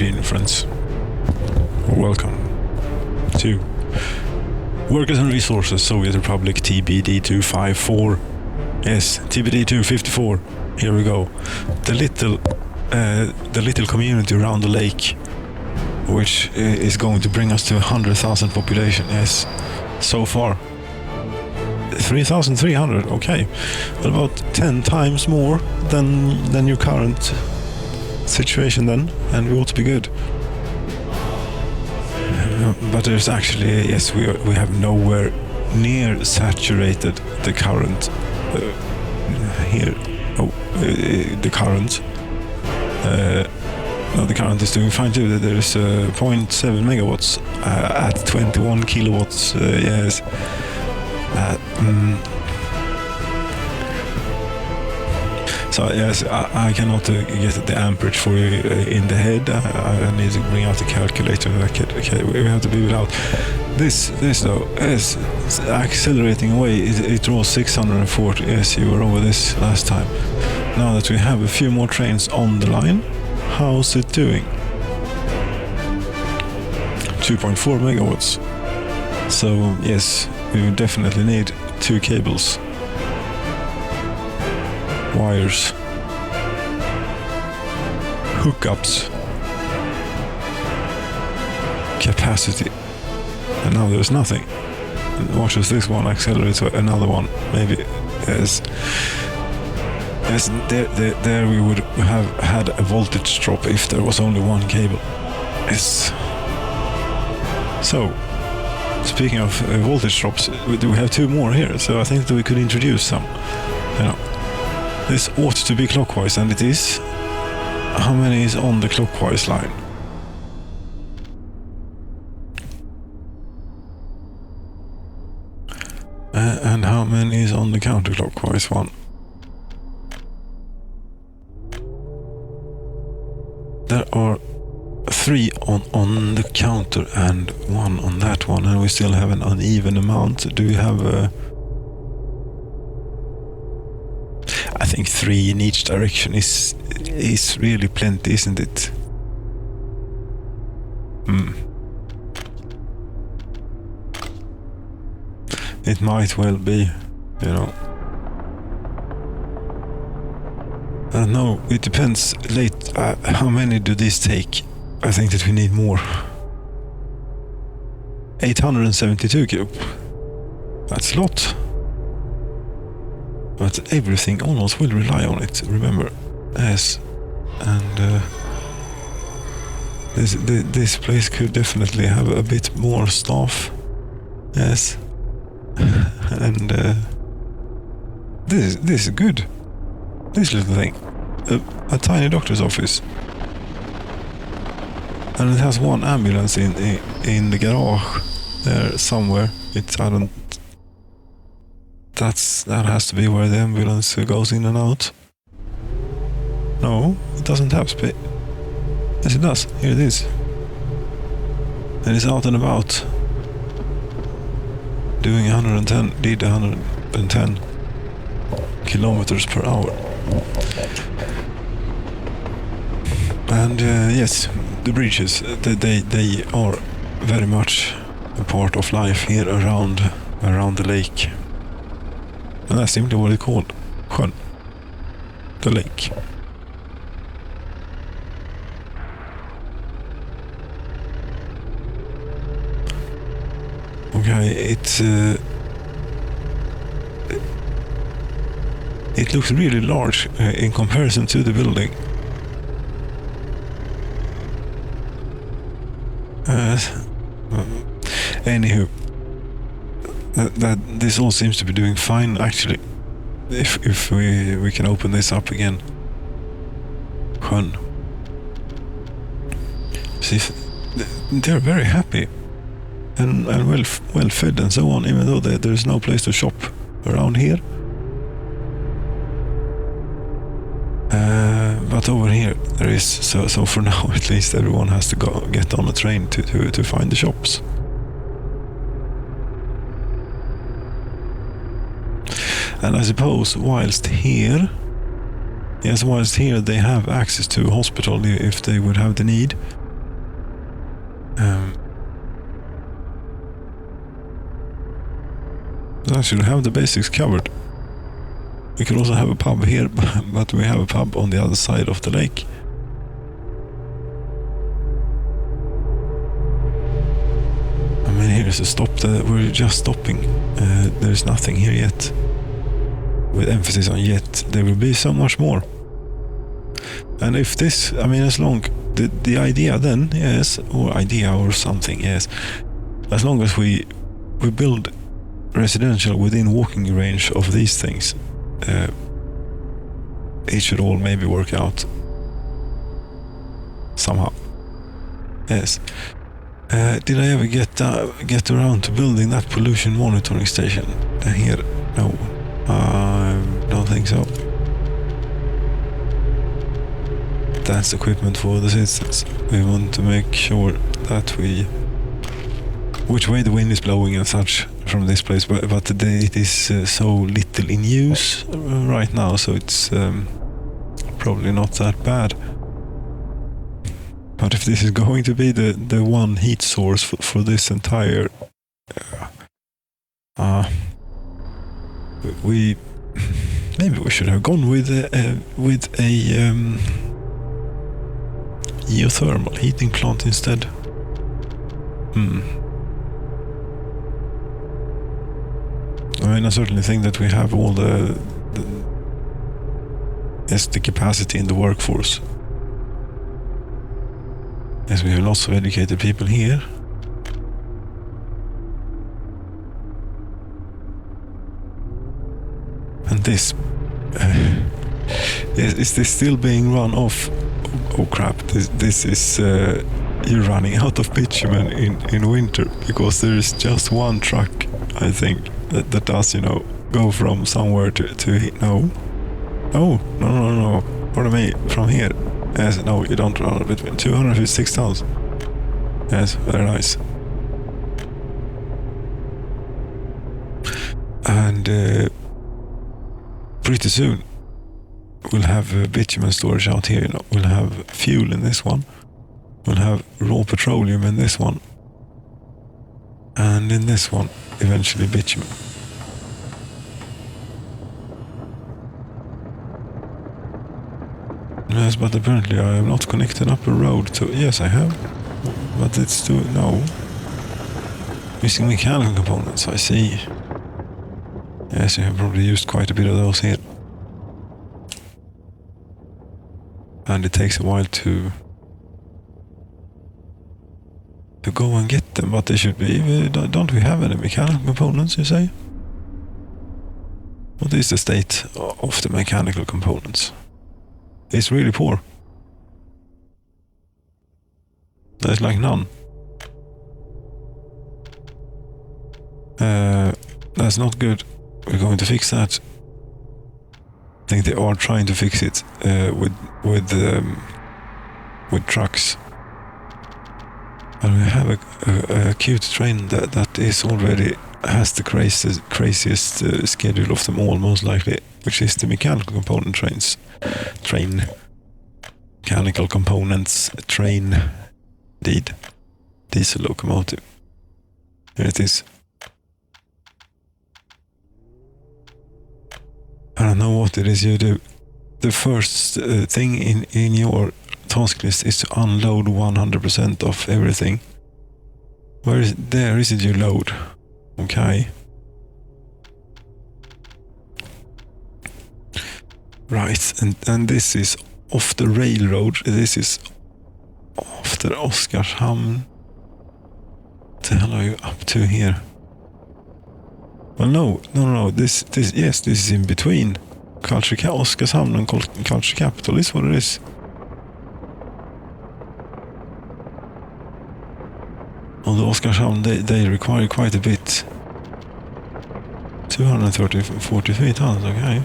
evening, friends. Welcome to Workers and Resources, Soviet Republic, TBD 254. Yes, TBD 254. Here we go. The little community around the lake, which is going to bring us to 100,000 population. Yes, so far 3,300. Okay, about 10 times more than your current situation then, and we ought to be good. But there's actually, yes, we have nowhere near saturated the current here. The current. No, the current is doing fine too. There's 0.7 megawatts at 21 kilowatts. Yes. So yes, I cannot get the amperage for you in the head. I need to bring out the calculator. Okay, we have to be without. This though is accelerating away. It draws 640. Yes, you were over this last time. Now that we have a few more trains on the line, how's it doing? 2.4 megawatts. So yes, we definitely need 2 cables. Wires, hookups, capacity, and now there's nothing. Watch as this one accelerates to another one. Maybe yes, there we would have had a voltage drop if there was only one cable. Yes. So, speaking of voltage drops, we have 2 more here. So I think that we could introduce some. You know. This ought to be clockwise, and it is. How many is on the clockwise line? And how many is on the counterclockwise one? There are 3 on the counter and 1 on that one, and we still have an uneven amount. Do we have a... I think 3 in each direction is really plenty, isn't it? It might well be, you know. No, it depends. How many do these take? I think that we need more. 872 cube. That's a lot. But everything almost will rely on it, remember. Yes. And this place could definitely have a bit more staff. Yes. And this is good. This little thing. A tiny doctor's office. And it has 1 ambulance in the garage there somewhere. That has to be where the ambulance goes in and out. No, it doesn't have space. Yes, it does. Here it is. And it's out and about. Doing 110 kilometers per hour. And yes, the bridges, they are very much a part of life here around the lake. And that's simply what it's called. Sjön. The lake. Okay, it looks really large in comparison to the building. Anywho, that this all seems to be doing fine actually. If we can open this up again. Sjön. See, they're very happy and well fed and so on, even though there's no place to shop around here. But over here there is, so for now at least everyone has to get on a train to find the shops. And I suppose whilst here they have access to a hospital if they would have the need. I should have the basics covered. We could also have a pub here, but we have a pub on the other side of the lake. I mean, here's a stop. We're just stopping. There's nothing here yet. With emphasis on yet, there will be so much more. And if this, I mean, as long the idea then, yes, or idea or something, yes, as long as we build residential within walking range of these things, it should all maybe work out somehow. Yes. Did I ever get around to building that pollution monitoring station here? No, I don't think so. That's equipment for the citizens. We want to make sure that which way the wind is blowing and such from this place, but it is so little in use right now, so it's probably not that bad. But if this is going to be the one heat source for this entire maybe we should have gone with a geothermal heating plant instead. I mean, I certainly think that we have all the capacity in the workforce. Yes, we have lots of educated people here. And this... is this still being run off? Oh crap, this is... you're running out of bitumen in winter, because there is just one truck, I think, that does, go from somewhere to no. Oh, no. Pardon me, from here. Yes, no, you don't run between 256 tons. Yes, very nice. And pretty soon we'll have bitumen storage out here. We'll have fuel in this one. We'll have raw petroleum in this one. And in this one, eventually bitumen. Yes, but apparently I have not connected up a road to... Yes, I have. But it's too... No. Missing mechanical components, I see. Yes, you have probably used quite a bit of those here. And it takes a while to go and get them, but they should be... Don't we have any mechanical components, you say? What is the state of the mechanical components? It's really poor. There's like none. That's not good. We're going to fix that. I think they are trying to fix it with trucks. And we have a cute train that is already has the craziest schedule of them all, most likely, which is the mechanical component trains. Mechanical components train. Indeed. Diesel locomotive. Here it is. I don't know what it is you do. The first thing in your task list is to unload 100% of everything. Where is it? There is it you load. Okay. Right, and this is off the railroad. This is after Oskarshamn. What the hell are you up to here? Well, no. This is in between. Oskarshamn and Culture Capital is what it is. Although Oskarshamn, they require quite a bit. 243 tons, okay.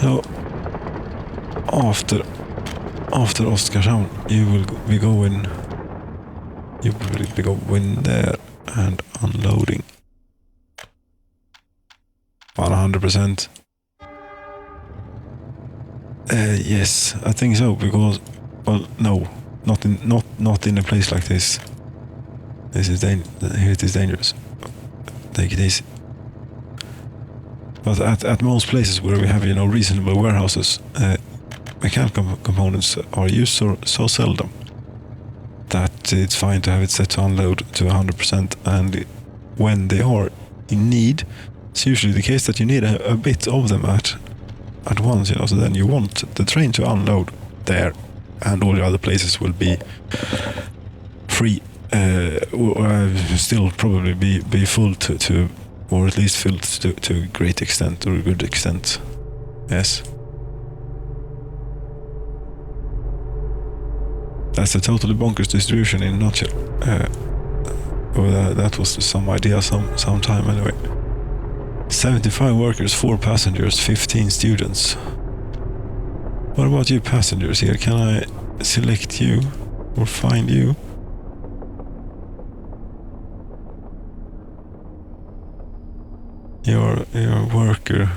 So, after Oskarshamn, you will be going there and unloading 100%. Yes, I think so, because, well, no, not in a place like this. This is here it is dangerous. Take it easy. But at most places where we have, you know, reasonable warehouses, mechanical components are used so seldom that it's fine to have it set to unload to 100%. And when they are in need, it's usually the case that you need a bit of them at once, you know. So then you want the train to unload there, and all the other places will be free, or still probably be full to or at least filled to a great extent or a good extent. Yes. That's a totally bonkers distribution in a nutshell. That was some idea some time anyway. 75 workers, 4 passengers, 15 students. What about you passengers here? Can I select you or find you? You're a worker.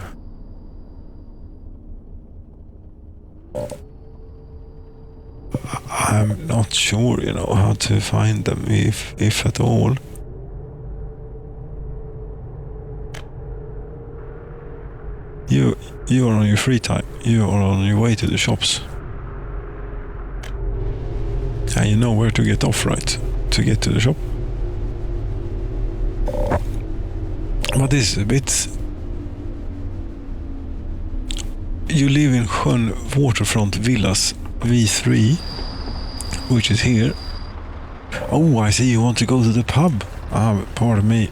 I'm not sure, you know, how to find them, if at all. You are on your free time. You are on your way to the shops. And you know where to get off, right? To get to the shop. But this is a bit... You live in Sjön Waterfront Villas V3, which is here. Oh, I see you want to go to the pub. Pardon me,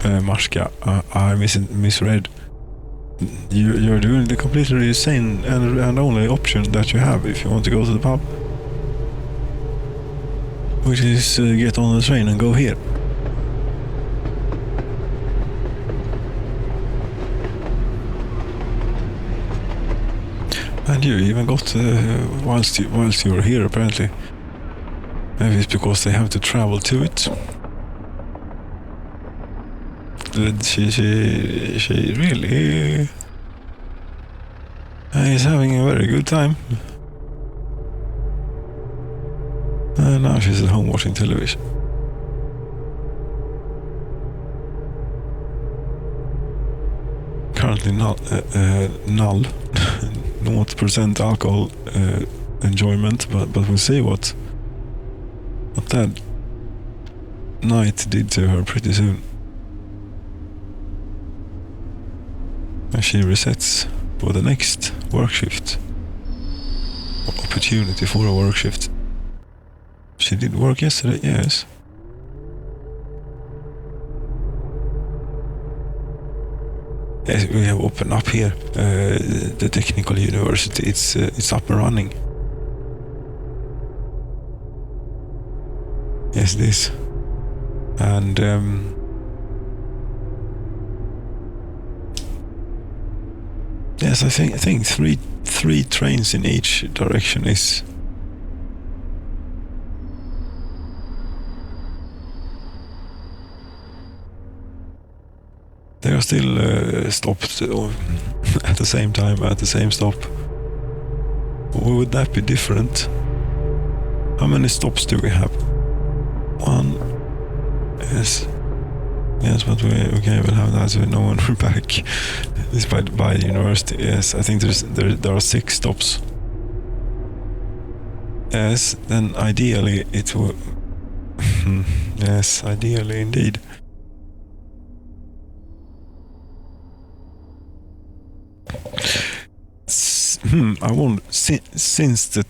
Marska. I misread. You're doing the completely insane and only option that you have if you want to go to the pub, which is get on the train and go here. And you even got whilst you're here, apparently. Maybe it's because they have to travel to it. She really is having a very good time. And now she's at home watching television. Currently null 0% alcohol enjoyment, but we'll see what that night did to her pretty soon. And she resets for the next work shift. Opportunity for a work shift. She did work yesterday, yes. Yes, we have opened up here the technical university. It's up and running. Yes, it is. And yes, I think three trains in each direction is. They are still stopped at the same time, at the same stop. Or would that be different? How many stops do we have? 1. Yes. Yes, but we'll have that so no one will back. This by the university. Yes, I think there are 6 stops. Yes, then ideally it would. Yes, ideally indeed. I wonder, since the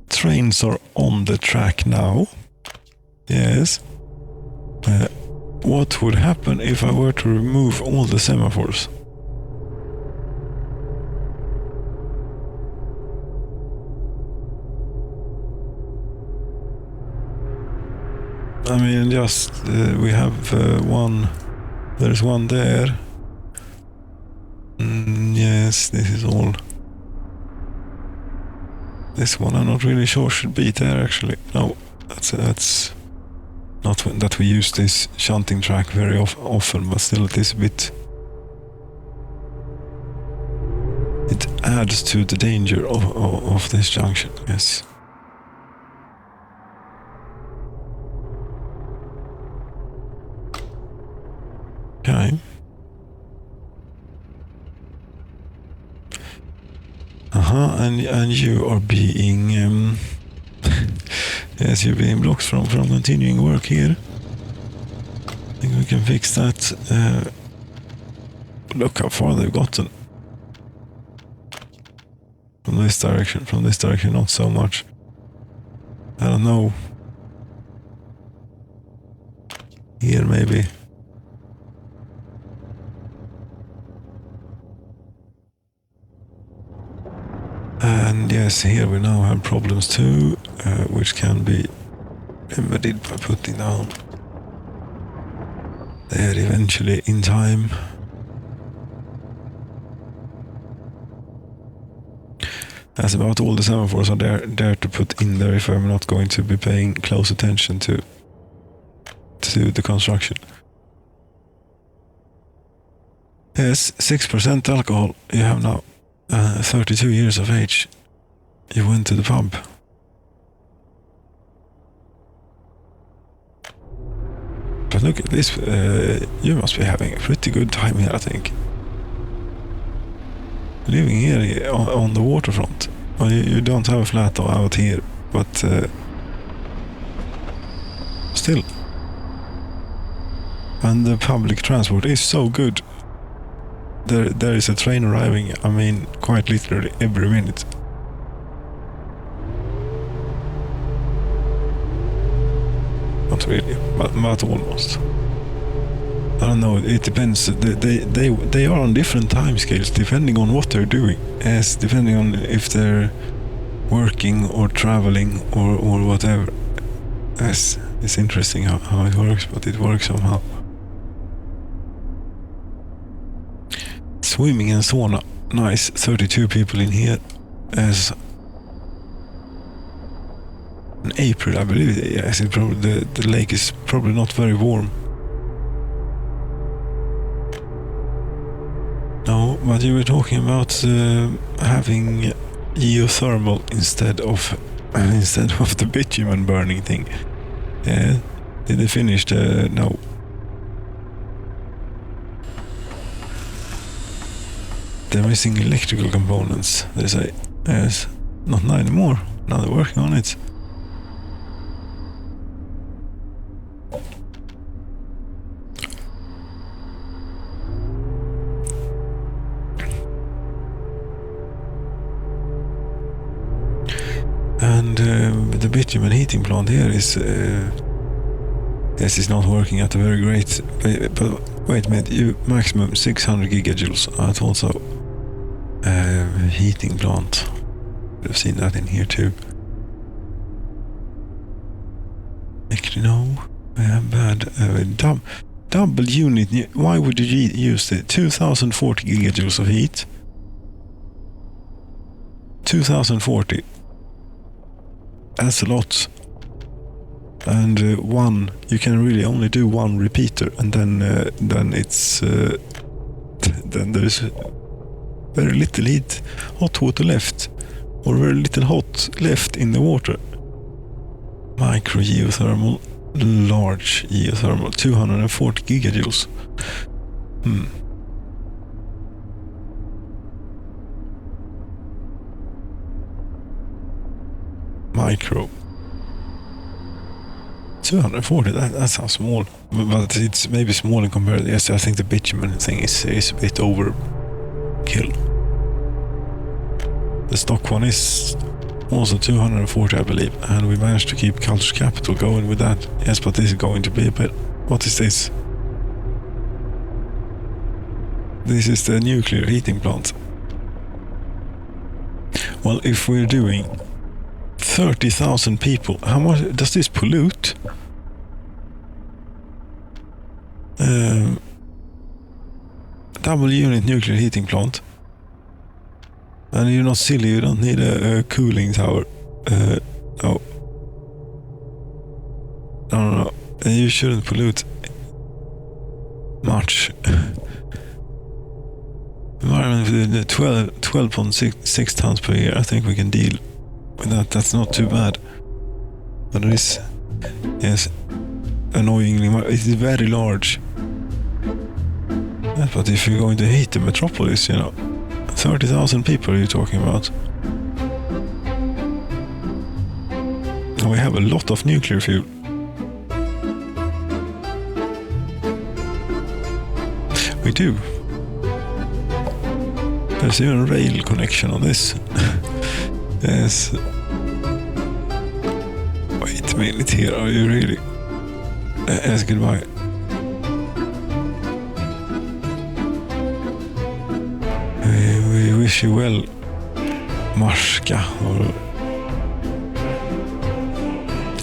trains are on the track now, yes, what would happen if I were to remove all the semaphores? I mean, just we have one. There's one there. Yes, this is all. This one I'm not really sure should be there actually. No, that's not that we use this shunting track very often, but still it is a bit. It adds to the danger of this junction. Yes. Okay. And you are being yes, you're being blocked from continuing work here. I think we can fix that. Look how far they've gotten. From this direction, not so much. I don't know. Here maybe. And yes, here we now have problems too, which can be remedied by putting down there eventually in time. That's about all the semaphores are there to put in there if I'm not going to be paying close attention to the construction. Yes, 6% alcohol. You have now 32 years of age. You went to the pub. But look at this. You must be having a pretty good time here, I think. Living here on the waterfront. Well, you don't have a flat out here, but still. And the public transport is so good. There is a train arriving, I mean, quite literally every minute. Not really, but almost. I don't know, it depends. They are on different time scales depending on what they're doing. As depending on if they're working or traveling or whatever. Yes, it's interesting how it works, but it works somehow. Swimming and sauna. Nice, 32 people in here. As in April, I believe. Yes, it probably the lake is probably not very warm. No, but you were talking about having geothermal instead of the bitumen burning thing. Yeah, did they finish the? No. They're missing electrical components. They say, yes, not now anymore. Now they're working on it. And the bitumen heating plant here is yes, it's not working at a very great. But wait a minute, you maximum 600 gigajoules. I thought so. Heating plant. I've seen that in here too. Actually, no, I am bad. Double unit. Why would you use it? 2040 gigajoules of heat. 2040. That's a lot. And you can really only do one repeater, and then it's then there's very little heat, hot water left, or very little hot left in the water. Micro geothermal, large geothermal, 240 gigajoules. Micro 240, that sounds small, but it's maybe small in comparison. Yes, I think the bitumen thing is a bit overkill. The stock one is also 240, I believe, and we managed to keep Culture Capital going with that. Yes, but this is going to be a bit. What is this? This is the nuclear heating plant. Well, if we're doing 30,000 people, how much does this pollute? Double unit nuclear heating plant. And you're not silly, you don't need a cooling tower. No. No. You shouldn't pollute much. Environment with 12.6 tons per year, I think we can deal with that. That's not too bad. But it is, yes, annoyingly, it is very large. Yeah, but if you're going to heat the metropolis, 30,000 people are you talking about? We have a lot of nuclear fuel. We do. There's even a rail connection on this. Yes. Wait a minute here, are you really? Yes, goodbye. We wish you well, Marska.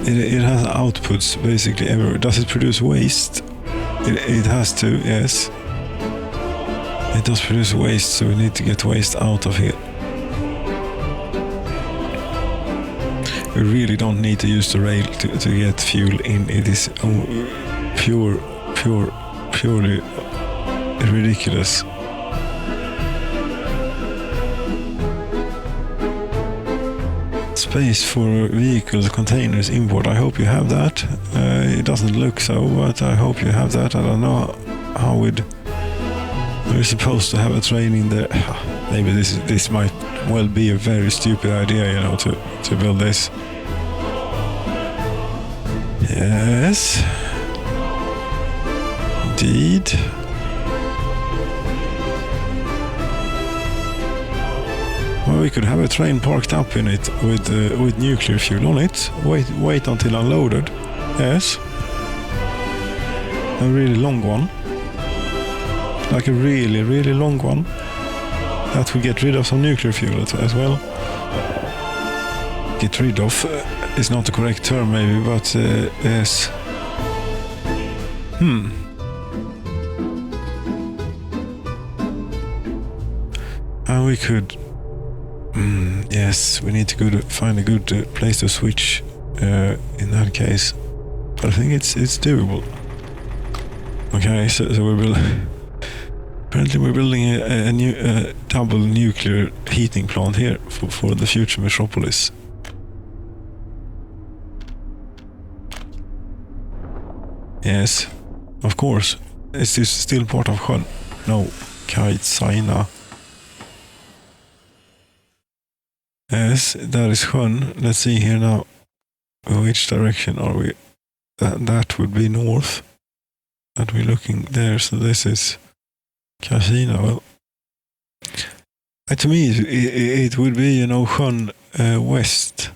It has outputs basically everywhere. Does it produce waste? It has to, yes. It does produce waste, so we need to get waste out of here. We really don't need to use the rail to get fuel in. It is purely ridiculous. Space for vehicles, containers, import. I hope you have that. It doesn't look so, but I hope you have that. I don't know how we're supposed to have a train in there. Maybe this might well be a very stupid idea, you know, to build this. Yes. Indeed. Well, we could have a train parked up in it with nuclear fuel on it. Wait until unloaded. Yes. A really long one. Like a really, really long one. That would get rid of some nuclear fuel as well. Get rid of is not the correct term maybe, but yes. And we could... yes, we need to find a good place to switch in that case. But I think it's doable. Okay, so apparently we're building a new double nuclear heating plant here for the future metropolis. Yes, of course. Is this still part of sjön? No, Kaitsaina. Yes, that is sjön. Let's see here now. Which direction are we? That would be north. That we're looking there, so this is Casino. Well, to me it would be, you know, sjön west.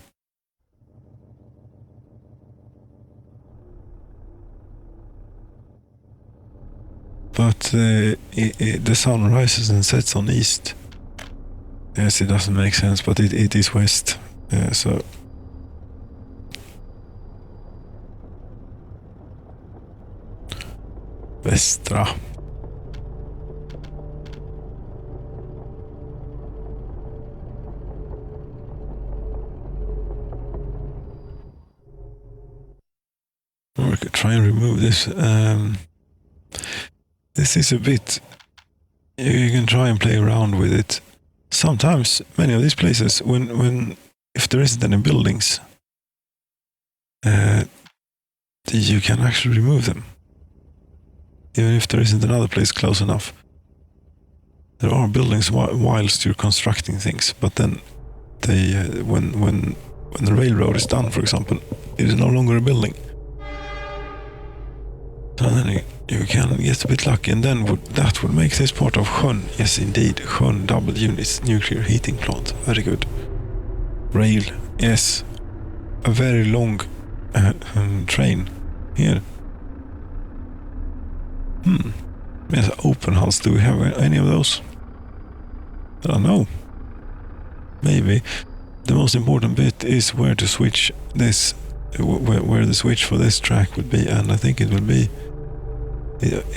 But the sun rises and sets on east. Yes, it doesn't make sense, but it is west. So västra. We could try and remove this. This is a bit... You can try and play around with it. Sometimes, many of these places, if there isn't any buildings, you can actually remove them. Even if there isn't another place close enough. There are buildings whilst you're constructing things, but then they, when the railroad is done, for example, it is no longer a building. So then you can get a bit lucky, and then that would make this part of sjön. Yes, indeed, sjön double units nuclear heating plant. Very good. Rail, yes. A very long train here. Yes, open hulls. Do we have any of those? I don't know. Maybe. The most important bit is where to switch this, where the switch for this track would be, and I think it will be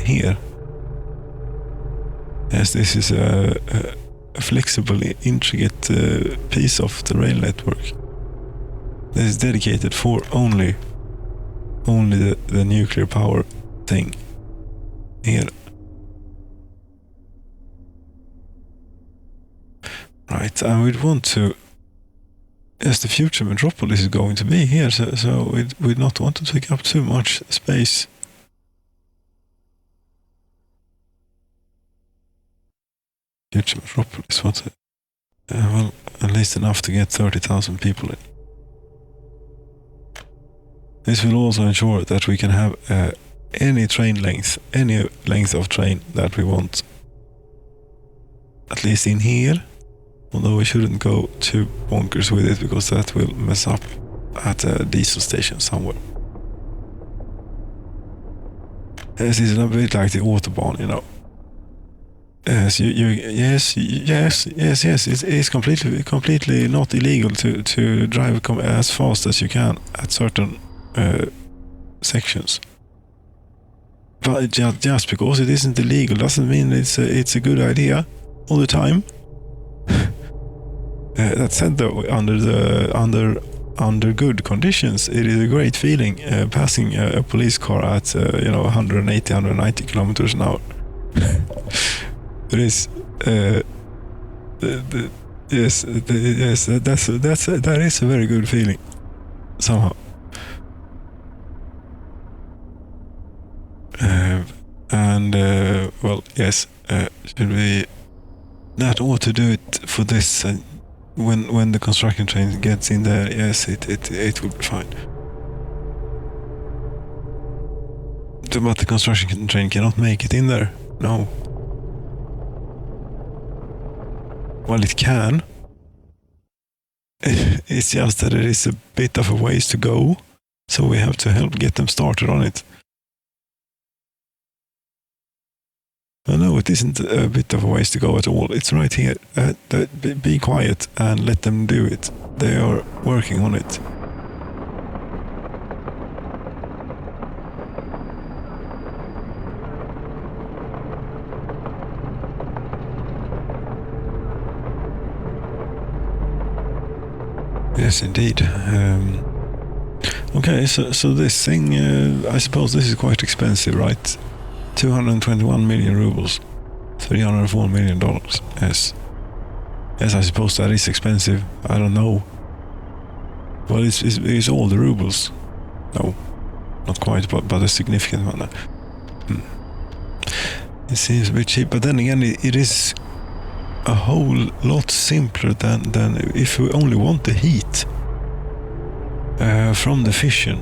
here. Yes, this is a flexible, intricate piece of the rail network. This is dedicated for only the nuclear power thing. Here. Right, and we'd want to... Yes, the future metropolis is going to be here, so we'd not want to take up too much space. Huge metropolis, what? Well, at least enough to get 30,000 people in. This will also ensure that we can have any length of train that we want. At least in here. Although we shouldn't go too bonkers with it, because that will mess up at a diesel station somewhere. This is a bit like the Autobahn, you know. Yes, yes. It's completely not illegal to drive as fast as you can at certain sections. But just because it isn't illegal doesn't mean it's a good idea all the time. That said, though, under good conditions, it is a great feeling passing a police car at 180, 190 kilometers an hour. It is. That is a very good feeling somehow. Well, yes. Should we? That ought to do it for this. When the construction train gets in there, yes, it will be fine. But the construction train cannot make it in there. No. Well, it can. It's just that it is a bit of a ways to go, so we have to help get them started on it. No, it isn't a bit of a ways to go at all. It's right here. Be quiet and let them do it. They are working on it. Yes, indeed. Okay, so this thing, I suppose this is quite expensive, right? 221 million rubles, $304 million. Yes, I suppose that is expensive. I don't know. Well, it's all the rubles. No, not quite, but a significant one. It seems a bit cheap, but then again, it is a whole lot simpler than if we only want the heat from the fission.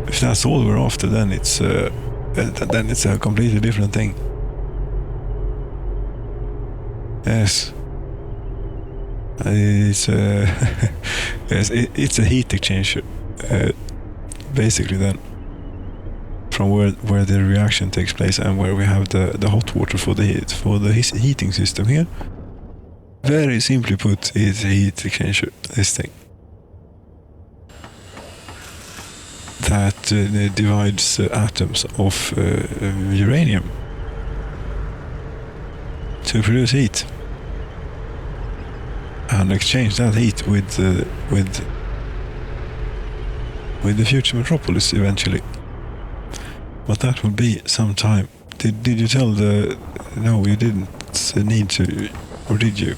If that's all we're after, then it's a completely different thing. Yes, it's yes, it's a heat exchanger, basically. Then, from where the reaction takes place and where we have the hot water for the heating system here. Very simply put, it's a heat exchanger. This thing that divides atoms of uranium to produce heat and exchange that heat with the future metropolis eventually. But that will be some time. Did you tell the? No, you didn't need to, or did you?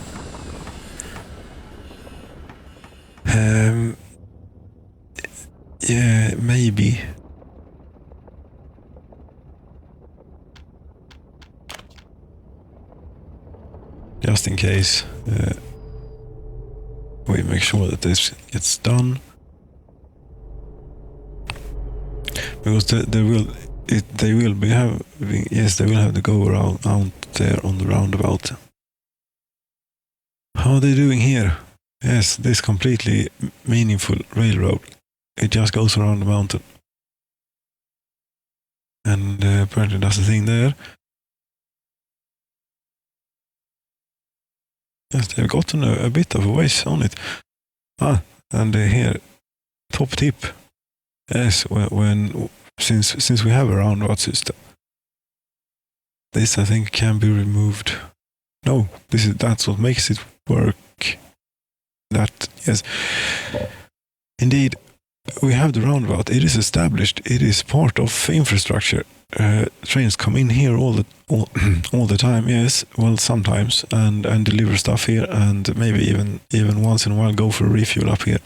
Yeah, maybe. Just in case we make sure that this gets done, because they will have to go around out there on the roundabout. How are they doing here? Yes, this completely meaningful railroad. It just goes around the mountain. And apparently does a thing there. Yes, they've gotten a bit of a ways on it. And here, top tip. Yes, since we have a roundabout system, this I think can be removed. No, that's what makes it work. That, yes, indeed, we have the roundabout. It is established. It is part of infrastructure. Trains come in here all the time. Yes, well, sometimes and deliver stuff here, and maybe even once in a while go for a refuel up here.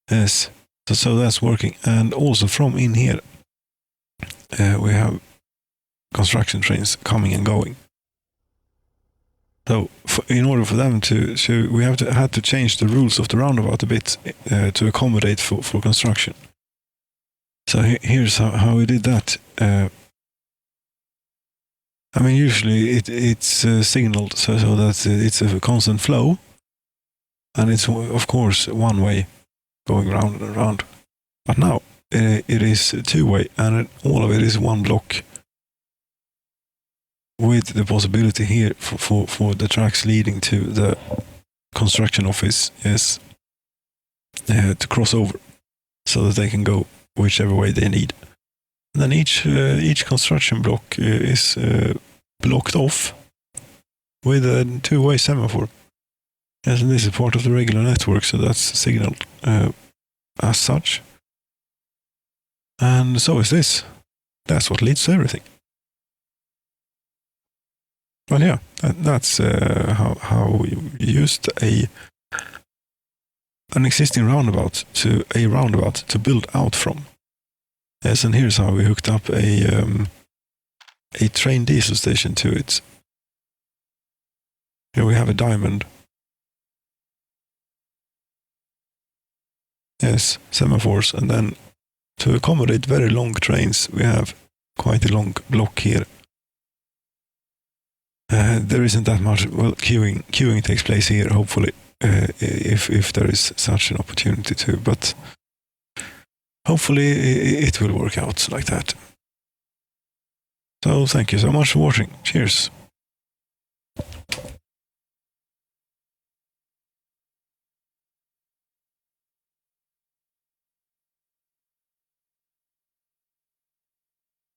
Yes, so that's working. And also from in here, we have construction trains coming and going. So in order for them to we had to change the rules of the roundabout a bit to accommodate for construction. So here's how we did that. I mean, usually it's signaled so that it's a constant flow, and it's of course one way going round and round. But now it is two-way, and all of it is one block, with the possibility here for the tracks leading to the construction office is to cross over, so that they can go whichever way they need. And then each construction block is blocked off with a two-way semaphore. Yes, and this is part of the regular network, so that's signaled as such. And so is this. That's what leads to everything. Well, yeah, that's how we used an existing roundabout to build out from. Yes, and here's how we hooked up a train diesel station to it. Here we have a diamond. Yes, semaphores, and then to accommodate very long trains, we have quite a long block here. There isn't that much. Well, queuing takes place here, hopefully, if there is such an opportunity to. But hopefully, it will work out like that. So thank you so much for watching. Cheers.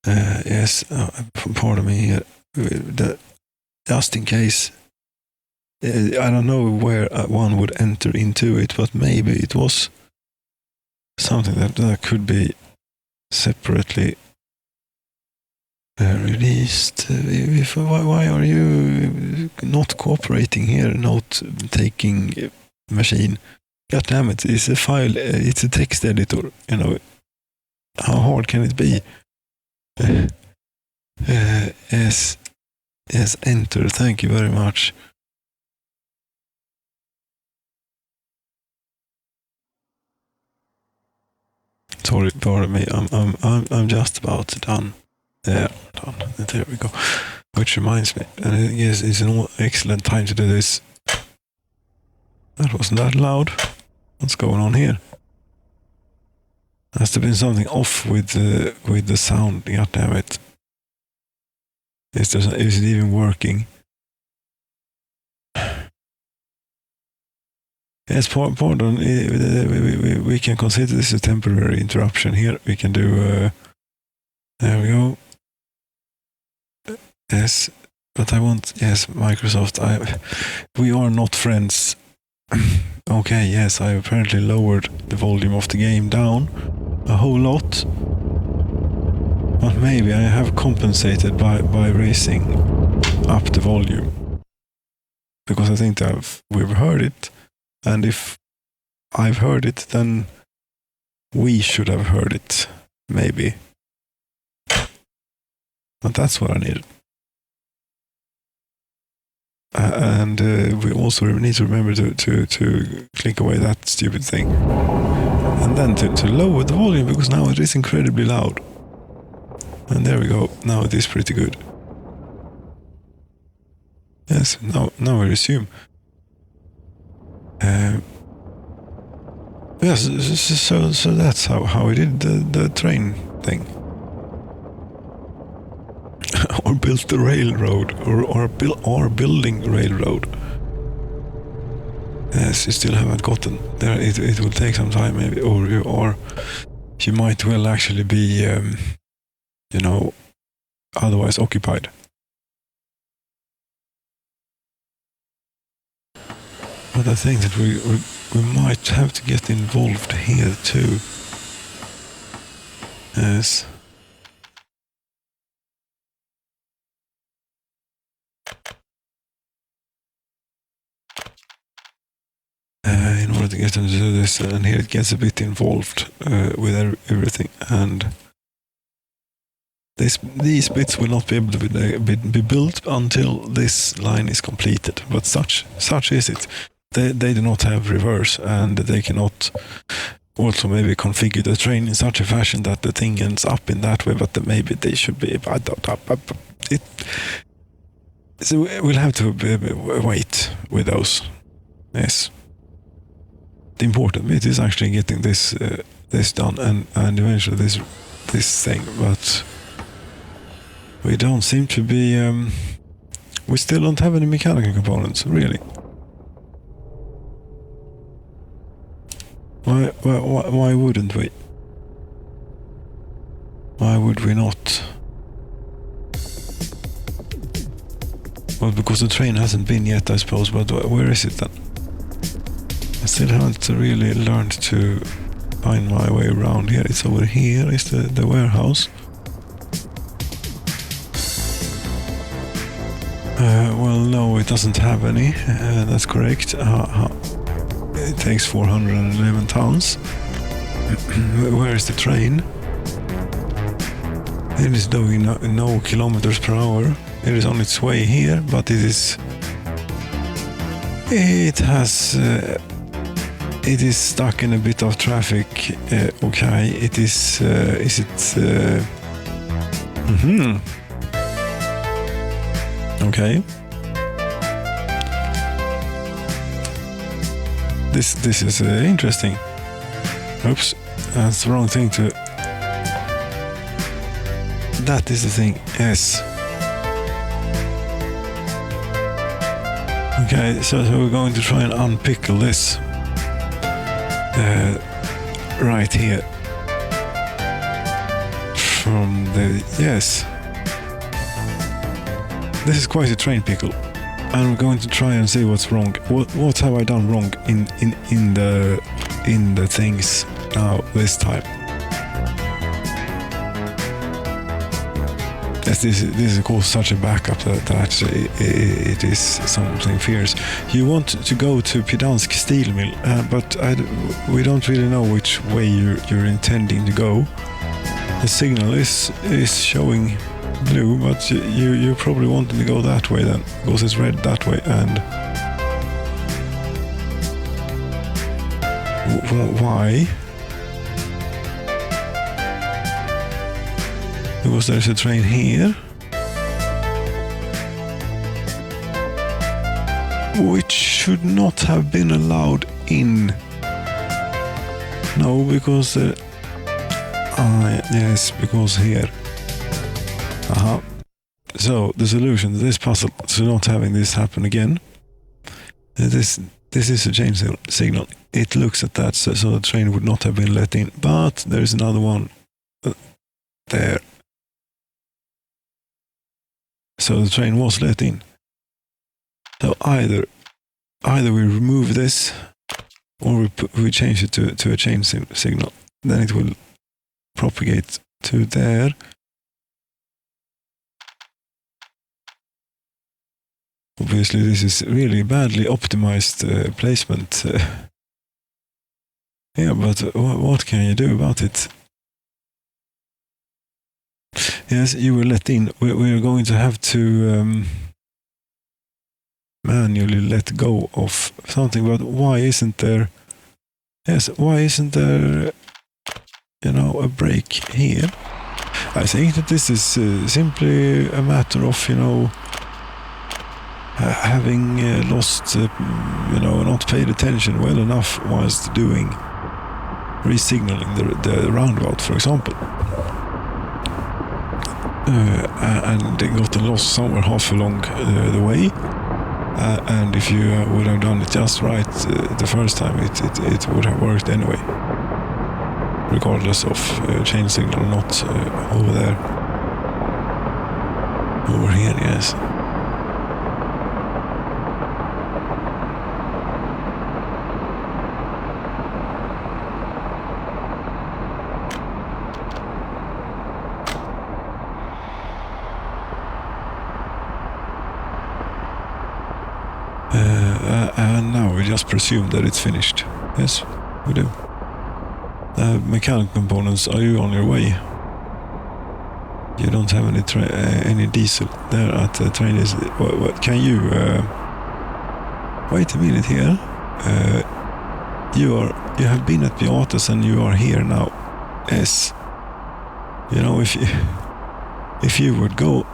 Yes, pardon me here. Just in case, I don't know where one would enter into it, but maybe it was something that could be separately released. Why are you not cooperating here? Note taking machine. God damn it! It's a file. It's a text editor. You know, how hard can it be? Yes, enter. Thank you very much. Sorry, pardon me. I'm just about done. There, done. There we go. Which reminds me, and yes, it's an excellent time to do this. That wasn't that loud. What's going on here? Has there been something off with the sound? God damn it! Is it even working? Yes, pardon. We can consider this a temporary interruption here. We can do. There we go. Yes, but I want. Yes, Microsoft. We are not friends. Okay. Yes, I apparently lowered the volume of the game down a whole lot. But maybe I have compensated by raising up the volume, because I think we've heard it. And if I've heard it, then we should have heard it, maybe. But that's what I needed. And we also need to remember to click away that stupid thing. And then to lower the volume, because now it is incredibly loud. And there we go. Now it is pretty good. Yes, now we resume. Yes, so that's how we did the train thing. Or built the railroad, or building railroad. Yes, you still haven't gotten there. It will take some time, maybe, or you might well actually be, otherwise occupied. But I think that we might have to get involved here too. Yes. In order to get them to do this, and here it gets a bit involved with everything, and These bits will not be able to be built until this line is completed. But such is it. They do not have reverse, and they cannot also maybe configure the train in such a fashion that the thing ends up in that way. But maybe they should be. So we'll have to wait with those. Yes. The important bit is actually getting this done and eventually this thing, but we don't seem to be. We still don't have any mechanical components, really. Why wouldn't we? Why would we not? Well, because the train hasn't been yet, I suppose, but where is it then? I still haven't really learned to find my way around here. It's over here, is the warehouse. Well, no, it doesn't have any. That's correct. It takes 411 tons. Where is the train? It is doing no kilometers per hour. It is on its way here, but it is stuck in a bit of traffic. Okay, it is. Is it? Okay. This is interesting. Oops, that's the wrong thing to. That is the thing. Yes. Okay, so we're going to try and unpickle this right here from the yes. This is quite a train pickle, and we're going to try and see what's wrong. What have I done wrong in the things now this time? Yes, this is of course such a backup that it is something fierce. You want to go to Pidansk steel mill, but we don't really know which way you're intending to go. The signal is showing blue, but you're probably wanting to go that way then, because it's red that way. And why? Because there's a train here, which should not have been allowed in. No, because yes, because here. So the solution to this puzzle, to not having this happen again, this is a change signal. It looks at that, so the train would not have been let in. But there is another one there. So the train was let in. So either we remove this, or we change it to a chain signal. Then it will propagate to there. Obviously, this is really badly optimized placement. Yeah, but what can you do about it? Yes, you were let in. We are going to have to manually let go of something. But why isn't there? Yes, why isn't there? A break here? I think that this is simply a matter of having lost, not paid attention well enough whilst doing resignaling the roundabout, for example. And they got lost somewhere half along the way. And if you would have done it just right the first time, it would have worked anyway, regardless of chain signal or not over there. Over here, yes. And now we just presume that it's finished. Yes, we do. Mechanical components, are you on your way? You don't have any diesel there at the train. What can you... wait a minute here. You have been at Beatus and you are here now. Yes. You know, if you would go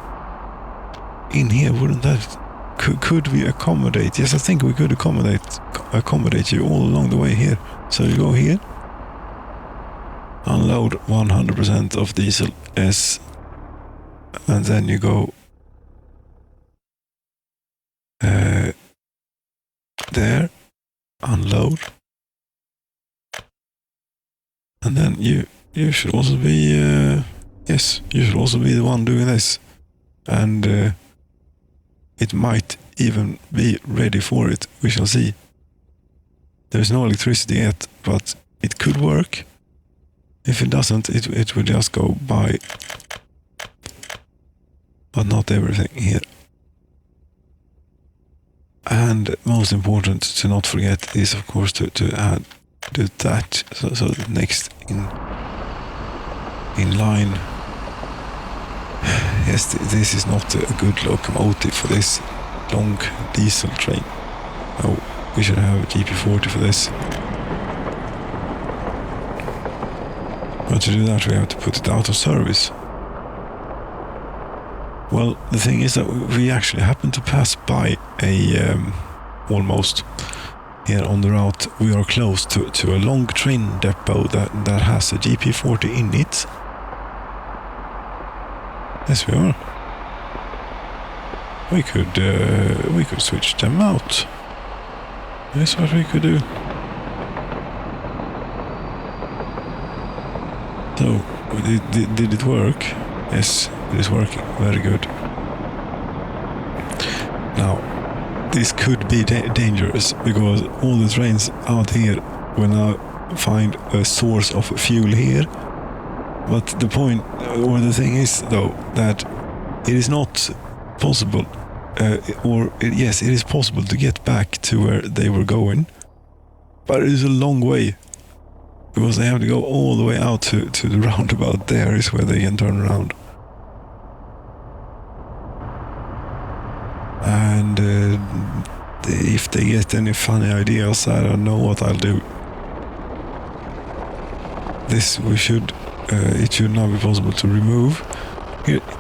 in here, wouldn't that... Could we accommodate? Yes, I think we could accommodate you all along the way here. So you go here. Unload 100% of diesel. Yes. And then you go there, unload, and then you should also be yes, you should also be the one doing this, and it might even be ready for it. We shall see. There's no electricity yet, but it could work. If it doesn't, it will just go by. But not everything here. And most important to not forget is, of course, to add that. So next in line. Yes, this is not a good locomotive for this long diesel train. No, we should have a GP40 for this. But to do that, we have to put it out of service. Well, the thing is that we actually happen to pass by almost here on the route. We are close to a long train depot that has a GP40 in it. Yes, we are. We could switch them out. That's what we could do. So, did it work? Yes, it is working. Very good. Now, this could be dangerous because all the trains out here will now find a source of fuel here. But the point, or the thing is, though, that it is not possible, yes, it is possible to get back to where they were going, but it is a long way. Because they have to go all the way out to the roundabout. There is where they can turn around. And if they get any funny ideas, I don't know what I'll do. This it should not be possible to remove.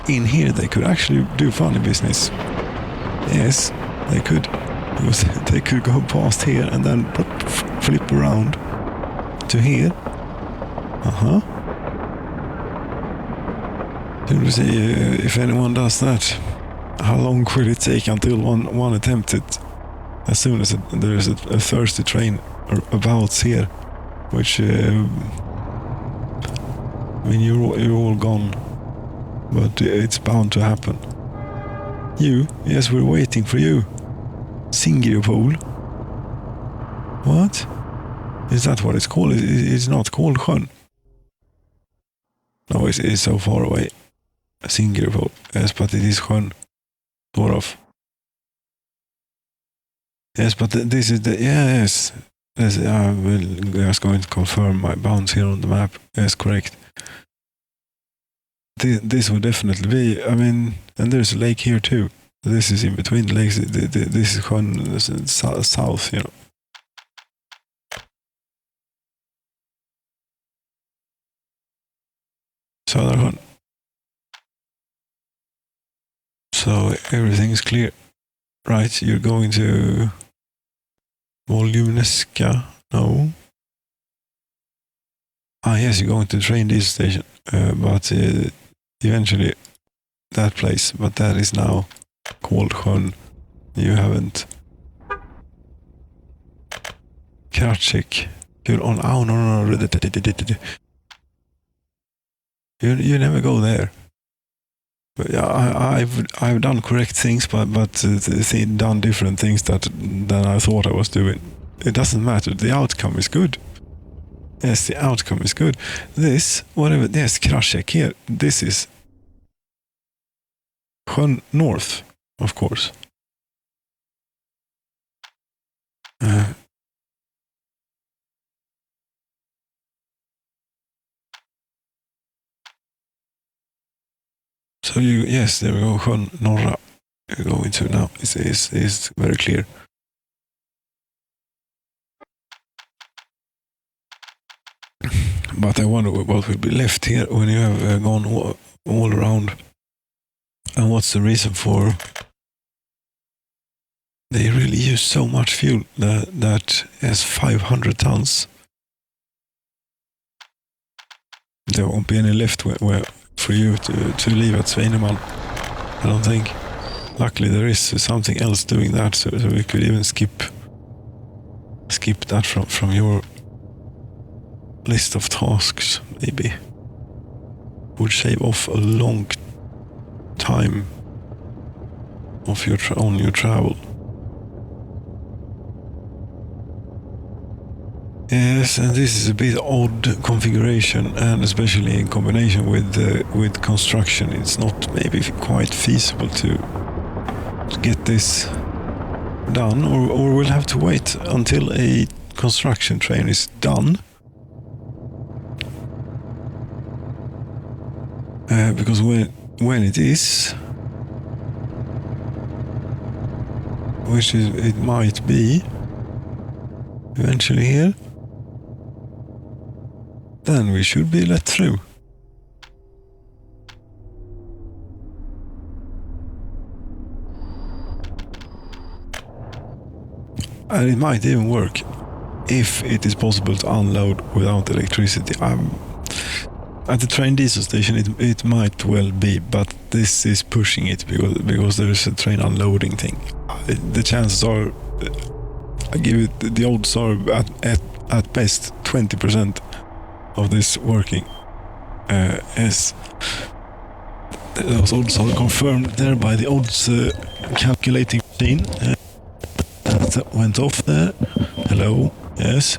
In here they could actually do funny business. Yes, they could. Because they could go past here and then flip around to here. Should we see if anyone does that? How long will it take until one attempts it? As soon as there is a thirsty train about here, which I mean you're all gone, but it's bound to happen. Yes, we're waiting for you. Singirpol. What? Is that what it's called? It's not called sjön. No, it's so far away. Singirpol. Yes, but it is sjön. Sort of. Yes, but this is the... Yes. Yes, I will just going to confirm my bounds here on the map. Yes, correct. This would definitely be... I mean, and there's a lake here too. This is in between the lakes. This is sjön south, you know. Södersjön. So everything is clear. Right, you're going to Volumneska? No. Yes, you're going to the train diesel station. But eventually that place. But that is now called sjön. You haven't. Kratchik. You're on... Oh, no. You never go there. But yeah, I've done correct things, but done different things than I thought I was doing. It doesn't matter. The outcome is good. Yes, the outcome is good. This, whatever, yes, Krasek here. This is sjön north, of course. So yes, there we go. Sjön Norra. You're going to now. Is very clear. But I wonder what will be left here when you have gone all around. And what's the reason for? They really use so much fuel that has 500 tons. There won't be any left where for you to leave at Sveineman, I don't think. Luckily there is something else doing that, so we could even skip that from your list of tasks, maybe. Would shave off a long time of on your travel. Yes, and this is a bit odd configuration, and especially in combination with construction, it's not maybe quite feasible to get this done, or we'll have to wait until a construction train is done. Because when it is, which it might be eventually here, then we should be let through. And it might even work if it is possible to unload without electricity. At the train diesel station it might well be, but this is pushing it because there is a train unloading thing. The chances are, I give it, the odds are at best 20% of this working. As those odds are confirmed there by the odds calculating machine. That went off there. Hello, yes.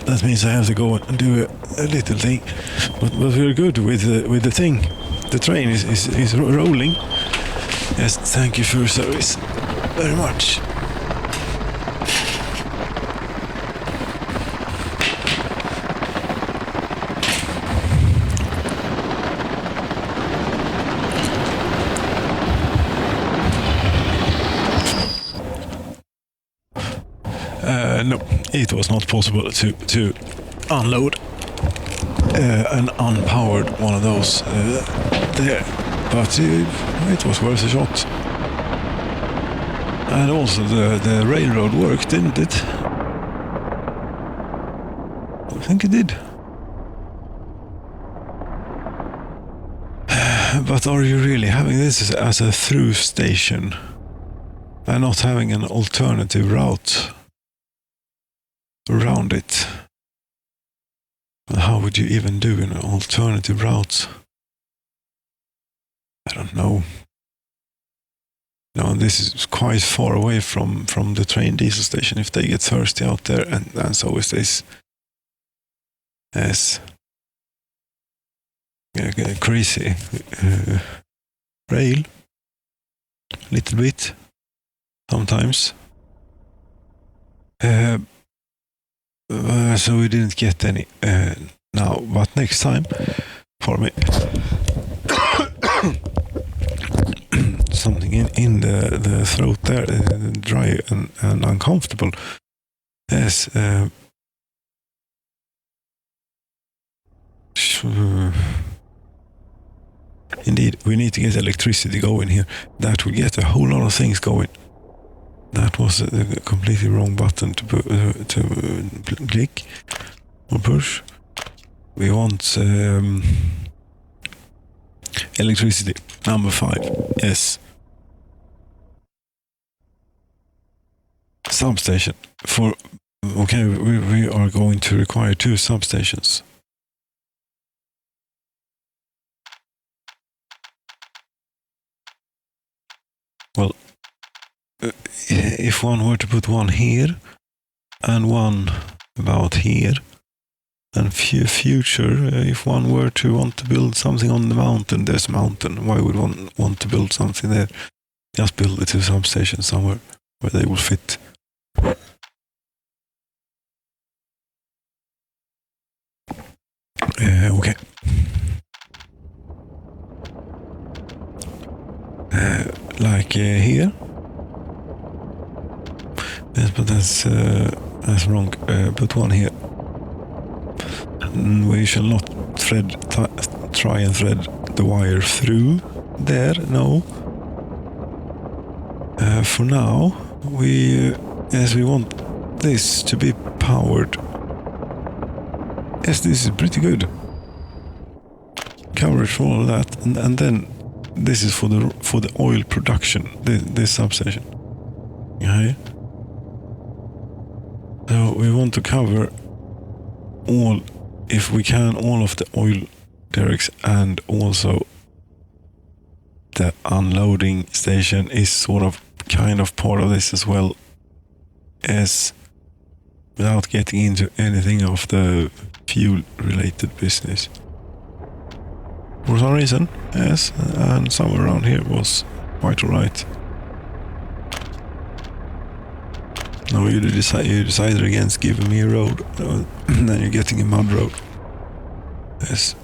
That means I have to go and do a little thing, but we're good with the thing. The train is rolling. Yes, thank you for your service very much. No, it was not possible to unload an unpowered one of those there, but it was worth a shot. And also the railroad worked, didn't it? I think it did. But are you really having this as a through station and not having an alternative route around it? How would you even do an alternative route? I don't know. No, this is quite far away from the train diesel station if they get thirsty out there, and so is this. Yes. Crazy. Rail. A little bit. Sometimes. So we didn't get any now, but next time, for me, something in the throat there, dry and uncomfortable. Yes. Indeed, we need to get electricity going here. That will get a whole lot of things going. That was a completely wrong button to click or push. We want electricity, number 5. Yes. Substation. Okay, we are going to require 2 substations. Well, if one were to put one here and one about here, and future, if one were to want to build something on the mountain, there's a mountain. Why would one want to build something there? Just build it to substation somewhere where they will fit. Okay. here. Yes, but that's wrong. Put one here. We shall not try and thread the wire through there. No. For now, we want this to be powered. Yes, this is pretty good. Coverage for all of that, and then this is for the oil production. This substation. Okay. So we want to cover all, if we can, all of the oil derricks, and also the unloading station is sort of kind of part of this as well, as without getting into anything of the fuel related business. For some reason, yes, and somewhere around here was quite alright. No, you decided against giving me a road, then you're getting a mud road. Yes.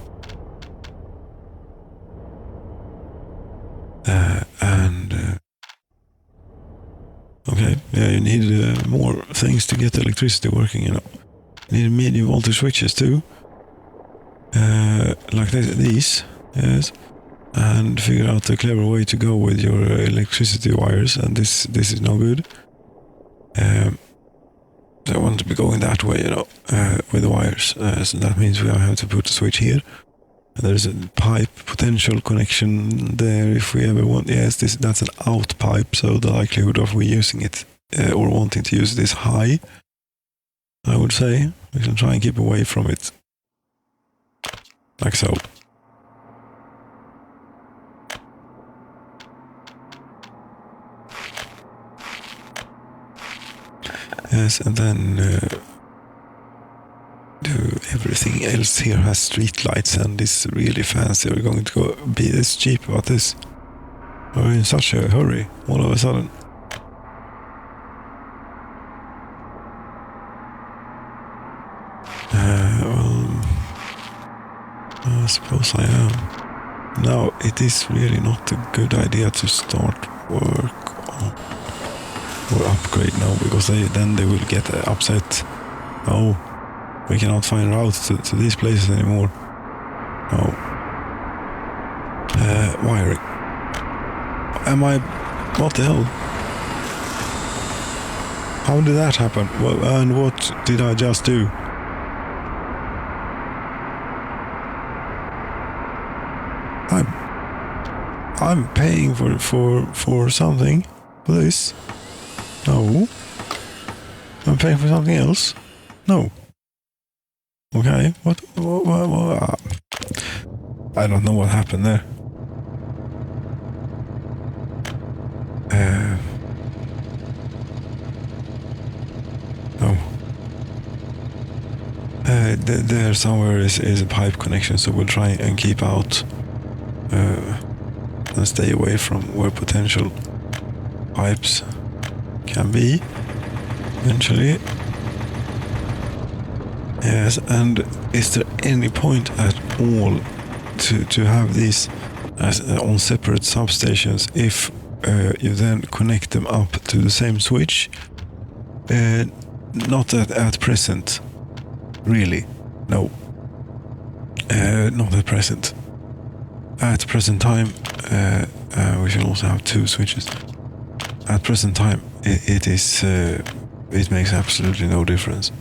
Okay, yeah, you need more things to get electricity working, you know. You need medium voltage switches too. Like these, yes. And figure out a clever way to go with your electricity wires, and this is no good. So I want to be going that way, you know, with the wires. So that means we have to put a switch here. And there's a pipe potential connection there if we ever want. Yes, that's an out pipe, so the likelihood of we using it or wanting to use it is high, I would say. We can try and keep away from it. Like so. Yes, and then everything else here has street lights and is really fancy. We're going to be this cheap about this. We're in such a hurry all of a sudden. Well, I suppose I am. Now, it is really not a good idea to start work on or upgrade now, because then they will get upset. Oh, we cannot find routes to these places anymore. Oh. Wiring. What the hell? How did that happen? Well, and what did I just do? I'm paying for something for this. No. I'm paying for something else. No. Okay. What? I don't know what happened there. No. There somewhere is a pipe connection, so we'll try and keep out and stay away from where potential pipes can be eventually. Yes, and is there any point at all to have these as on separate substations if you then connect them up to the same switch? Not at present, really. No, not at present. At present time, we should also have two switches. At present time, it makes absolutely no difference.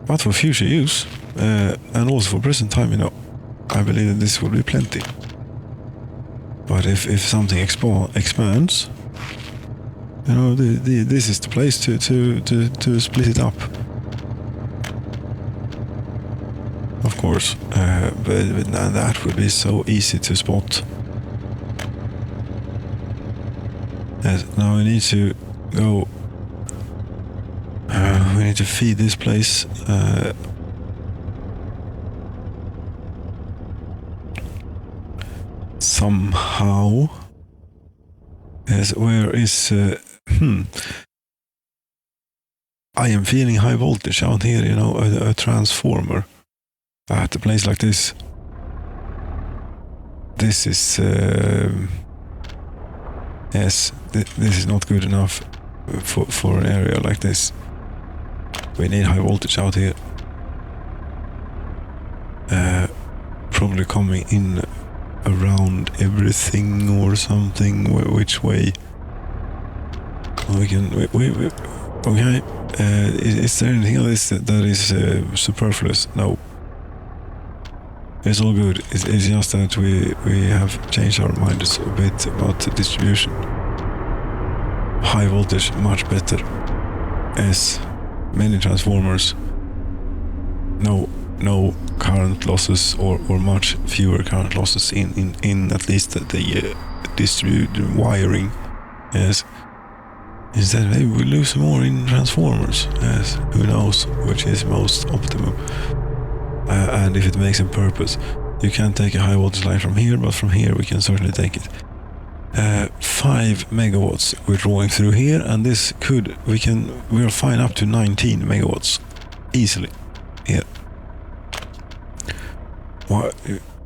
But for future use, and also for present time, you know, I believe that this will be plenty. But if something expands, you know, this is the place to split it up. Of course, but that would be so easy to spot. Yes, now we need to go. We need to feed this place. Somehow. Yes, where is... I am feeling high voltage out here, you know, a transformer at a place like this. This is... Yes, this is not good enough for an area like this. We need high voltage out here. Probably coming in around everything or something. Which way? We can. Okay. Is there anything of this that is superfluous? No. It's all good. It's just that we have changed our minds a bit about the distribution. High voltage, much better. Yes. Many transformers. No current losses or much fewer current losses in at least the distributed wiring. Yes. Instead, maybe we lose more in transformers. Yes. Who knows which is most optimum. And if it makes a purpose. You can't take a high voltage line from here, but from here we can certainly take it. 5 megawatts we're drawing through here, and this we're fine up to 19 megawatts easily here. Well,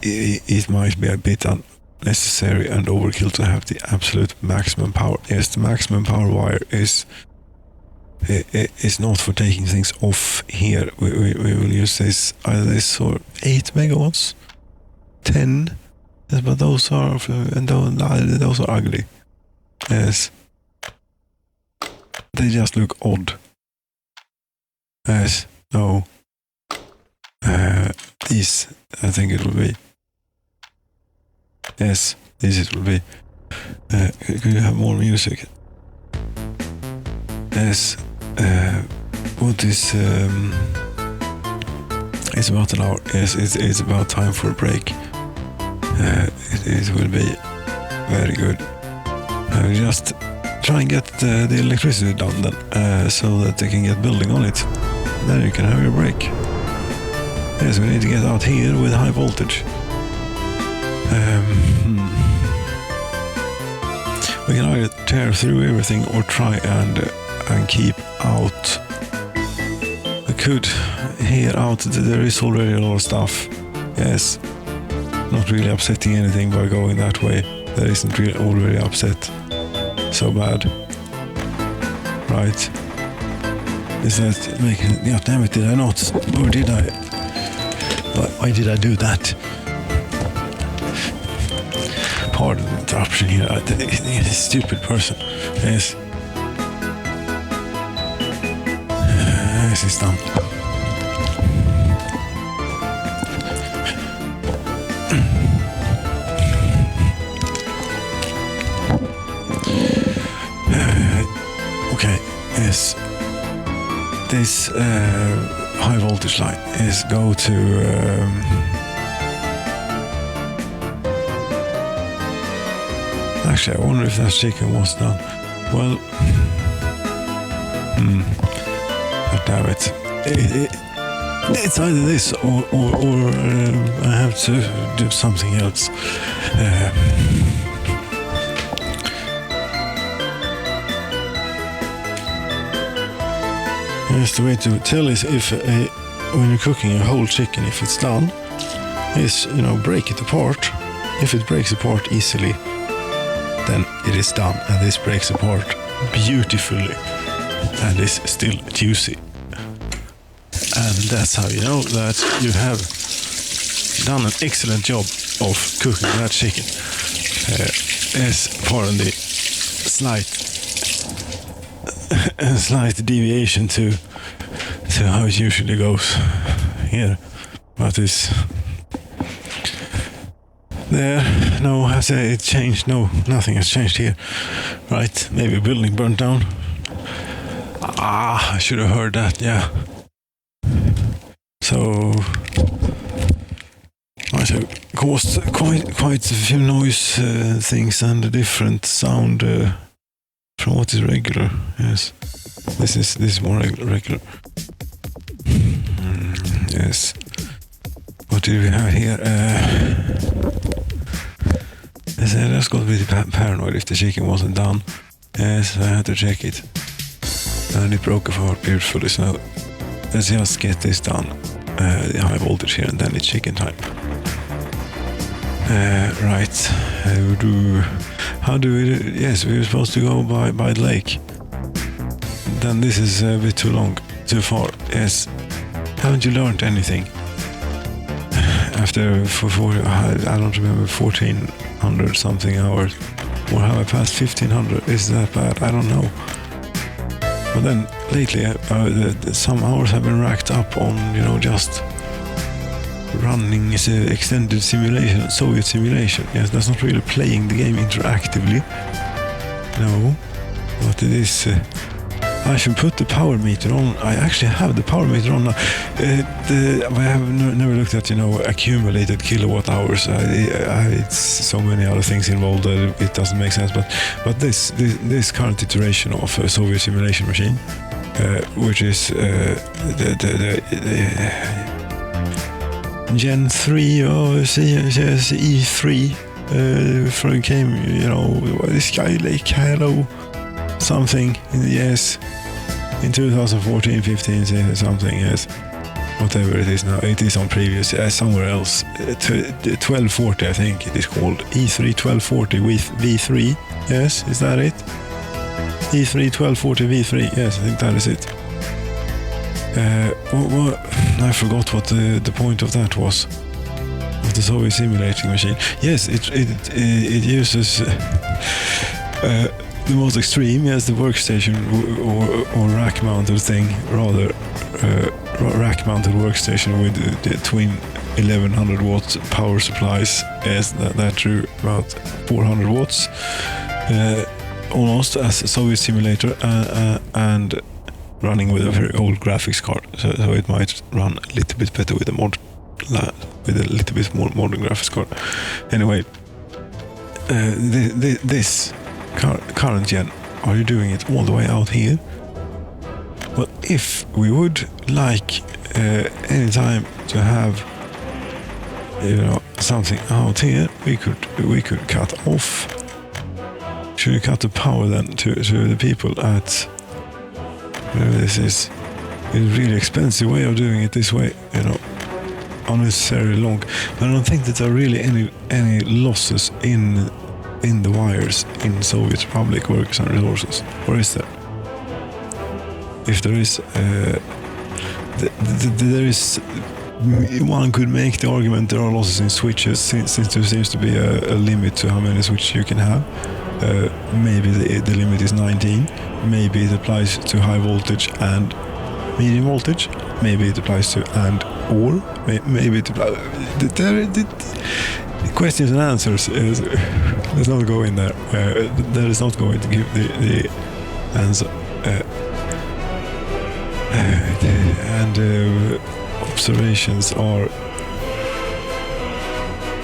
it might be a bit unnecessary and overkill to have the absolute maximum power. Yes, the maximum power wire is not for taking things off here. We will use either this or 8 megawatts, 10. Yes, but those are ugly. Yes, they just look odd. Yes, no. These, I think it will be. Yes, this it will be. Could you have more music? Yes. What is? It's about an hour. Yes, it's about time for a break. It will be very good. Just try and get the electricity done then, so that they can get building on it. Then you can have your break. Yes, we need to get out here with high voltage. We can either tear through everything or try and keep out. We could hear out that there is already a lot of stuff. Yes. Not really upsetting anything by going that way. That isn't really already upset so bad. Right. Is that making... Yeah, damn it, did I not? Or did I? Why did I do that? Pardon the interruption here. A stupid person. Yes. This is done. Okay, yes. This high voltage line is go to actually, I wonder if that chicken was done. Well, oh, damn it. It's either this or I have to do something else. Yes, the way to tell is if when you're cooking a whole chicken, if it's done, is, break it apart. If it breaks apart easily, then it is done, and this breaks apart beautifully and is still juicy. And that's how you know that you have done an excellent job of cooking that chicken. Yes, pardon the slight deviation to how it usually goes here, but it's there. No, has it changed? No, nothing has changed here. Right, maybe a building burnt down. I should have heard that. Yeah. So it caused quite a few noise things and a different sound from what is regular. Yes, this is more regular. Yes. What do we have here? I just got a bit paranoid if the chicken wasn't done. Yes, I had to check it. And it broke apart beautifully, so let's just get this done. The high voltage here, and then it's chicken time. Right. How do we... Yes, we were supposed to go by the lake. Then this is a bit too long, too far. Yes. Haven't you learned anything? After, I don't remember, 1400 something hours. Or have I passed 1500? Is that bad? I don't know. But then, lately, some hours have been racked up on, just running extended simulation, Soviet simulation. Yes, that's not really playing the game interactively. No. But it is... I should put the power meter on. I actually have the power meter on now. I have never looked at, accumulated kilowatt hours. It's so many other things involved that it doesn't make sense. But this current iteration of a Soviet simulation machine, which is the Gen 3 or E3 came, the Skylake Hello something, yes, in 2014, 15, something, yes, whatever it is now. It is on previous, somewhere else, 1240, I think it is called, E3 1240 with V3, yes, is that it? E3 1240 V3, yes, I think that is it. I forgot what the point of that was, of the Soviet simulating machine. Yes, it uses the most extreme, yes, the workstation or rack-mounted thing, rather, rack-mounted workstation with the twin 1100 watts power supplies. Yes, that drew about 400 watts, almost as a Soviet simulator, and running with a very old graphics card, so it might run a little bit better with a little bit more modern graphics card. Anyway, this current gen, are you doing it all the way out here? Well, if we would like any time to have something out here, we could cut off. Should we cut the power then to the people at this is a really expensive way of doing it this way, unnecessarily long. But I don't think that there are really any losses in the wires in Soviet Republic workers and resources, or is there? If there is, there is, one could make the argument there are losses in switches, since there seems to be a limit to how many switches you can have. Maybe the limit is 19. Maybe it applies to high voltage and medium voltage. Maybe it applies to or. Maybe it applies. The questions and answers is, let's not go in there. That is not going to give the answer. And observations are.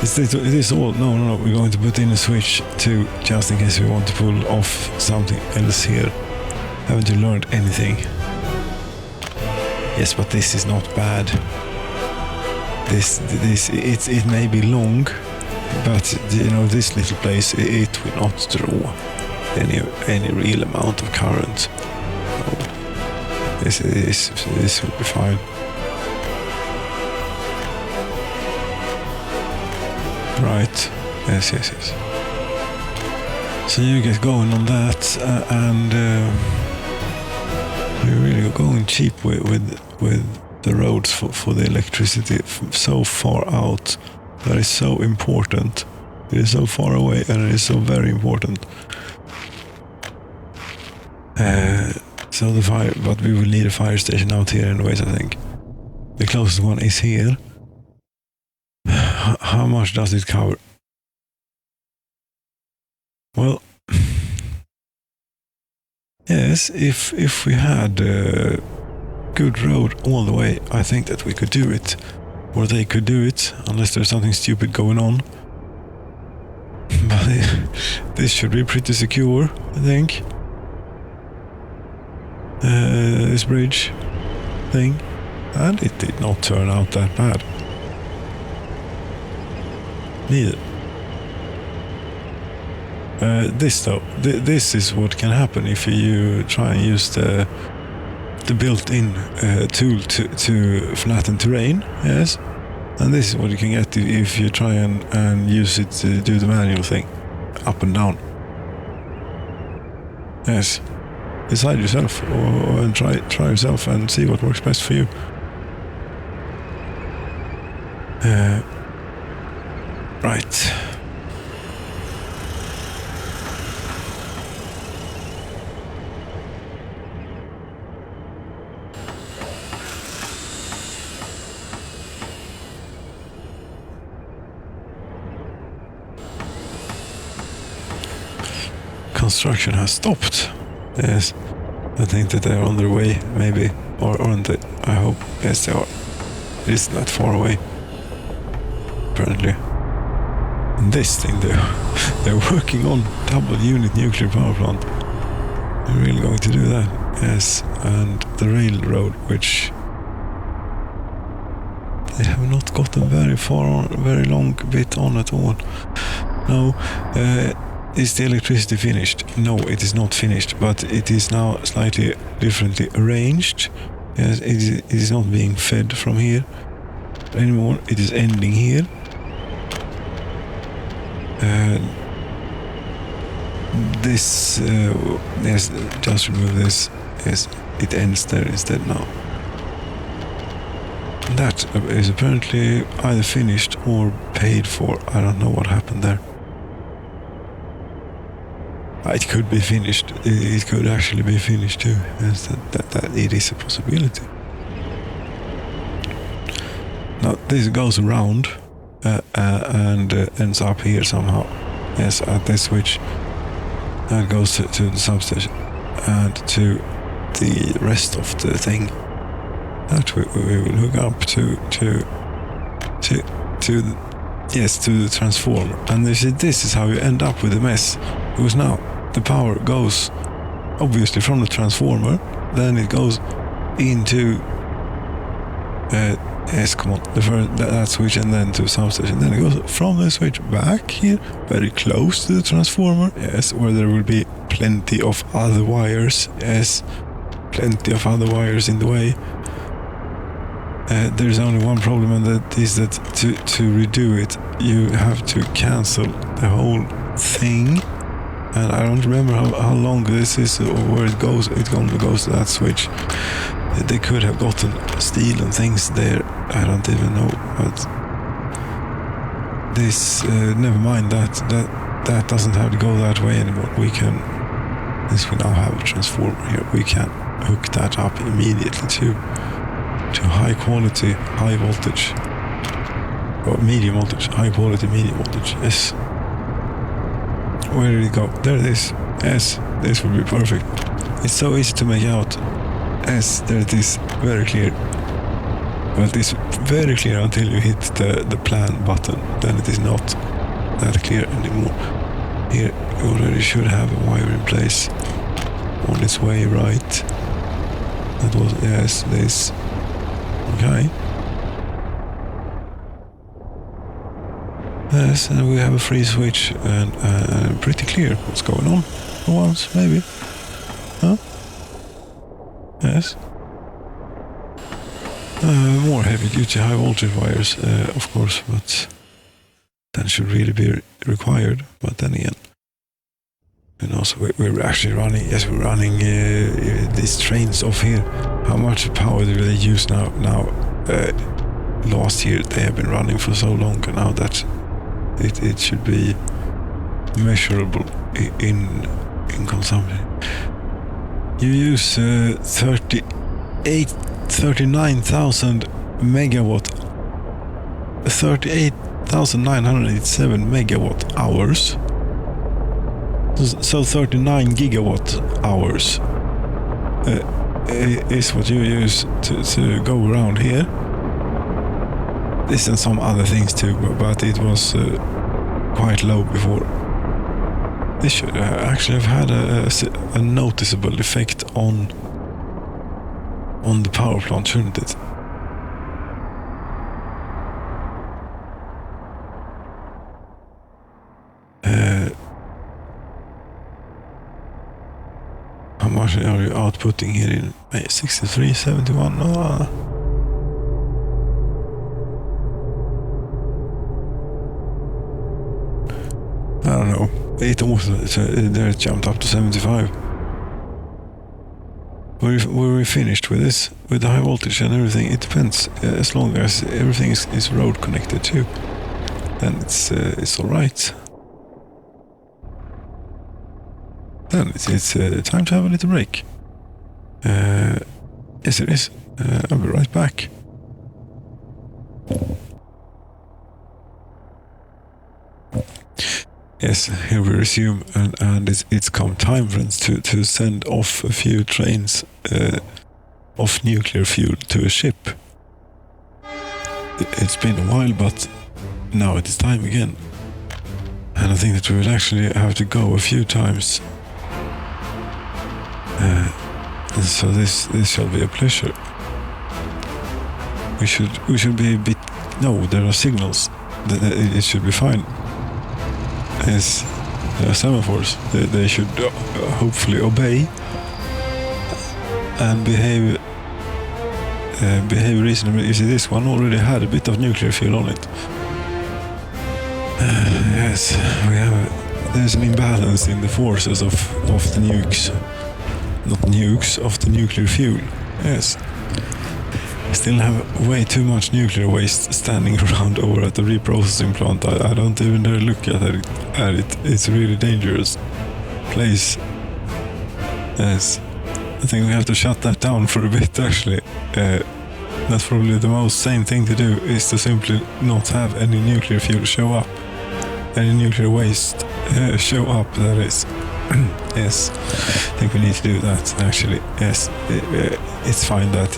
It is all. No. We're going to put in a switch too, just in case we want to pull off something else here. Haven't you learned anything? Yes, but this is not bad. It may be long, but this little place, it will not draw any real amount of current. So this will be fine. Right. Yes. So you get going on that, and you're really going cheap with the roads for the electricity so far out. That is so important. It is so far away, and it is so very important. So but we will need a fire station out here anyways, I think. The closest one is here. How much does it cover? Well, yes, if we had a good road all the way, I think that we could do it. Or they could do it, unless there's something stupid going on. But this should be pretty secure, I think. This bridge thing. And it did not turn out that bad. Neither. This though, this is what can happen if you try and use the built-in tool to flatten terrain. Yes, And this is what you can get if you try and use it to do the manual thing. Up and down. Yes. Decide yourself and try yourself and see what works best for you. Right. Construction has stopped. Yes. I think that they're on their way, maybe. Or aren't they? I hope. Yes, they are. It isn't that far away. Apparently. And this thing, they're working on double unit nuclear power plant. They're really going to do that. Yes. And the railroad, which they have not gotten very far on, very long bit on at all. No. Is the electricity finished? No, it is not finished, but it is now slightly differently arranged. Yes, it is not being fed from here anymore. It is ending here. This, yes, just remove this. Yes, it ends there instead now. That is apparently either finished or paid for. I don't know what happened there. It could be finished. It could actually be finished too. Yes, that it is a possibility. Now this goes around and ends up here somehow. Yes, at this switch. And goes to the substation and to the rest of the thing. That we will hook up to the transformer. And this is how you end up with a mess. Because now the power goes obviously from the transformer, then it goes into that switch, and then to substation. Then it goes from the switch back here, very close to the transformer. Yes, where there will be plenty of other wires. Yes, plenty of other wires in the way. There's only one problem, and that is that to redo it, you have to cancel the whole thing. And I don't remember how long this is or where it goes. It only goes to that switch. They could have gotten steel and things there. I don't even know. But this, never mind that doesn't have to go that way anymore. We now have a transformer here. We can hook that up immediately to high quality, high voltage, or medium voltage, high quality, medium voltage. Yes. Where did it go? There it is. Yes, this would be perfect. It's so easy to make out. Yes, there it is. Very clear. But it's very clear until you hit the plan button. Then it is not that clear anymore. Here you already should have a wire in place. On its way, right? That was, yes, this. Okay. Yes, and we have a free switch and pretty clear what's going on for once, maybe. Huh? Yes. More heavy-duty high-voltage wires, of course, but that should really be required. But then again, and also we're actually running. Yes, we're running these trains off here. How much power do they use now? Last year they have been running for so long, and now that it should be measurable in consumption. You use 39,000 megawatt, 38,987 megawatt hours. So 39 gigawatt hours is what you use to go around here. This and some other things too, but it was quite low before. This should actually have had a noticeable effect on the power plant, shouldn't it? How much are you outputting here in 63, 71? it also, so there it jumped up to 75. Were we finished with this, with the high voltage and everything? It depends. As long as everything is road connected too, then it's all right. Then it's time to have a little break. Yes, it is. I'll be right back. Yes, here we resume, and it's come time, friends, to send off a few trains of nuclear fuel to a ship. It's been a while, but now it is time again. And I think that we will actually have to go a few times. So this shall be a pleasure. We should be a bit... No, there are signals. It should be fine. Yes, there are semaphores. They should hopefully obey and behave reasonably. You see, this one already had a bit of nuclear fuel on it. Yes, there's an imbalance in the forces of the nukes. Not nukes, of the nuclear fuel. Yes. Still have way too much nuclear waste standing around over at the reprocessing plant. I don't even dare look at it. It's a really dangerous place. Yes. I think we have to shut that down for a bit, actually. That's probably the most sane thing to do, is to simply not have any nuclear fuel show up. Any nuclear waste show up, that is. Yes, I think we need to do that, actually. Yes, it's fine that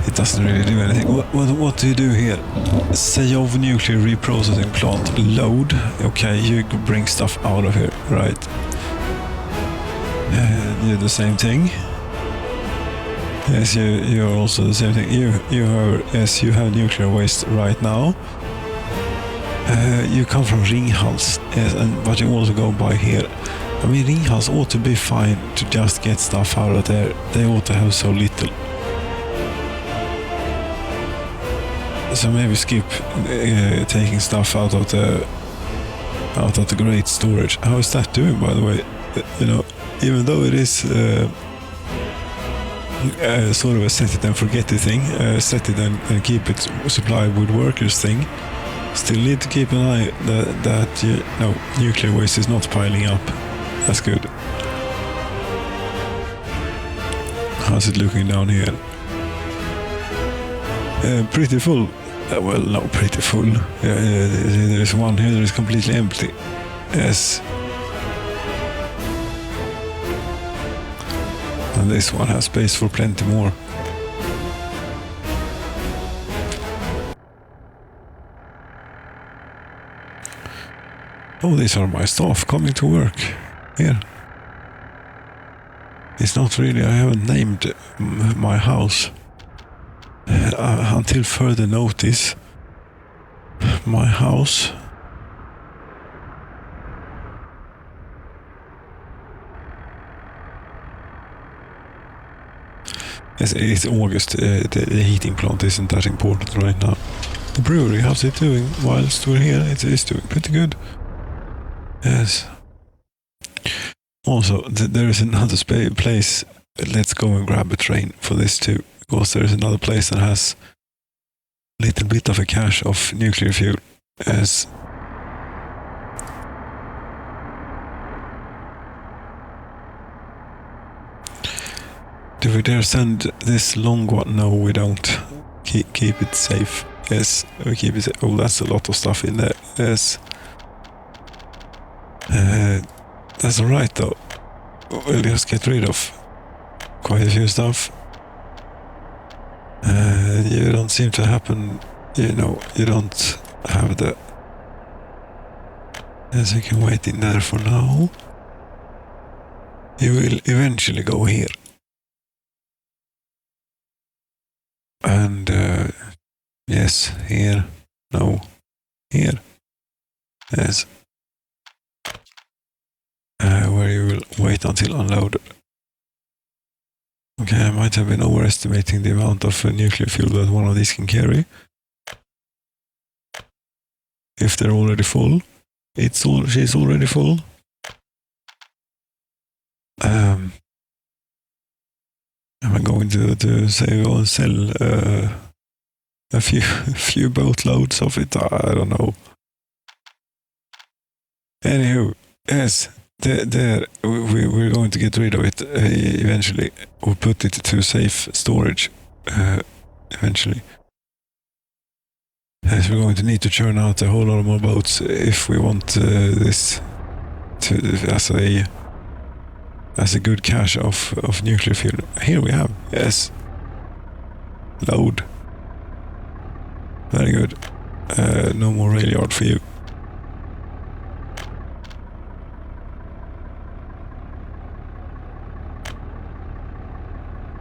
it doesn't really do anything. What do you do here? Sayov nuclear reprocessing plant, load. Okay, you bring stuff out of here, right? You do the same thing. Yes, you're also the same thing. You have nuclear waste right now. You come from Ringhals, yes, but you also go by here. I mean, Ringhals ought to be fine to just get stuff out of there. They ought to have so little. So maybe skip taking stuff out of the great storage. How is that doing, by the way? You know, even though it is sort of a set it and forget it thing, set it and keep it supplied with workers thing. Still need to keep an eye that nuclear waste is not piling up. That's good. How's it looking down here? Pretty full. Well, no, pretty full. There's one here that is completely empty. Yes. And this one has space for plenty more. Oh, these are my staff coming to work here. It's not really, I haven't named my house until further notice. My house. It's August, the heating plant isn't that important right now. The brewery, how's it doing whilst we're here? It's doing pretty good. Yes. Also, there is another place. Let's go and grab a train for this too, because there is another place that has a little bit of a cache of nuclear fuel. Yes. Do we dare send this long one? No, we don't. Keep it safe. Yes, we keep it safe. Oh, that's a lot of stuff in there. Yes. That's alright though. We'll just get rid of quite a few stuff. You don't seem to happen, you don't have the... Yes, you can wait in there for now. You will eventually go here. And, yes, here, no, here, yes. Where you will wait until unloaded. Okay, I might have been overestimating the amount of nuclear fuel that one of these can carry. If they're already full. She's already full. Am I going to say go and sell a few boatloads of it? I don't know. Anywho, yes, there we're going to get rid of it eventually, or put it to safe storage eventually. As we're going to need to churn out a whole lot more boats if we want this to as a good cache of nuclear fuel. Here we have, yes. Load. Very good. No more rail yard for you.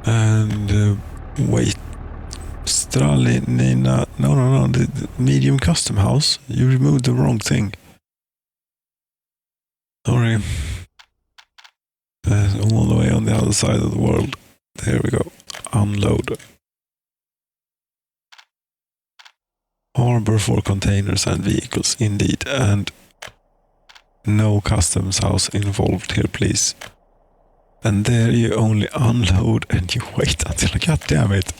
And wait. Stralinina. No. The medium custom house. You removed the wrong thing. Sorry. All the way on the other side of the world. There we go. Unload. Harbor for containers and vehicles, indeed. And no customs house involved here, please. And there you only unload and you wait until, god damn it.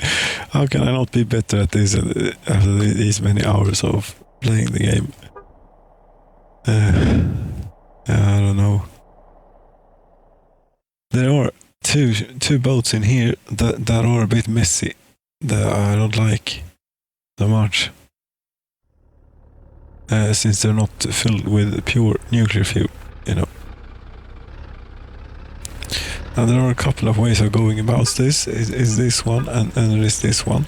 How can I not be better at this after these many hours of playing the game? I don't know. There are two boats in here that are a bit messy, that I don't like so much. Since they're not filled with pure nuclear fuel, you know. Now there are a couple of ways of going about this. Is this one and there is this one.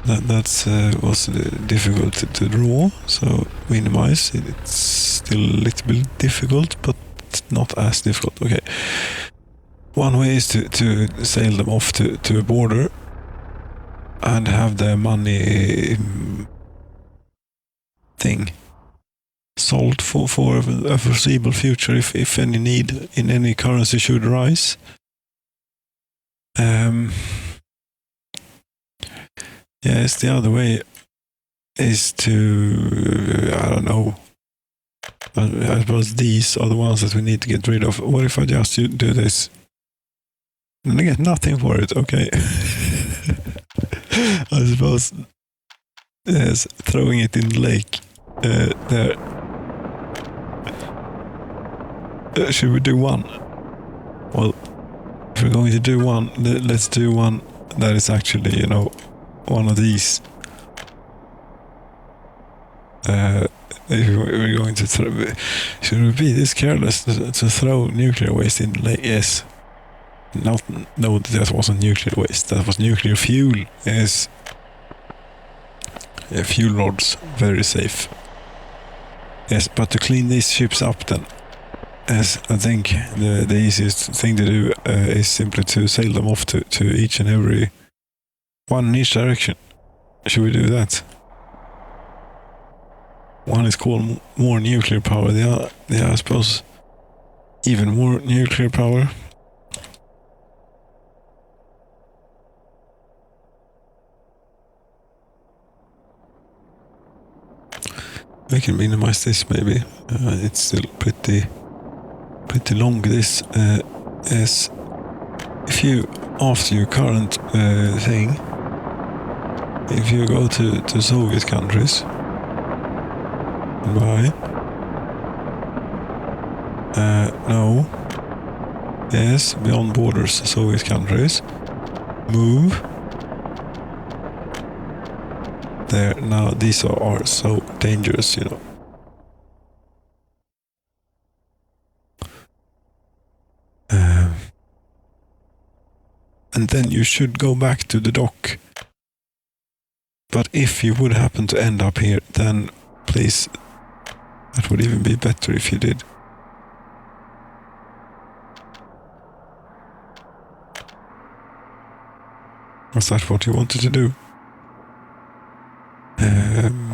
That's was difficult to draw, so minimize. It's still a little bit difficult, but not as difficult. Okay. One way is to sail them off to a border and have the money thing sold for a foreseeable future if any need in any currency should arise. Yes, the other way is to, I don't know, I suppose these are the ones that we need to get rid of. What if I just do this? And I get nothing for it, okay. I suppose, yes, throwing it in the lake. There. Should we do one? Well, if we're going to do one, let's do one that is actually, you know, one of these. If we're going to throw, should we be this careless to throw nuclear waste in the lake? Yes. No, that wasn't nuclear waste. That was nuclear fuel. Yes. Yeah, fuel rods, very safe. Yes, but to clean these ships up then, yes, I think the easiest thing to do is simply to sail them off to each and every one in each direction. Should we do that? One is called more nuclear power, the other, yeah, I suppose, even more nuclear power. We can minimize this maybe. It's still pretty long. This is if you after your current thing, if you go to Soviet countries, buy. No. Yes, beyond borders, Soviet countries. Move. There, now these are so dangerous, you know. And then you should go back to the dock. But if you would happen to end up here, then please, that would even be better if you did. Was that what you wanted to do?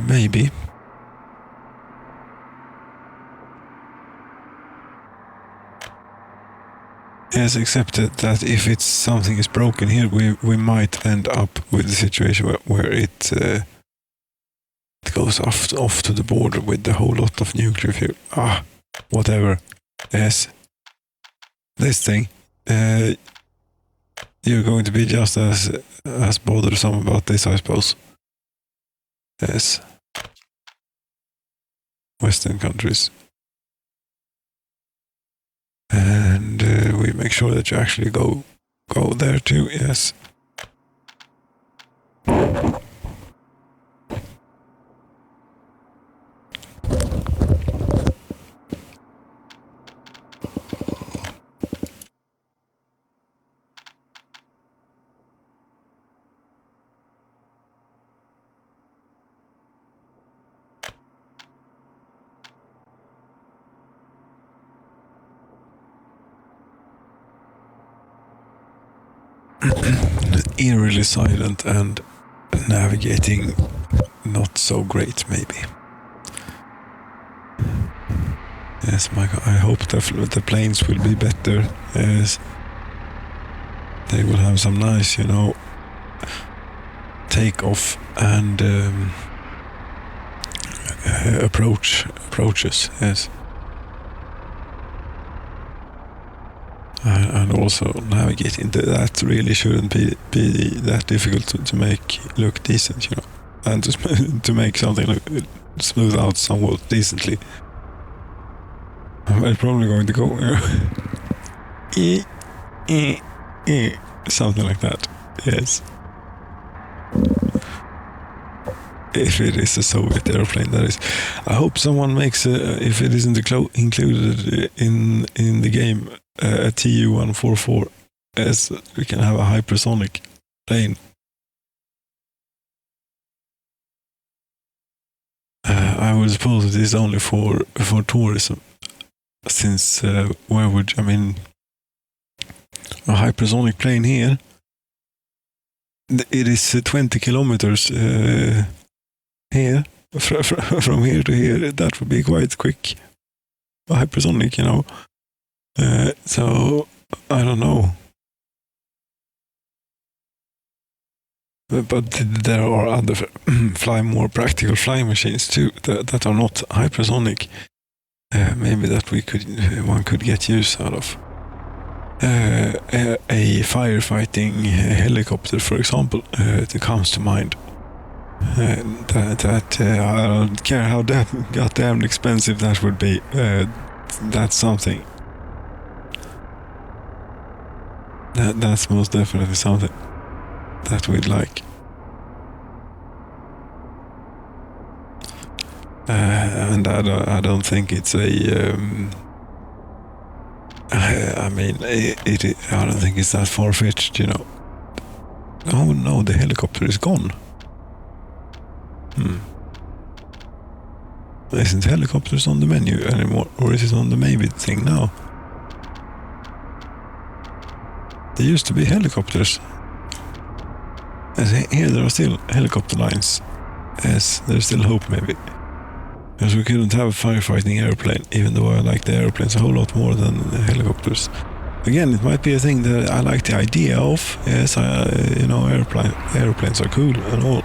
Maybe. Yes, except that if it's something is broken here, we might end up with a situation where it goes off to the border with a whole lot of nuclear fuel. Whatever. Yes. This thing. You're going to be just as bothersome about this, I suppose. Yes. Western countries. And we make sure that you actually go there too, yes. Eerily silent and navigating not so great, maybe. Yes, I hope the planes will be better. Yes, they will have some nice, takeoff and approaches. Yes. And also navigating that really shouldn't be that difficult to make look decent, and to make something look smooth out somewhat decently. I'm probably going to go something like that. Yes. If it is a Soviet airplane, that is. I hope someone makes if it isn't included in the game, a Tu-144, as we can have a hypersonic plane. I would suppose it is only for tourism, since a hypersonic plane here, it is 20 kilometers here, from here to here. That would be quite quick. Hypersonic, so I don't know. But there are other more practical flying machines too that are not hypersonic. Maybe that one could get use out of. A firefighting helicopter, for example, that comes to mind. That I don't care how goddamn expensive that would be. That's something. That's most definitely something that we'd like. And I don't think it's a. I don't think it's that far-fetched, Oh no, the helicopter is gone. Isn't helicopters on the menu anymore, or is it on the maybe thing now? There used to be helicopters. Here there are still helicopter lines. Yes, there's still hope, maybe. Because we couldn't have a firefighting airplane, even though I like the airplanes a whole lot more than the helicopters. Again, it might be a thing that I like the idea of. Yes, airplanes are cool and all.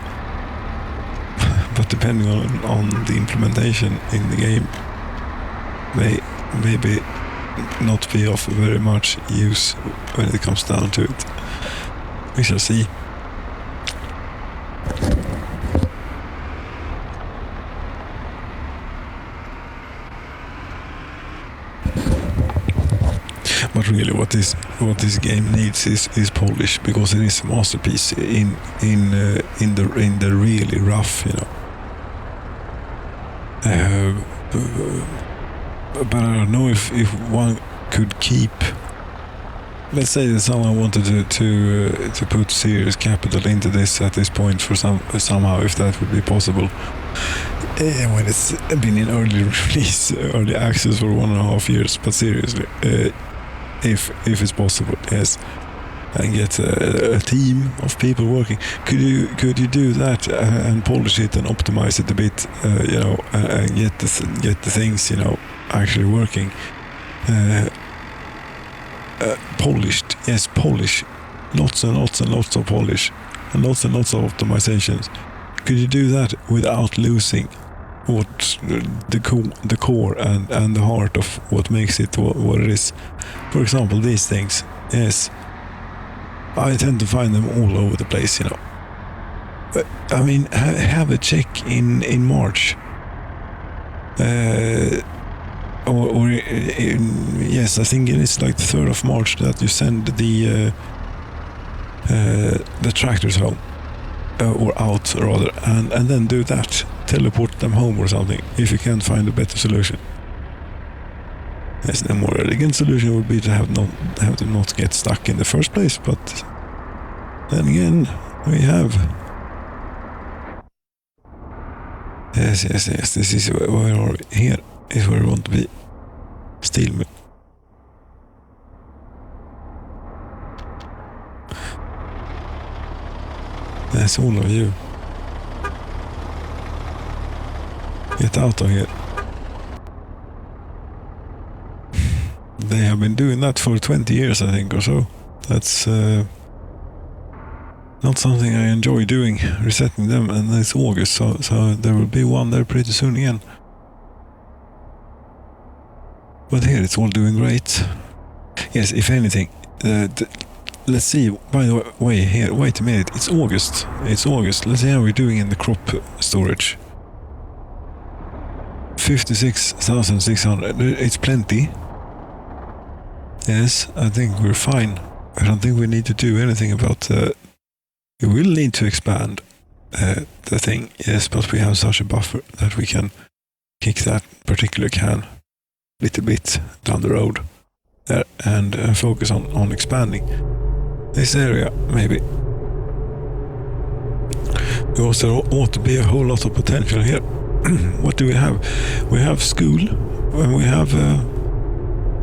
But depending on the implementation in the game, maybe not be of very much use when it comes down to it. We shall see. But really, what this game needs is polish, because it is a masterpiece in the really rough, But I don't know if one could keep. Let's say that someone wanted to put serious capital into this at this point for somehow, if that would be possible. When it's been in early release, early access for 1.5 years, but seriously, if it's possible, yes, and get a team of people working. Could you do that and polish it and optimize it a bit, and get the things, actually working, polished? Yes, polish, lots and lots and lots of polish, and lots of optimizations. could you do that without losing what the core and the heart of what makes it what it is? For example, these things. Yes, I tend to find them all over the place, you know. But, I mean, have a check in March. Yes, I think it is like the 3rd of March that you send the tractors home. Or out, rather. And then do that. Teleport them home or something, if you can't find a better solution. Yes, the more elegant solution would be to have them not get stuck in the first place, but then again, we have... Yes, this is where we are. Here is where we want to be. Steel mill. That's all of you. Get out of here. They have been doing that for 20 years, I think, or so. That's not something I enjoy doing, resetting them, and it's August, so there will be one there pretty soon again. But here it's all doing great. Yes, if anything, let's see, by the way, here, wait a minute, it's August. Let's see how we're doing in the crop storage. 56,600, it's plenty. Yes, I think we're fine. I don't think we need to do anything about we will need to expand the thing, yes, but we have such a buffer that we can kick that particular can a little bit down the road there and focus on expanding this area, maybe. There also ought to be a whole lot of potential here. What do we have? We have school, and we have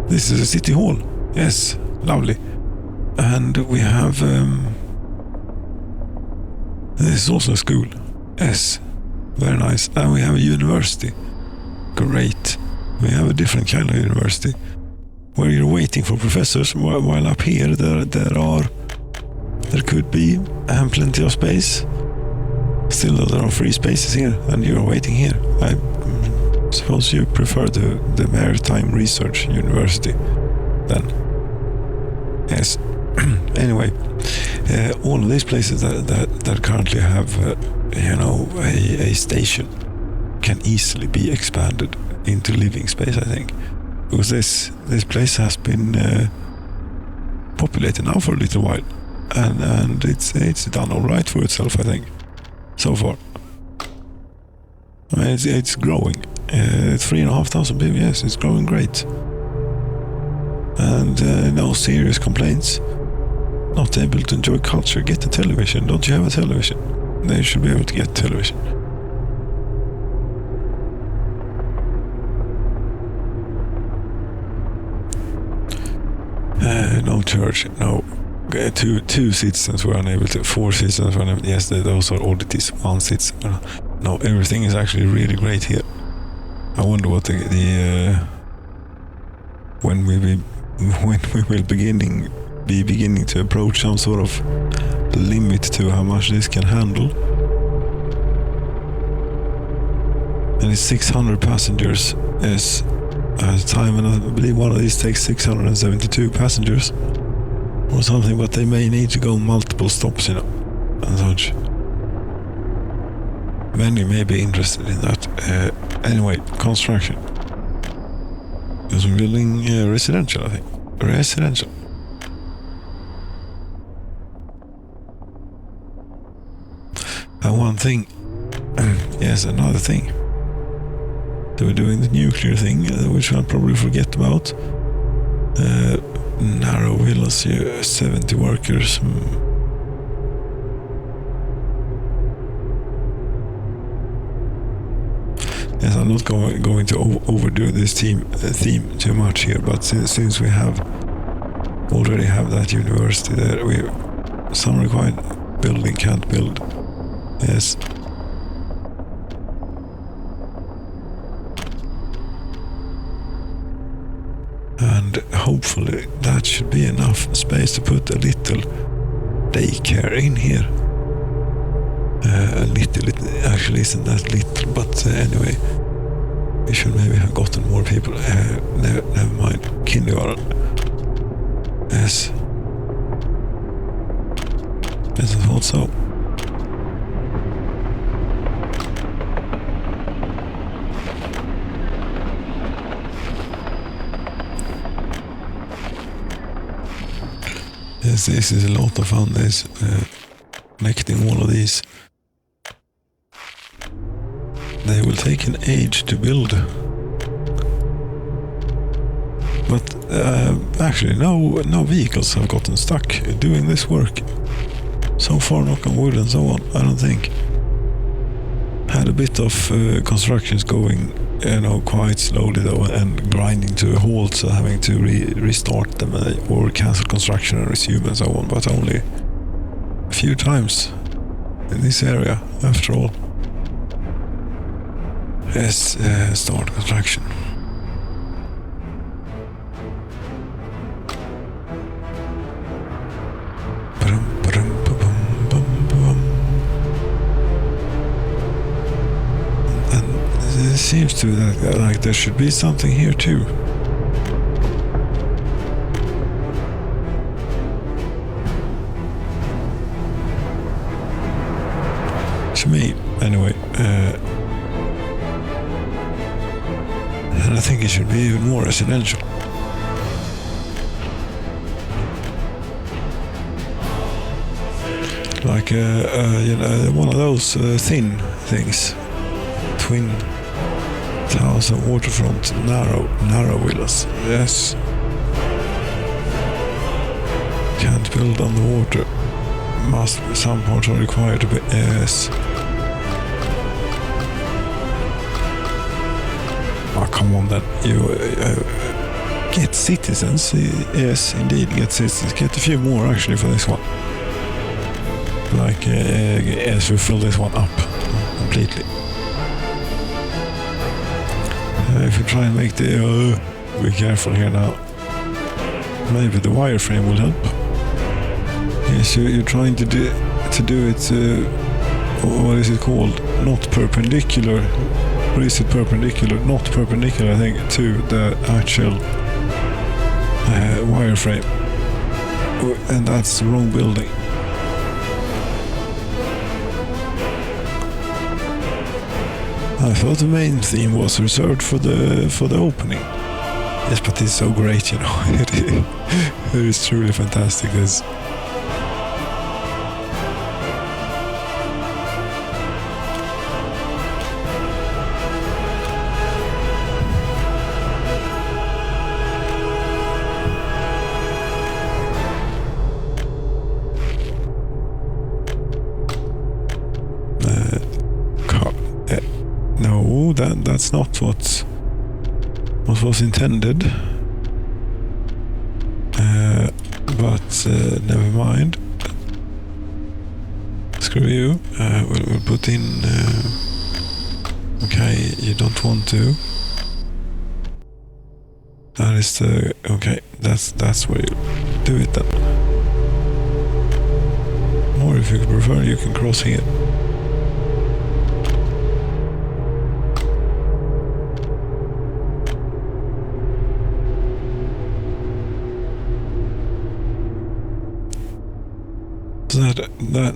this is a city hall. Yes, lovely. And we have this is also a school. Yes, very nice. And we have a university. Great. We have a different kind of university where you're waiting for professors, while up here there could be plenty of space. Still, there are free spaces here, and you're waiting here. I suppose you prefer the Maritime Research University then. Yes. Anyway, all of these places that currently have, a station can easily be expanded into living space, I think, because this place has been populated now for a little while, and it's done all right for itself, I think, so far. I mean, it's growing. 3,500 people. Yes, it's growing great, and no serious complaints. Not able to enjoy culture. Get the television. Don't you have a television? They should be able to get television. No church. No. Two citizens were unable to. 4 citizens were unable. Yes, those are oddities. 1 citizen. No, everything is actually really great here. I wonder what when we will be beginning to approach some sort of limit to how much this can handle. And it's 600 passengers as time, and I believe one of these takes 672 passengers or something, but they may need to go multiple stops, and such. Many may be interested in that. Anyway, construction. Because we're building residential, I think. Residential. And one thing, yes, another thing. They were doing the nuclear thing, which I'll probably forget about. Narrow villas here, 70 workers. Yes, I'm not going to overdo this theme too much here, but since we already have that university there, some required building can't build. Yes. And hopefully that should be enough space to put a little daycare in here. A little, it actually isn't that little, but anyway, we should maybe have gotten more people. Never mind. Kindergarten. Yes. Yes, I thought so. Yes, this is a lot of fun, this connecting all of these. They will take an age to build. But actually no vehicles have gotten stuck doing this work. So far, knock on wood and so on, I don't think. Had a bit of constructions going, quite slowly though, and grinding to a halt, so having to restart them or cancel construction and resume and so on, but only a few times in this area, after all. Yes, start construction. And it seems to like there should be something here too. To me, anyway. And I think it should be even more residential. Like one of those thin things, twin towers and waterfront narrow villas. Yes, can't build on the water. Must some parts are required to be. Yes. Oh, come on then. You get citizens. Yes, indeed, get citizens. Get a few more actually for this one. Like, as we fill this one up completely. If you try and make the... be careful here now. Maybe the wireframe will help. Yes, you're trying to do it... what is it called? Not perpendicular. Or is it perpendicular? Not perpendicular, I think, to the actual wireframe. And that's the wrong building. I thought the main theme was reserved for the opening. Yes, but it's so great, It is truly fantastic, this. No, that's not what was intended. But never mind. Screw you. We'll put in. Okay, you don't want to. That is the okay. That's where you do it then. Or if you prefer, you can cross here.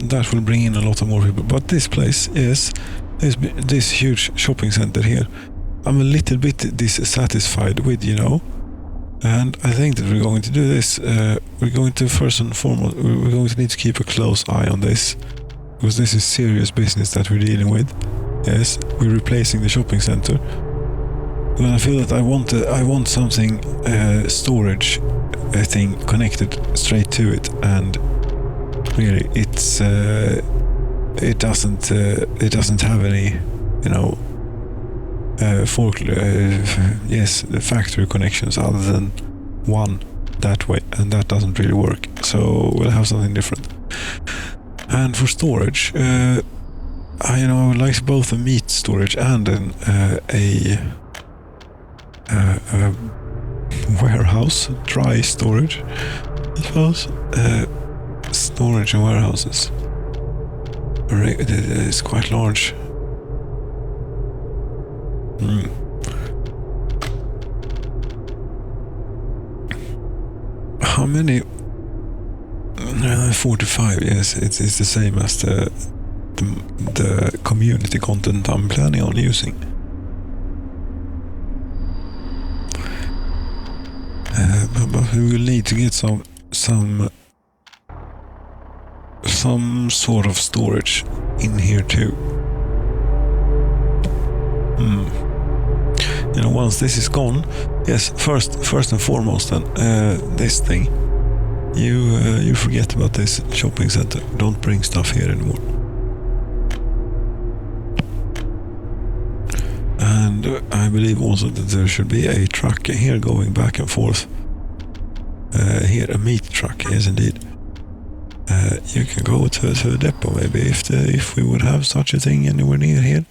That will bring in a lot of more people. But this place is this huge shopping center here. I'm a little bit dissatisfied with, and I think that we're going to do this. We're going to first and foremost, we're going to need to keep a close eye on this, because this is serious business that we're dealing with. Yes, we're replacing the shopping center. And I feel that I want something storage thing connected straight to it, and really, it doesn't have any, the factory connections other than one that way, and that doesn't really work. So we'll have something different. And for storage, I would like both a meat storage and a warehouse, dry storage, I suppose. Storage and warehouses. It's quite large. How many? 45. Yes, it's the same as the community content I'm planning on using. But we will need to get some sort of storage in here too. Once this is gone, yes. First and foremost, then this thing. You forget about this shopping center. Don't bring stuff here anymore. And I believe also that there should be a truck here going back and forth. Here, a meat truck, yes indeed. You can go to a depot maybe if we would have such a thing anywhere near here.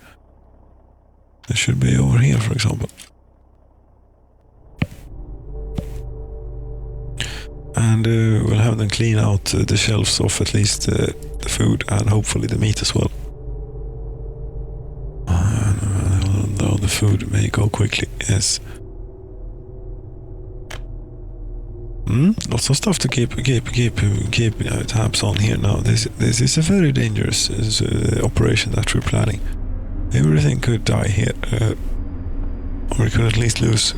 It should be over here, for example. And we'll have them clean out the shelves of at least the food and hopefully the meat as well. Though the food may go quickly, yes. Lots of stuff to keep tabs on here now. This is a very dangerous operation that we're planning. Everything could die here, or we could at least lose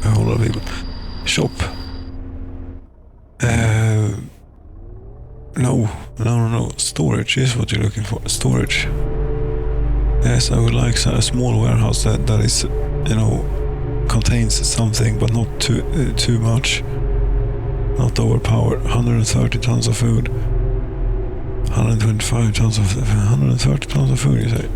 a whole lot of people. Shop. No. Storage is what you're looking for. Storage. Yes, I would like a small warehouse that is, contains something, but not too much. Not overpowered. 130 tons of food. 125 tons of 130 tons of food, you say?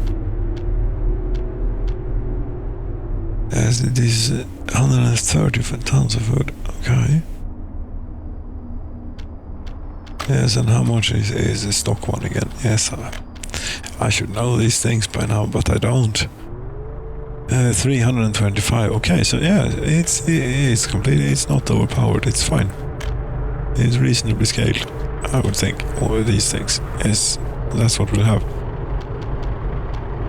Yes, it is 130 tons of food. Okay. Yes, and how much is the stock one again? Yes, I should know these things by now, but I don't. 325. Okay, so yeah, it's completely. It's not overpowered. It's fine. It's reasonably scaled, I would think. All these things. Yes, that's what we'll have.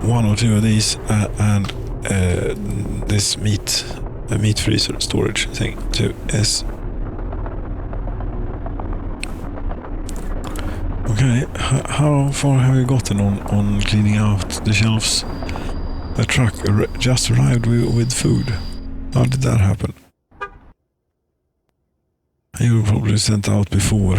One or two of these, and this meat freezer storage thing too. Yes. Okay, how far have you gotten on cleaning out the shelves? The truck just arrived with food. How did that happen? You were probably sent out before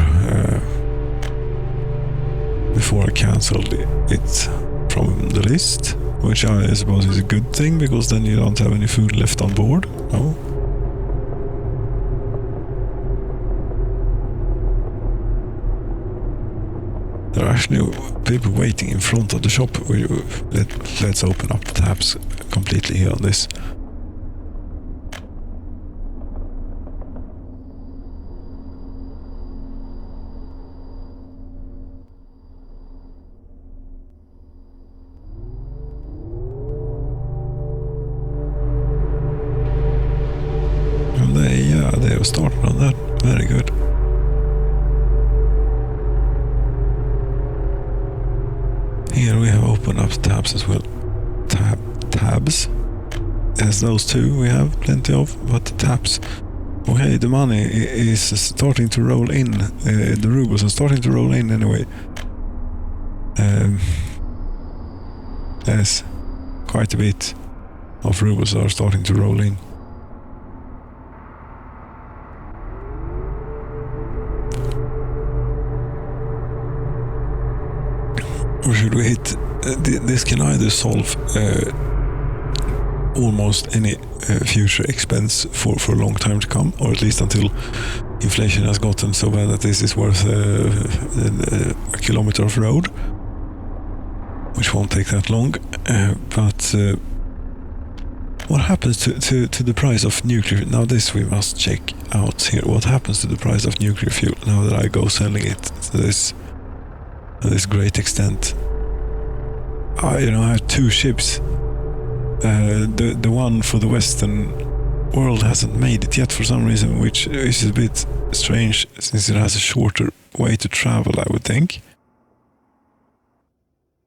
I cancelled it from the list, which I suppose is a good thing, because then you don't have any food left on board. No? There are actually people waiting in front of the shop. Let's open up the tabs completely here on this. And they have started on that. Very good. Here we have opened up tabs as well. Tabs. As those two we have plenty of, but tabs. Okay, the money is starting to roll in. The rubles are starting to roll in anyway. Yes, quite a bit of rubles are starting to roll in. Or should we hit... this can either solve almost any future expense for a long time to come, or at least until inflation has gotten so bad that this is worth a kilometer of road, which won't take that long. But what happens to the price of nuclear? Now this we must check out here. What happens to the price of nuclear fuel now that I go selling it to this great extent? I have two ships. The one for the Western world hasn't made it yet for some reason, which is a bit strange since it has a shorter way to travel, I would think.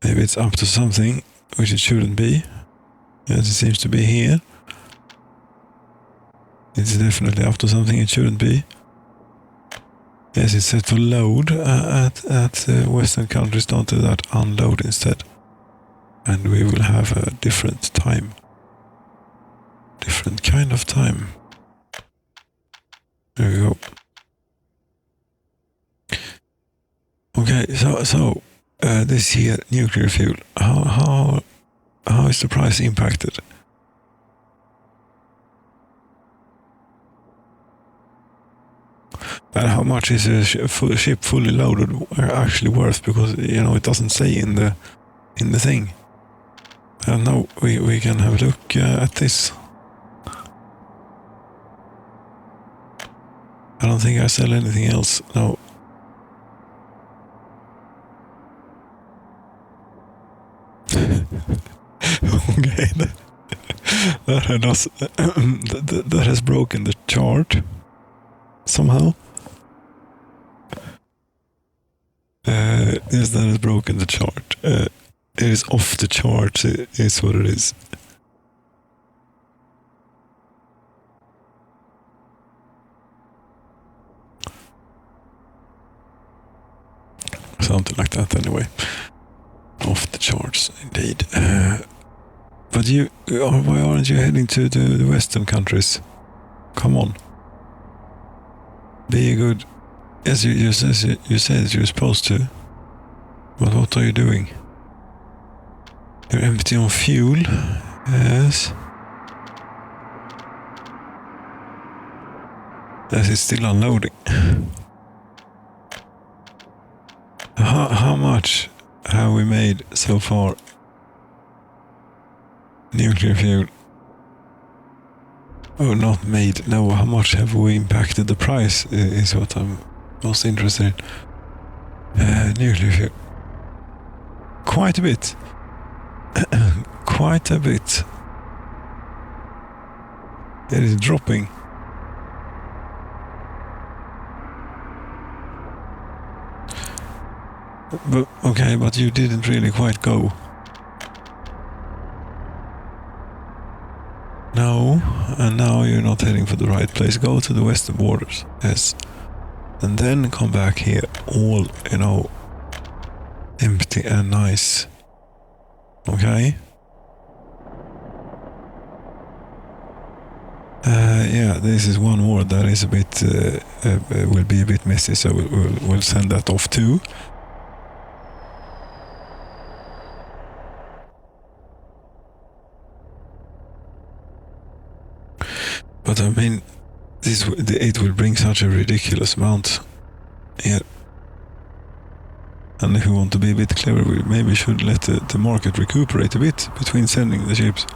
Maybe it's up to something which it shouldn't be. Yes, it seems to be here. It's definitely up to something it shouldn't be. Yes, it's set to load at Western countries. Don't do that. Unload instead. And we will have a different time. Different kind of time. There we go. Okay, so this here nuclear fuel. How is the price impacted? And how much is a ship fully loaded actually worth? Because it doesn't say in the thing. And now we can have a look at this. I don't think I sell anything else. No. Okay, that has broken the chart somehow. Yes, that has broken the chart. It is off the chart. Is what it is. Something like that, anyway. Off the charts, indeed. But why aren't you heading to the Western countries? Come on. Be good. Yes, you said you were supposed to. But what are you doing? You're empty on fuel. Yes. Yes, it's still unloading. How much have we made so far? Nuclear fuel. Oh, not made. No, how much have we impacted the price is what I'm most interested in. Nuclear fuel. Quite a bit. Quite a bit. It is dropping. But okay, but you didn't really quite go. No, and now you're not heading for the right place. Go to the western borders, yes. And then come back here, all, empty and nice. Okay? Yeah, this is one more that is a bit, will be a bit messy, so we'll send that off too. But I mean, it will bring such a ridiculous amount here. And if we want to be a bit clever, we maybe should let the market recuperate a bit between sending the ships.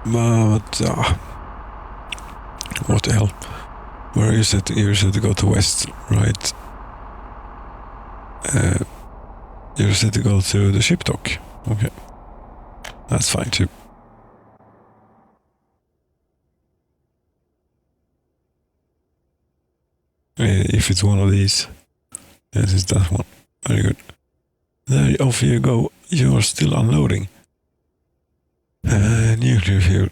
But what the hell? Where are you set? You're set to go to west, right? You're set to go to the ship dock. Okay. That's fine too. If it's one of these. Yes, it's that one. Very good. There, off you go. You're still unloading. Nuclear fuel.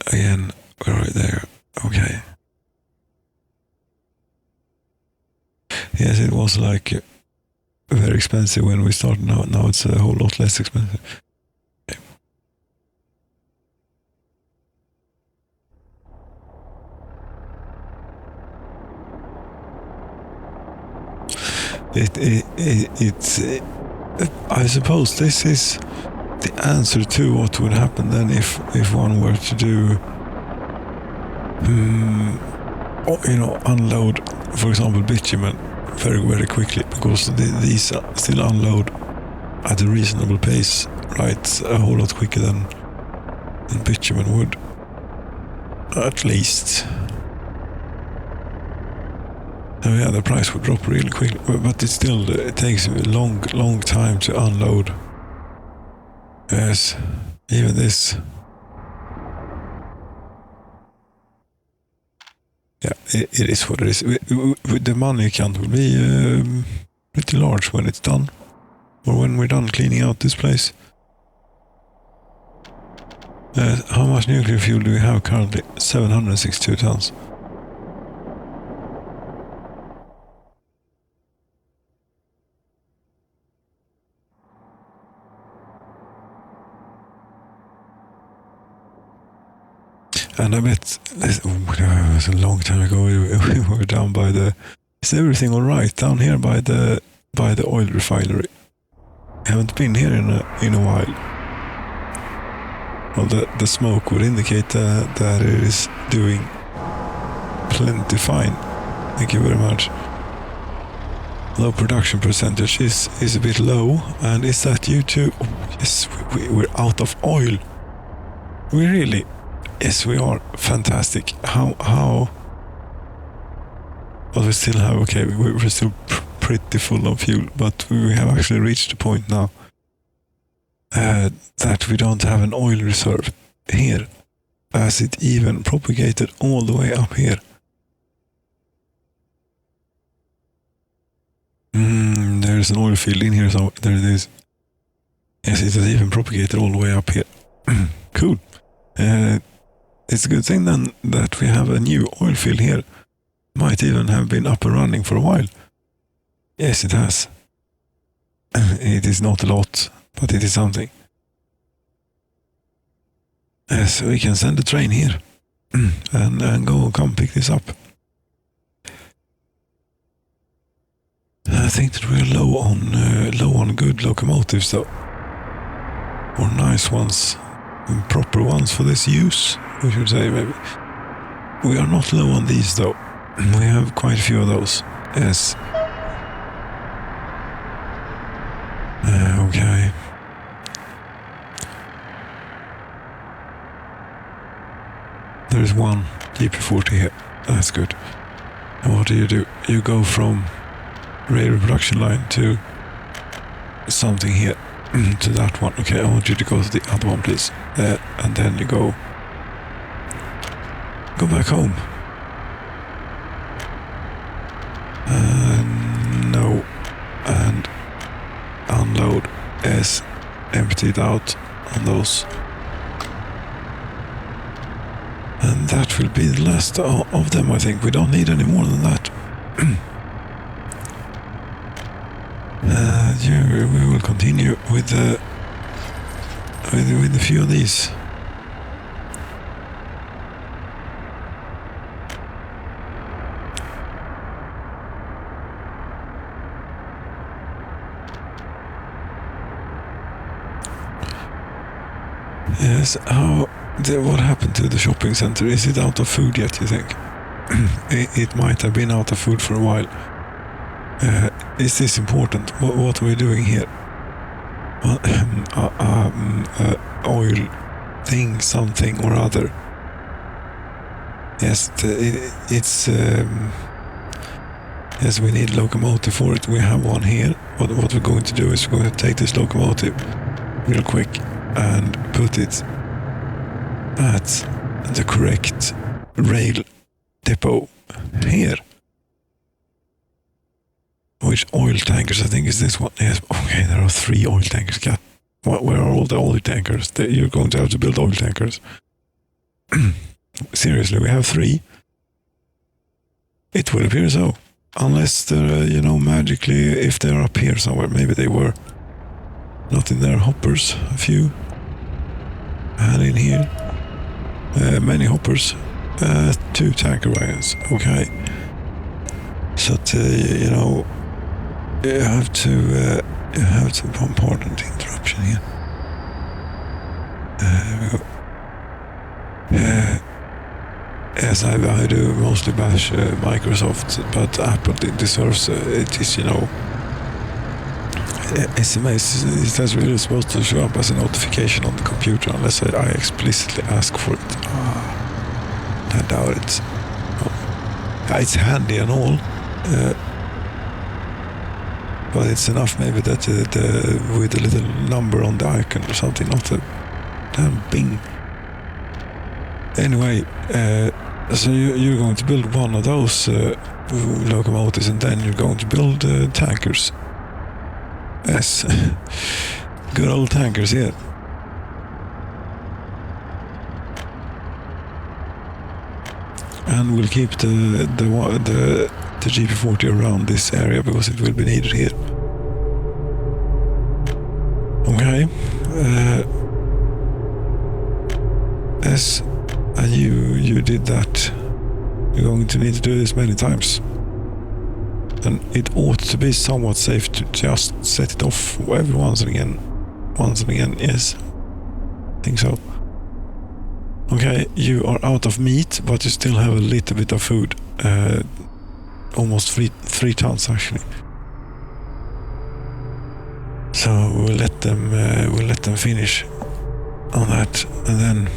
Again, we're right there. Okay. Yes, it was like very expensive when we started. Now it's a whole lot less expensive. Okay. It's I suppose this is the answer to what would happen then if one were to do unload, for example, bitumen very, very quickly, because these still unload at a reasonable pace, right? A whole lot quicker than bitumen would, at least. So yeah, the price would drop really quickly, but it takes a long time to unload. Yes, even this. Yeah, it is what it is. The money account will be pretty large when it's done. Or when we're done cleaning out this place. How much nuclear fuel do we have currently? 762 tons. And I bet, it was a long time ago, we were down by the... Is everything alright down here by the oil refinery? I haven't been here in a while. Well, the smoke would indicate that it is doing plenty fine. Thank you very much. Low production percentage is a bit low, and is that due to... Oh, yes, we're out of oil. We really... Yes, we are. Fantastic. How... But we still have... Okay, we're still pretty full of fuel, but we have actually reached the point now that we don't have an oil reserve here, as it even propagated all the way up here. There's an oil field in here, so there it is. Yes, it has even propagated all the way up here. Cool. It's a good thing then that we have a new oil field here. Might even have been up and running for a while. Yes, it has. It is not a lot, but it is something. Yes, we can send a train here and come pick this up. I think that we're low on good locomotives though, or nice ones, and proper ones for this use. We should say maybe. We are not low on these though. We have quite a few of those. Yes. Okay. There's one GP40 here. That's good. And what do? You go from railway production line to something here, to that one. Okay, I want you to go to the other one, please. And then you go back home. No. And unload is emptied out on those. And that will be the last of them, I think. We don't need any more than that. We will continue with a few of these. Yes, what happened to the shopping center? Is it out of food yet, you think? It might have been out of food for a while. Is this important? What are we doing here? Oil thing, something or other. Yes, it's... yes, we need locomotive for it. We have one here. What we're going to do is we're going to take this locomotive real quick and put it at the correct rail depot here. Which oil tankers? I think is this one. Yes, okay, there are 3 oil tankers. God, where are all the oil tankers? You're going to have to build oil tankers. Seriously, we have 3. It would appear so. Unless they're, magically, if they're up here somewhere, maybe they were. Not in their hoppers, a few. And in here, many hoppers. 2 tanker wagons, okay. So, you have to important interruption here. Yes, I do mostly bash Microsoft, but Apple deserves it is, SMS, it is really supposed to show up as a notification on the computer unless I explicitly ask for it. I doubt it. It's handy and all, but it's enough maybe that with a little number on the icon or something, not a damn bing. Anyway, So you're going to build one of those locomotives, and then you're going to build tankers. Yes, good old tankers here. And we'll keep the GP40 around this area because it will be needed here. Okay. Yes, and you did that. You're going to need to do this many times. And it ought to be somewhat safe to just set it off every once and again. Yes. I think so. Okay, you are out of meat, but you still have a little bit of food. Almost 3 tons actually. So we'll let them finish on that, and then.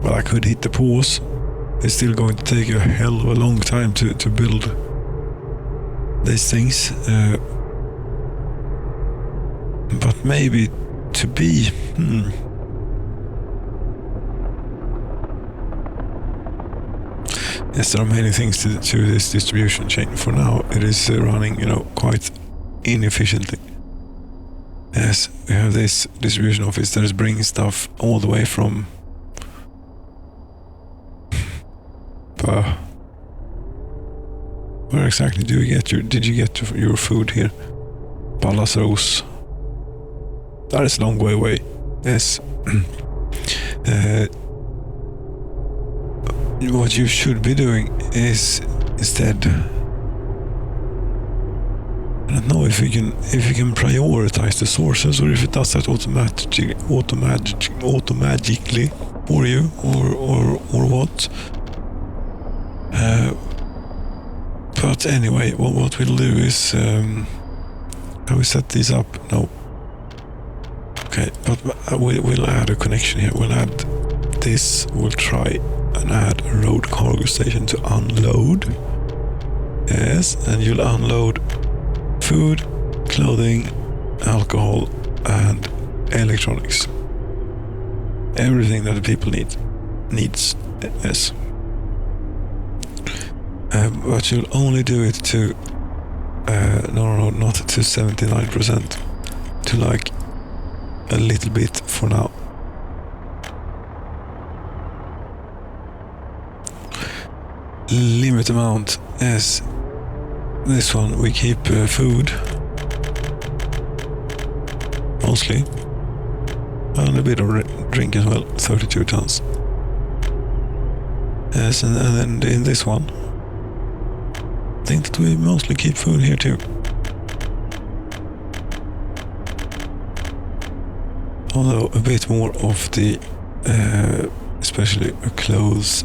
Well, I could hit the pause. It's still going to take a hell of a long time to build these things. But maybe to be... Yes, there are many things to this distribution chain. For now, it is running, quite inefficiently. Yes, we have this distribution office that is bringing stuff all the way from... where exactly did you get your food here? Pallasros. That is a long way away. Yes. What you should be doing is instead, I don't know if you can prioritize the sources, or if it does that automatically for you, or what. But anyway, what we'll do is how we set these up. No. Okay, but we'll add a connection here. We'll add this. We'll try and add a road cargo station to unload. Yes, and you'll unload food, clothing, alcohol, and electronics. Everything that the people needs. Yes. But you'll only do it to not to 79%, to like a little bit for now. Limit amount, yes. This one we keep food mostly, and a bit of drink as well, 32 tons. Yes, and then in this one I think that we mostly keep food here too. Although a bit more of the, especially clothes,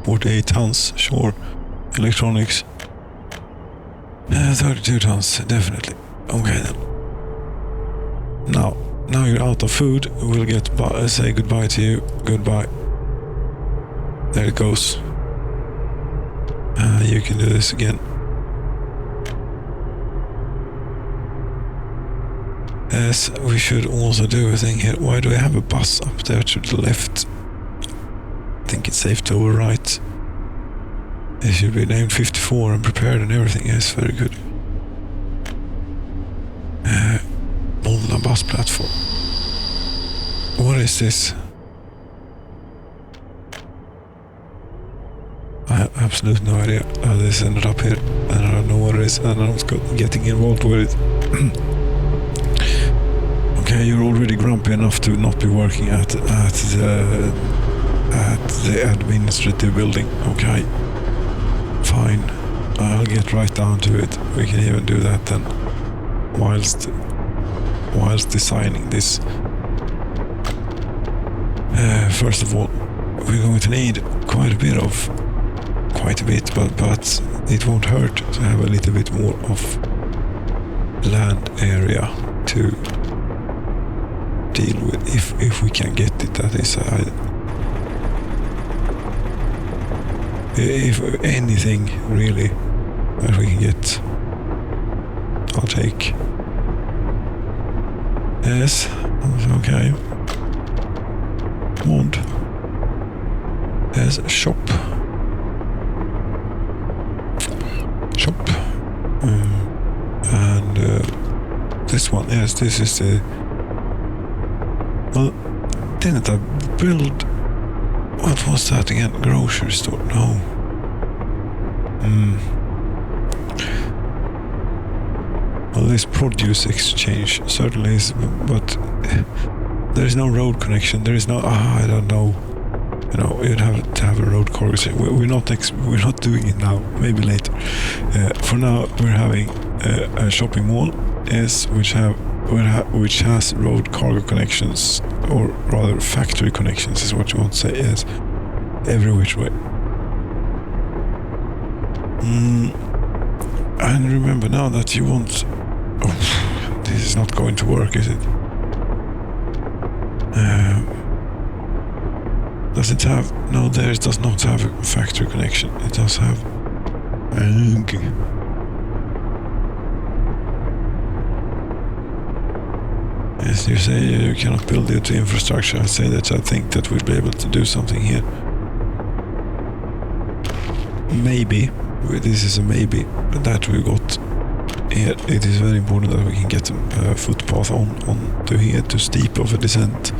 48 tons, sure. Electronics, 32 tons, definitely. Okay then. Now you're out of food. We'll say goodbye to you. Goodbye. There it goes. You can do this again. Yes, we should also do a thing here. Why do we have a bus up there to the left? I think it's safe to overwrite. It should be named 54 and prepared and everything. Yes, very good. On the bus platform. What is this? I have absolutely no idea how this ended up here, and I don't know what it is, and I'm getting involved with it. Okay, you're already grumpy enough to not be working at the administrative building. Okay, fine. I'll get right down to it. We can even do that then, whilst designing this. First of all, we're going to need quite a bit, but it won't hurt to have a little bit more of land area to deal with, if we can get it. That is, if anything really that we can get, I'll take. Yes, okay. Mod. There's a shop. And this one, yes, this is the... Well, didn't I build... What was that again? Grocery store? No. Well, this produce exchange certainly is, but there is no road connection. There is no... I don't know. You know, you'd have to have a road cargo. We're not doing it now. Maybe later. For now, we're having a shopping mall, yes, which has road cargo connections, or rather factory connections, is what you want to say. Yes, every which way. And remember now that you want... Oh, this is not going to work, is it? Does it have... No, there it does not have a factory connection. It does have... Yes, you say you cannot build due to infrastructure. I say that I think that we'll be able to do something here. Maybe. This is a maybe. That we got here. It is very important that we can get a footpath on to here, too steep of a descent.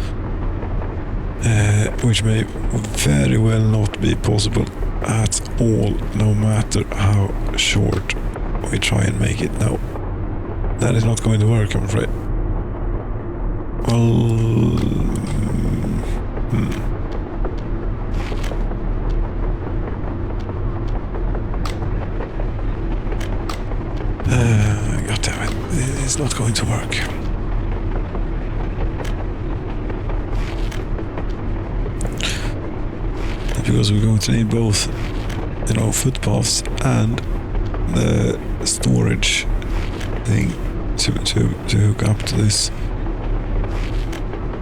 Which may very well not be possible at all, no matter how short we try and make it. No, that is not going to work, I'm afraid. Well, God damn it, it's not going to work. Because we're going to need both, you know, footpaths and the storage thing to hook up to this.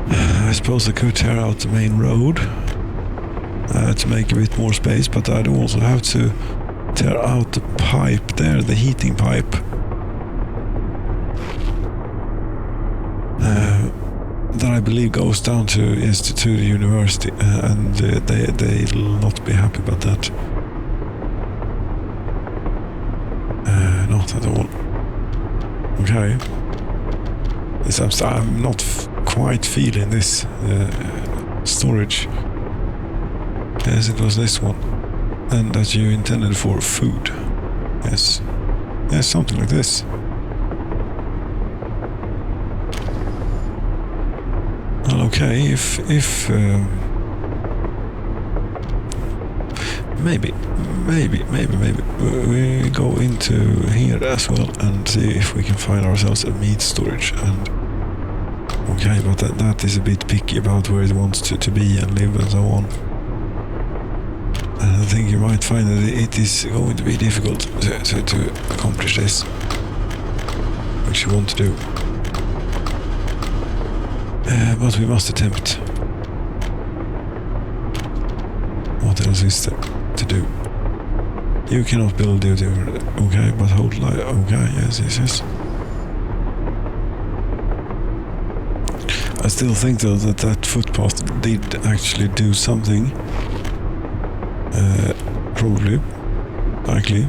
I suppose I could tear out the main road to make a bit more space, but I'd also have to tear out the pipe there, the heating pipe. That I believe goes down to the university, and they'll not be happy about that. Not at all. Okay. I'm not quite feeling this storage. Yes, it was this one, and that you intended for food. Yes, something like this. Well, okay, if maybe we go into here as well and see if we can find ourselves a meat storage. And okay, but that is a bit picky about where it wants to be and live and so on. And I think you might find that it is going to be difficult to accomplish this, which you want to do. But we must attempt. What else is there to do? You cannot build it, okay, but hold line, okay, yes. I still think though that footpath did actually do something. Probably, likely.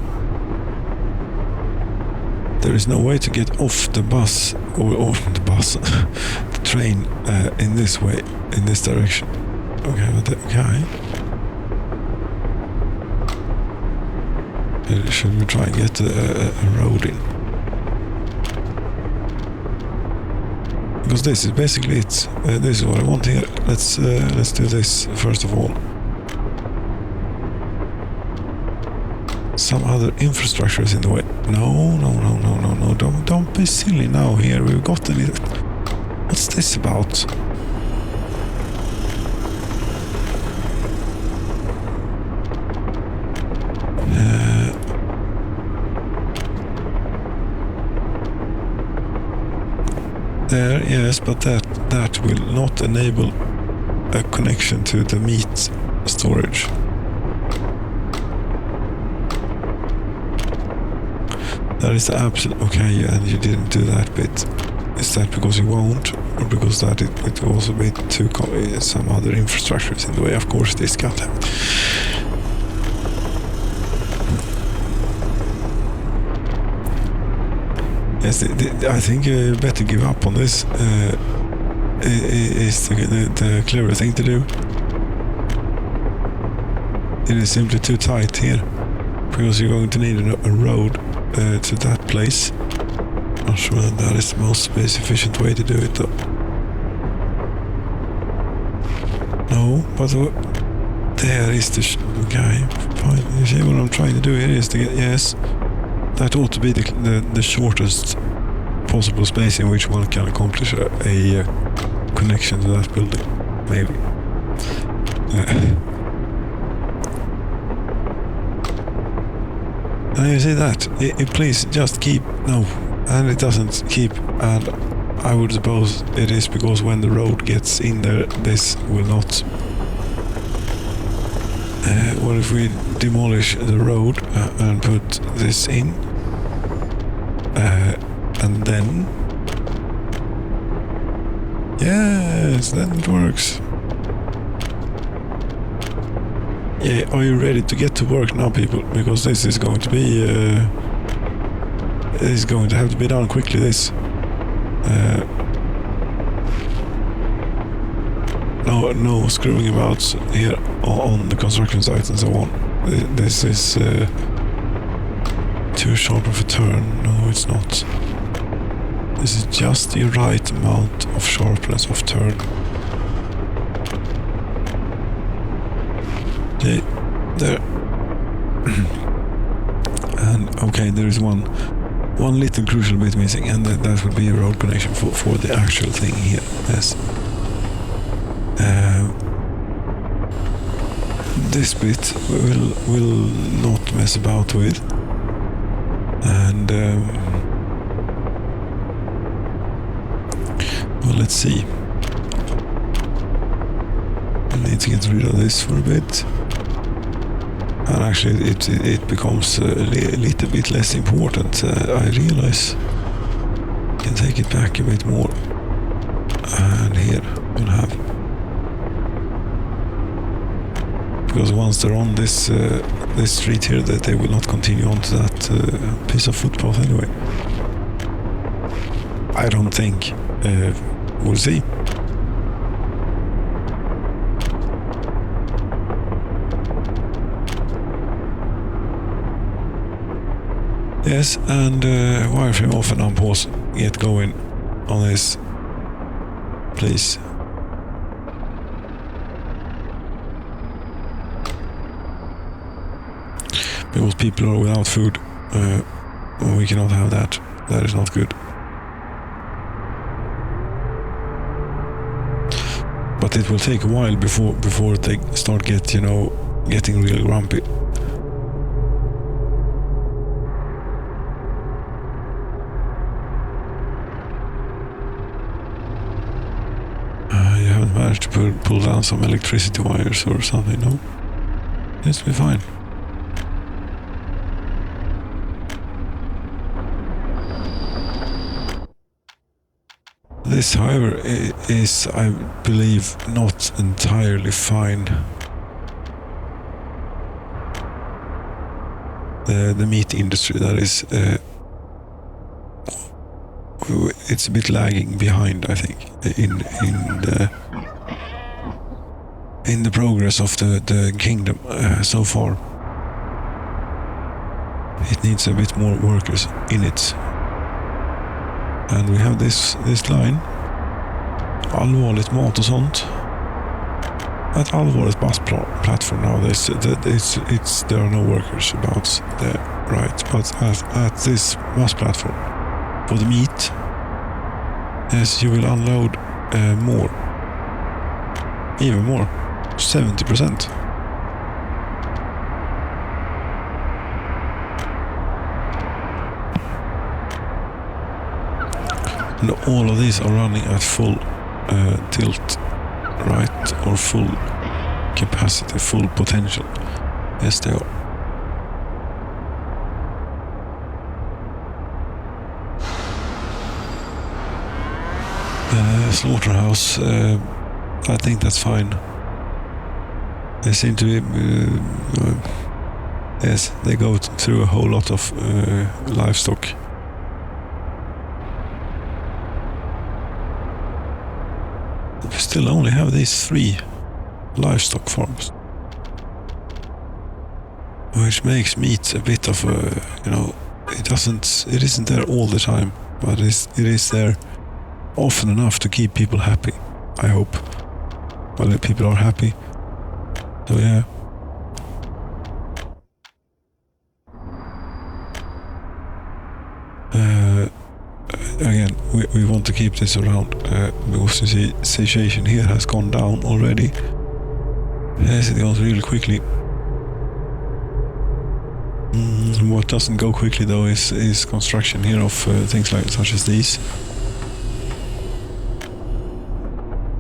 There is no way to get off the bus, or the bus, the train, in this way, in this direction. Okay, but okay. Should we try and get a road in? Because this is basically it. This is what I want here. Let's do this first of all. Some other infrastructure is in the way. No. Don't be silly now here. We've got any... What's this about? There, yes, but that will not enable a connection to the meat storage. That is the absolute... Okay, and you didn't do that bit. is that because it won't, or because that it was a bit too some other infrastructure is in the way? Of course it is, goddamn. Yes, I think better give up on this is the clever thing to do. It is simply too tight here, because you're going to need a road to that place. Not sure that is the most space efficient way to do it though. No, but there is the guy. Fine. You see what I'm trying to do here is to get, yes, that ought to be the shortest possible space in which one can accomplish a connection to that building, maybe. And you see that, please just keep, no, and it doesn't keep, and I would suppose it is because when the road gets in there, this will not. What if we demolish the road and put this in, and then, yes, then it works. Yeah, are you ready to get to work now, people? Because this is going to be, is going to have to be done quickly, this. No screwing about here on the construction sites and so on. This is too sharp of a turn. No, it's not. This is just the right amount of sharpness of turn. Okay, there. And okay, there is one little crucial bit missing, and that would be a road connection for the actual thing here. Yes. This bit will not mess about with, and well, let's see. I need to get rid of this for a bit, and actually it becomes a little bit less important. I realize I can take it back a bit more, and here we'll have. Because once they're on this street here, that they will not continue onto that piece of footpath anyway. I don't think. We'll see. Yes, and wireframe off and unpause. Get going on this, please. Because people are without food, we cannot have that. That is not good. But it will take a while before they start getting real grumpy. You haven't managed to pull down some electricity wires or something, no? Yes, we're fine. This, however, is, I believe, not entirely fine. The meat industry, that is, it's a bit lagging behind, I think, in the progress of the kingdom so far. It needs a bit more workers in it. And we have this line. Allvarligt mat och sånt. Ett allvarligt busplatform now. There are no workers about there, right? But at this bus platform, for the meat, yes, you will unload more. Even more. 70%. And all of these are running at full tilt, right? Or full capacity, full potential. Yes, they are. slaughterhouse. I think that's fine. They seem to be... yes, they go through a whole lot of livestock. We still only have these 3 livestock farms. Which makes meat a bit of a, it isn't there all the time, but it is there often enough to keep people happy, I hope. Well, the people are happy. So yeah. Again, we want to keep this around because the situation here has gone down already. Yes, it goes really quickly. What doesn't go quickly though is construction here of things such as these.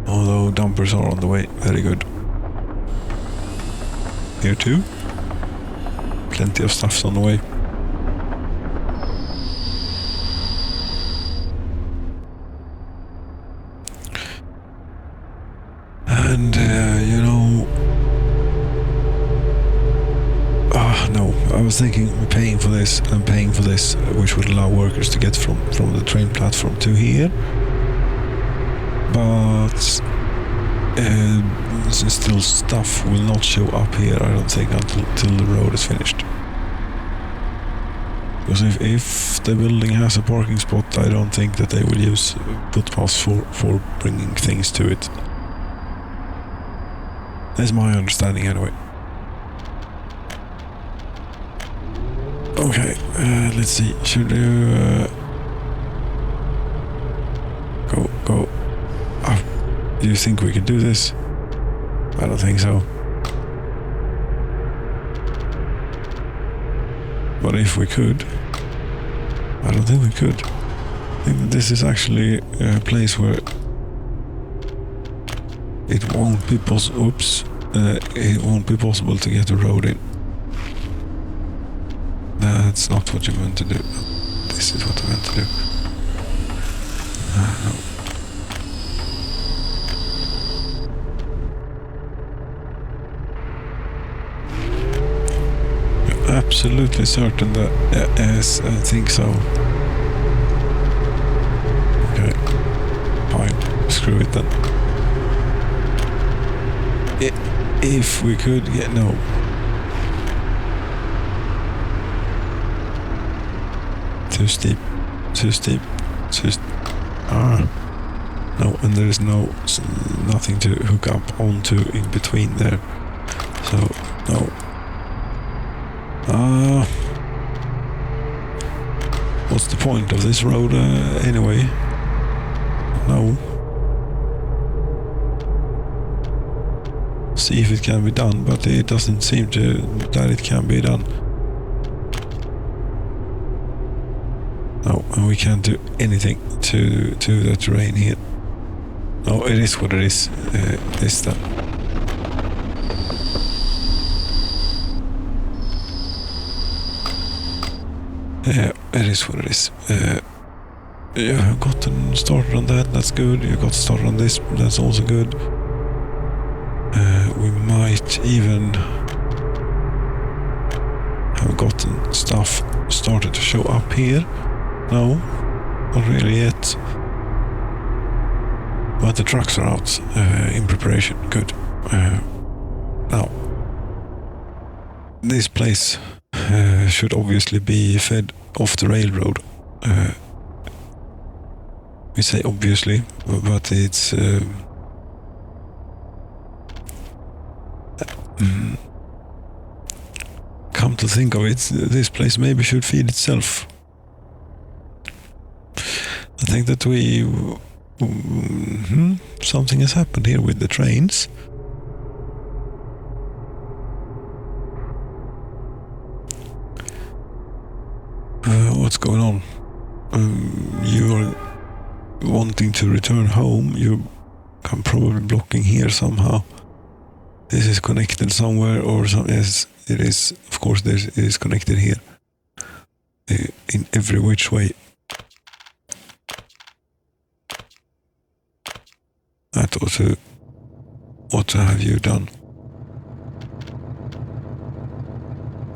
Although dumpers are on the way, very good. Here too. Plenty of stuff's on the way. And no, I was thinking paying for this and paying for this, which would allow workers to get from the train platform to here. But still stuff will not show up here, I don't think, until the road is finished. Because if the building has a parking spot, I don't think that they will use footpaths for bringing things to it. That's my understanding anyway. Okay, let's see. Should you go? Do you think we can do this? I don't think so. But if we could, I don't think we could. I think that this is actually a place where it won't be it won't be possible to get a road in. That's not what you meant to do. This is what I meant to do. No. You're absolutely certain that yes, I think so. Okay, fine. Screw it then. If we could get no. Too steep. No, and there is nothing to hook up onto in between there. So no. What's the point of this road anyway? No. See if it can be done, but it doesn't seem that it can be done. No, and we can't do anything to the terrain here. No, it is what it is. This then. Yeah, it is what it is. Yeah, I've gotten started on that. That's good. You got started on this. That's also good. We might even have gotten stuff started to show up here. No, not really yet. But the trucks are out in preparation. Good. Now, this place should obviously be fed off the railroad. We say obviously, but it's... come to think of it, this place maybe should feed itself. I think that something has happened here with the trains. What's going on? You are wanting to return home. You are probably blocking here somehow. This is connected somewhere or something. Yes, it is. Of course, it is connected here. In every which way. That also. What have you done?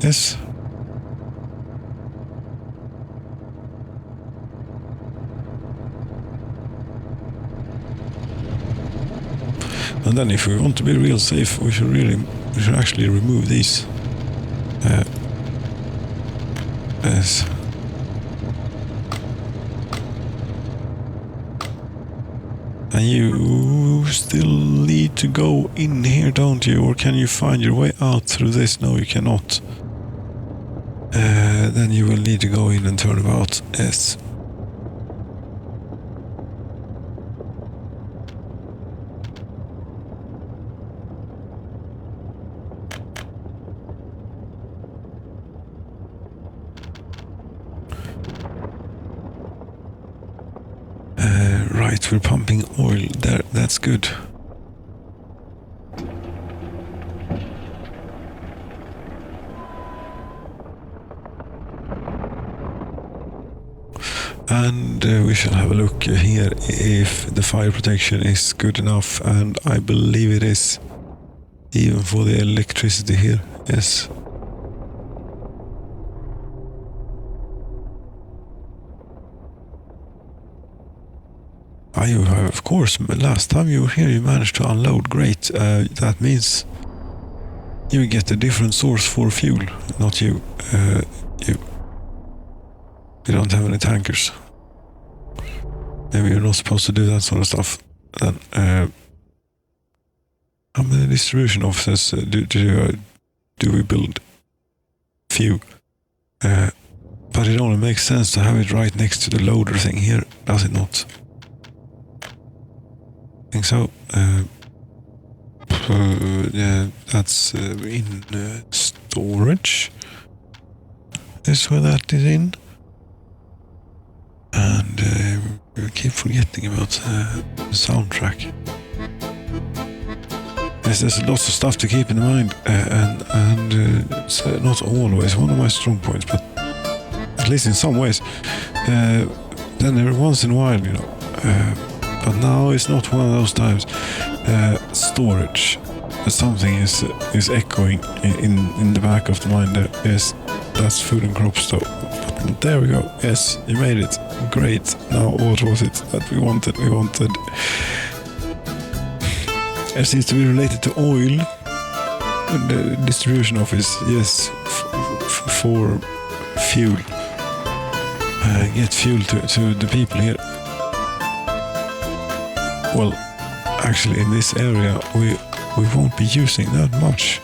Yes. And then if we want to be real safe, we should actually remove these. Yes. And you still need to go in here, don't you? Or can you find your way out through this? No, you cannot. Then you will need to go in and turn about. Yes. Right, we're pumping oil there. That's good. And we shall have a look here if the fire protection is good enough, and I believe it is, even for the electricity here. Yes. Of course, last time you were here you managed to unload. Great. That means you get a different source for fuel. Not you. You don't have any tankers. Maybe you're not supposed to do that sort of stuff. Then, how many distribution offices do we build? Few. But it only makes sense to have it right next to the loader thing here, does it not? I think so. Yeah, that's in storage. Is where that is in. And we keep forgetting about the soundtrack. Yes, there's lots of stuff to keep in mind, and it's not always one of my strong points, but at least in some ways. Then every once in a while, you know. But now it's not one of those times. Storage. Something is echoing in the back of the mind there. Yes, that's food and crops though. But there we go. Yes, you made it. Great. Now what was it that we wanted? We wanted... It seems to be related to oil. The distribution office. Yes, for fuel. Get fuel to the people here. Well, actually in this area we won't be using that much.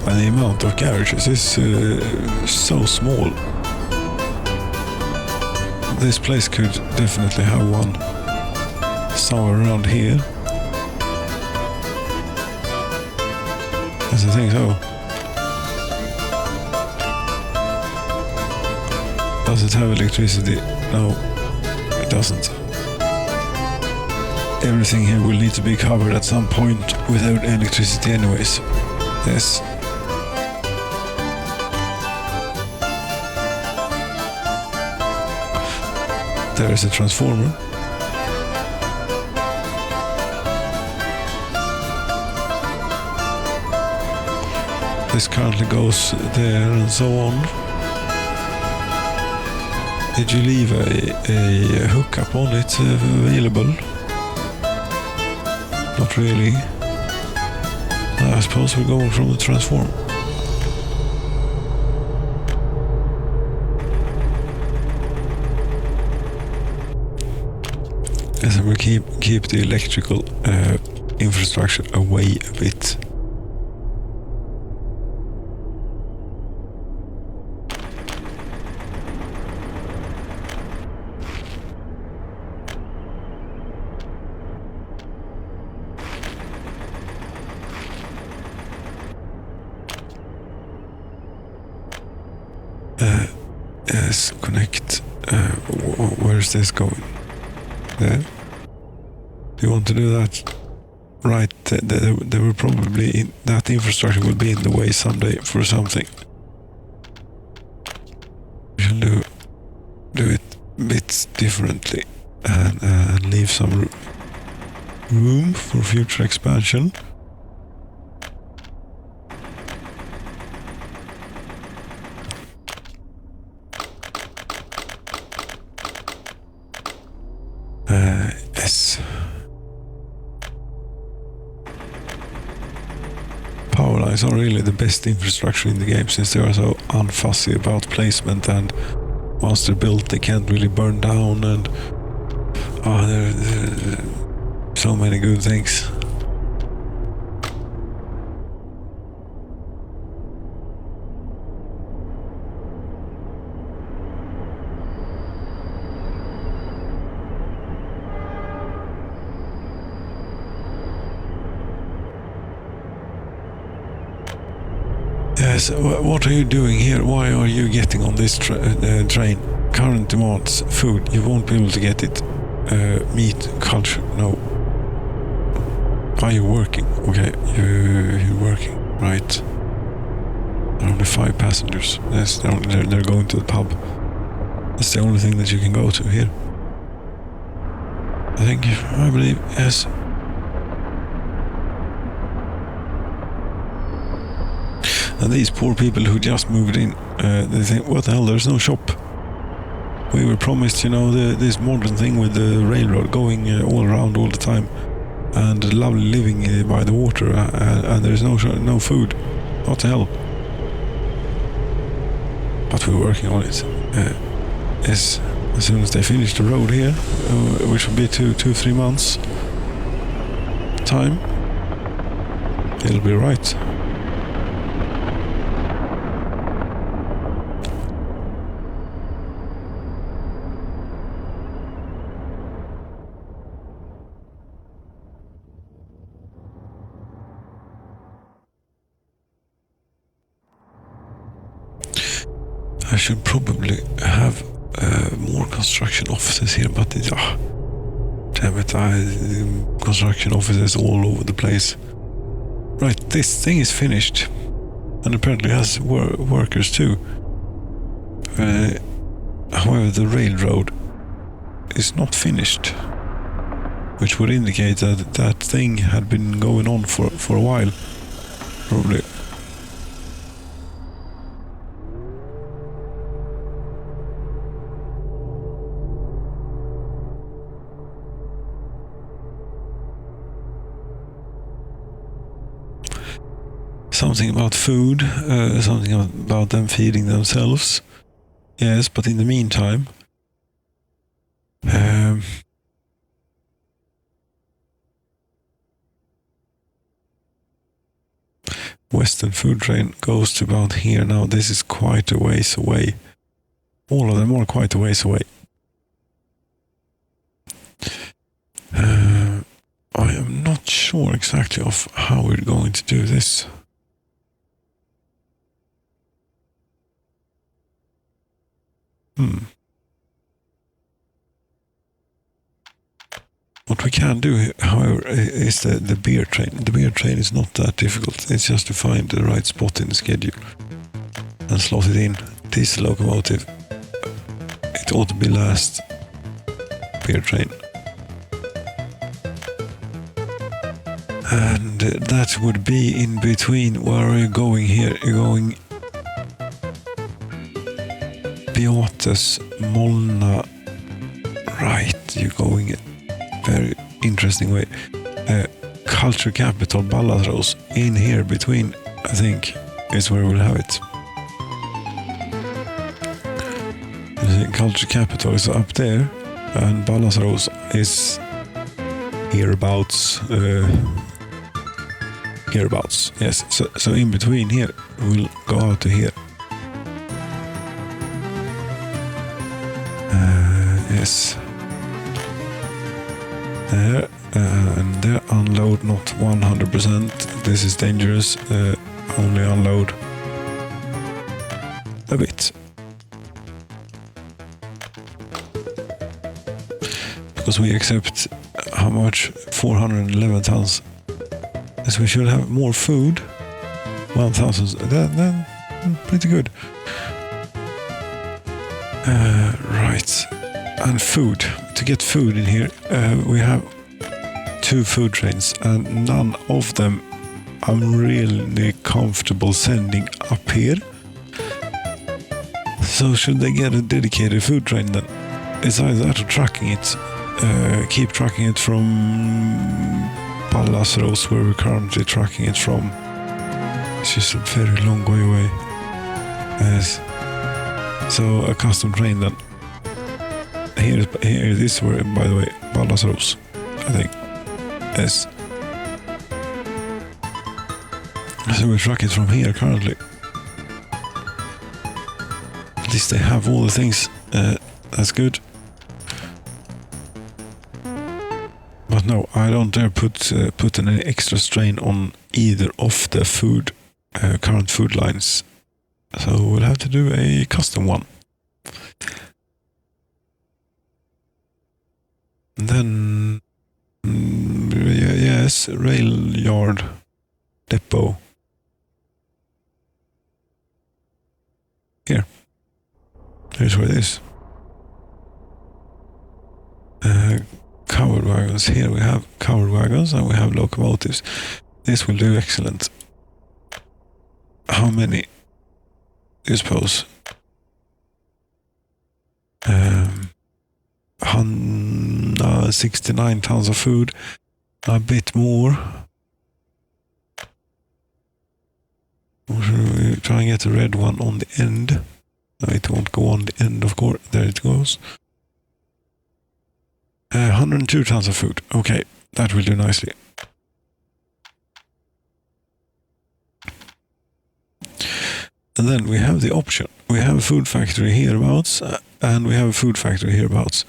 And the amount of garages is so small. This place could definitely have one somewhere around here. Yes, I think so. Does it have electricity? No, it doesn't. Everything here will need to be covered at some point without electricity anyways. Yes. There is a transformer. This currently goes there and so on. Did you leave a hookup on it available? Not really. I suppose we're going from the transformer. Yes, and we keep the electrical infrastructure away a bit. Yes, connect. Where is this going? There? Do you want to do that? right, there will probably, that infrastructure will be in the way someday for something. We shall do it a bit differently and leave some room for future expansion. Yes. Power lines are really the best infrastructure in the game, since they are so unfussy about placement, and once they're built they can't really burn down, and there are so many good things. Yes, what are you doing here? Why are you getting on this train? Current demands food. You won't be able to get it. Meat, culture, no. Are you working? Okay, you're working, right. There are only 5 passengers. Yes, they're going to the pub. That's the only thing that you can go to here. I believe, yes. And these poor people who just moved in, they think, what the hell, there's no shop. We were promised, this modern thing with the railroad going all around all the time, and lovely living by the water, and there's no food. What the hell? But we're working on it. Yes, as soon as they finish the road here, which will be 2-3 months time, it'll be right. I should probably have more construction offices here, but damn it, construction offices all over the place. Right, this thing is finished, and apparently has workers too. However, the railroad is not finished, which would indicate that that thing had been going on for a while, probably. Something about food, something about them feeding themselves. Yes, but in the meantime, Western food train goes to about here. Now this is quite a ways away. All of them are quite a ways away. I am not sure exactly of how we're going to do this. What we can do, however, is the beer train. The beer train is not that difficult. It's just to find the right spot in the schedule and slot it in. This locomotive, it ought to be last beer train. And that would be in between. Where are you going here? You're going Beates, Molna. Right, you're going a very interesting way. Culture capital, Ballatros. In here between, I think, is where we'll have it. The culture capital is up there, and Ballatros is hereabouts. Hereabouts, yes. So in between here, we'll go out to here. Yes. There, and there unload not 100%. This is dangerous. Only unload a bit. Because we accept how much? 411 tons. As we should have more food. 1,000. That pretty good. Right. And food. To get food in here, we have 2 food trains, and none of them I'm really comfortable sending up here. So should they get a dedicated food train then? It's either that or trucking it. Keep trucking it from Pallasros, where we're currently trucking it from. It's just a very long way away. Yes. So a custom train then. Here it is, where, by the way, Pallasros, I think. Yes. So we truck it from here currently. At least they have all the things. That's good. But no, I don't dare put any extra strain on either of the current food lines. So we'll have to do a custom one. And then, yes, rail yard depot. Here. Here's where it is. Covered wagons. Here we have covered wagons and we have locomotives. This will do excellent. How many do you suppose? 69 tons of food. A bit more. We try and get the red one on the end. No, it won't go on the end, of course. There it goes. 102 tons of food. Okay, that will do nicely. And then we have the option. We have a food factory hereabouts, and we have a food factory hereabouts.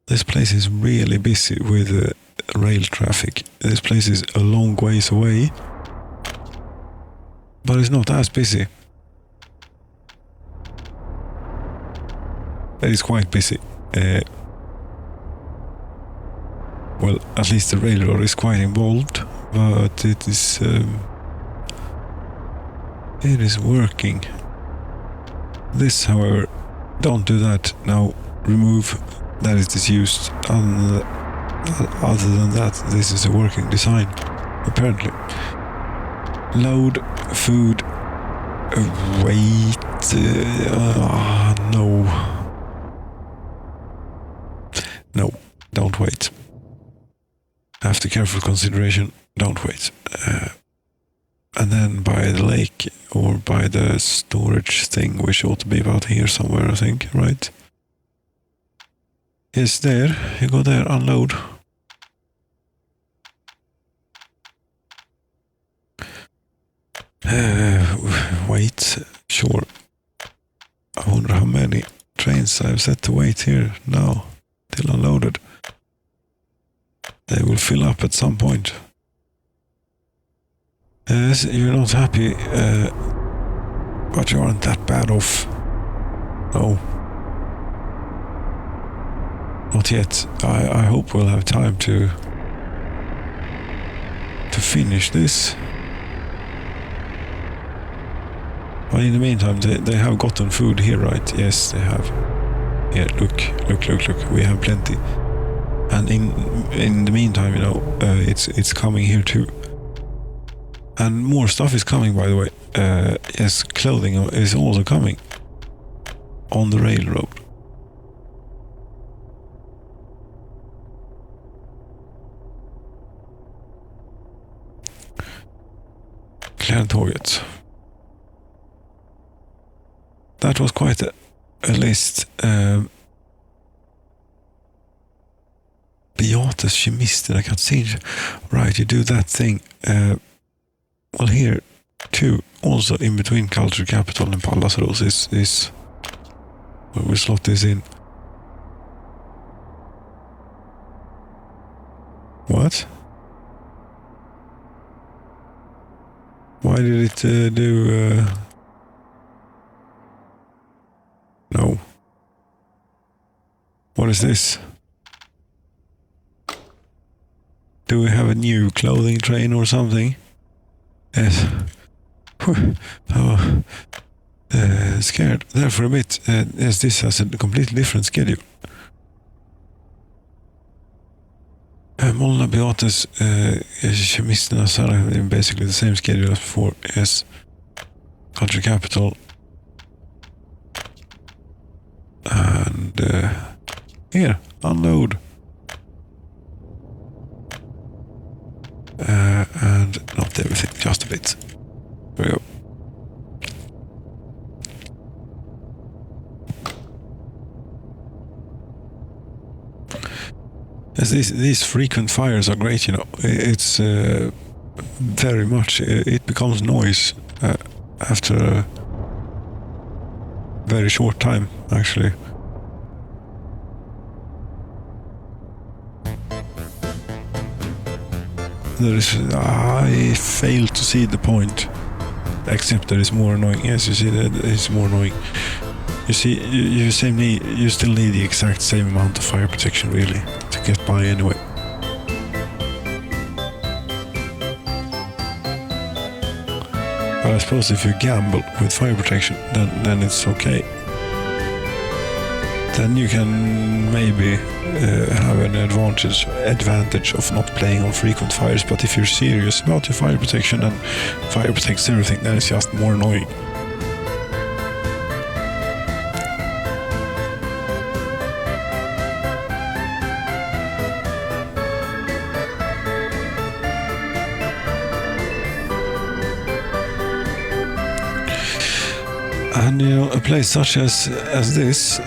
This place is really busy with rail traffic. This place is a long ways away, but it's not as busy. It is quite busy. Well, at least the railroad is quite involved, but it is working. This, however, don't do that. Now remove. That is disused. Other than that, this is a working design, apparently. Load food. Wait. No. No, don't wait. After careful consideration, don't wait. And then by the lake, or by the storage thing, which ought to be about here somewhere, I think, right? Yes, there. You go there, unload. Wait, sure. I wonder how many trains I've set to wait here now, till unloaded. They will fill up at some point. Yes, you're not happy, but you aren't that bad off. No. Not yet. I hope we'll have time to finish this. But in the meantime, they have gotten food here, right? Yes, they have. Here, look. We have plenty. And in the meantime, you know, it's coming here too. And more stuff is coming, by the way. Yes, clothing is also coming on the railroad. Klädtåget. That was quite a list. Beates kemister, I can't see. Right, you do that thing. Well, here too, also in between Culture Capital and Pallasros is where we slot this in. What? Why did it do... No. What is this? Do we have a new clothing train or something? Yes. Oh, scared there for a bit. Yes, this has a completely different schedule. Molna Beates, Kemisterna Sara, basically the same schedule as before. Yes. Country capital. And here, unload. And not everything, just a bit. There we go. As these frequent fires are great, you know. It's very much, it becomes noise after a very short time, actually. I fail to see the point, except that it's more annoying. Yes, you see that it's more annoying. You see, you still need the exact same amount of fire protection, really, to get by anyway. But I suppose if you gamble with fire protection, then it's okay. Then you can maybe have an advantage of not playing on frequent fires. But if you're serious about your fire protection and fire protects everything, then it's just more annoying. And you know, a place such as this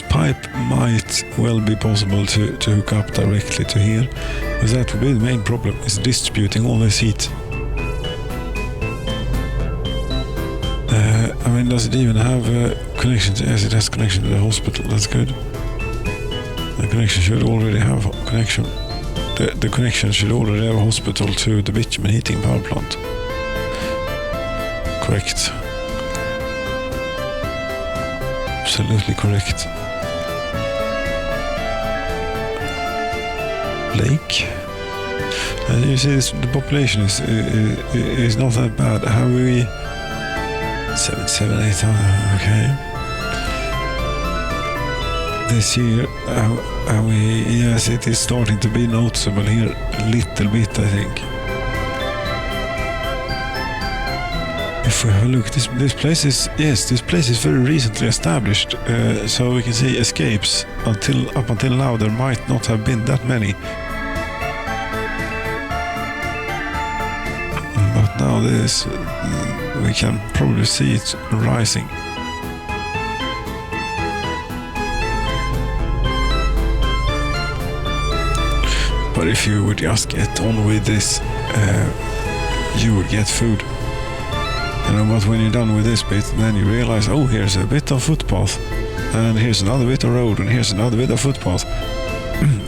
pipe might well be possible to hook up directly to here, because that would be the main problem, is distributing all this heat. I mean, does it even have a connection to, yes, it has connection to the hospital, that's good. The connection should already have connection. The connection should already have a hospital to the bitumen heating power plant. Correct. Absolutely correct. Lake. And you see, the population is not that bad. Have we 7,800? Okay. This year, have we? Yes, it is starting to be noticeable here a little bit, I think. If we have a look, this place is, yes, this place is very recently established, so we can see escapes. Up until now, there might not have been that many. But now this, we can probably see it rising. But if you would just get on with this, you would get food. You know, but when you're done with this bit, then you realize, oh, here's a bit of footpath, and here's another bit of road, and here's another bit of footpath.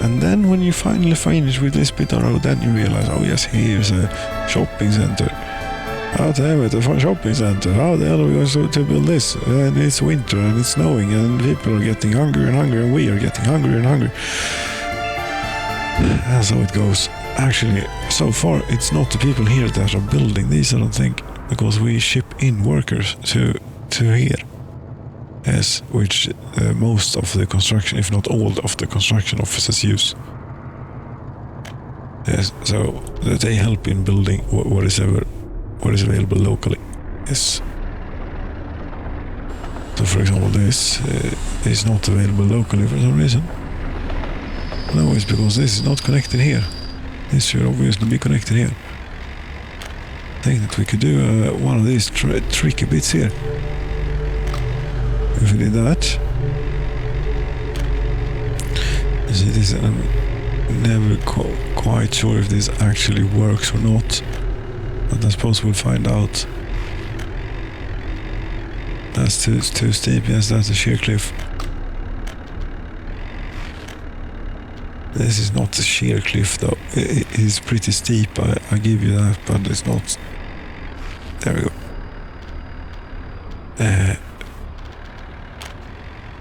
And then when you finally finish with this bit of road, then you realize, oh yes, here's a shopping center. Oh damn it, a shopping center. How the hell are we going to build this? And it's winter, and it's snowing, and people are getting hungrier and hungrier, and we are getting hungrier and hungrier. That's how it goes. Actually, so far, it's not the people here that are building these, I don't think. Because we ship in workers to here, yes, which most of the construction, if not all of the construction offices use. Yes, so that they help in building what is available locally. Yes. So, for example, this is not available locally for some reason. No, it's because this is not connected here. This should obviously be connected here. I think that we could do one of these tricky bits here. If we did that. You see this, I'm never quite sure if this actually works or not. But I suppose we'll find out. That's too steep, yes, that's a sheer cliff. This is not a sheer cliff though. It is pretty steep, I give you that, but it's not. There we go.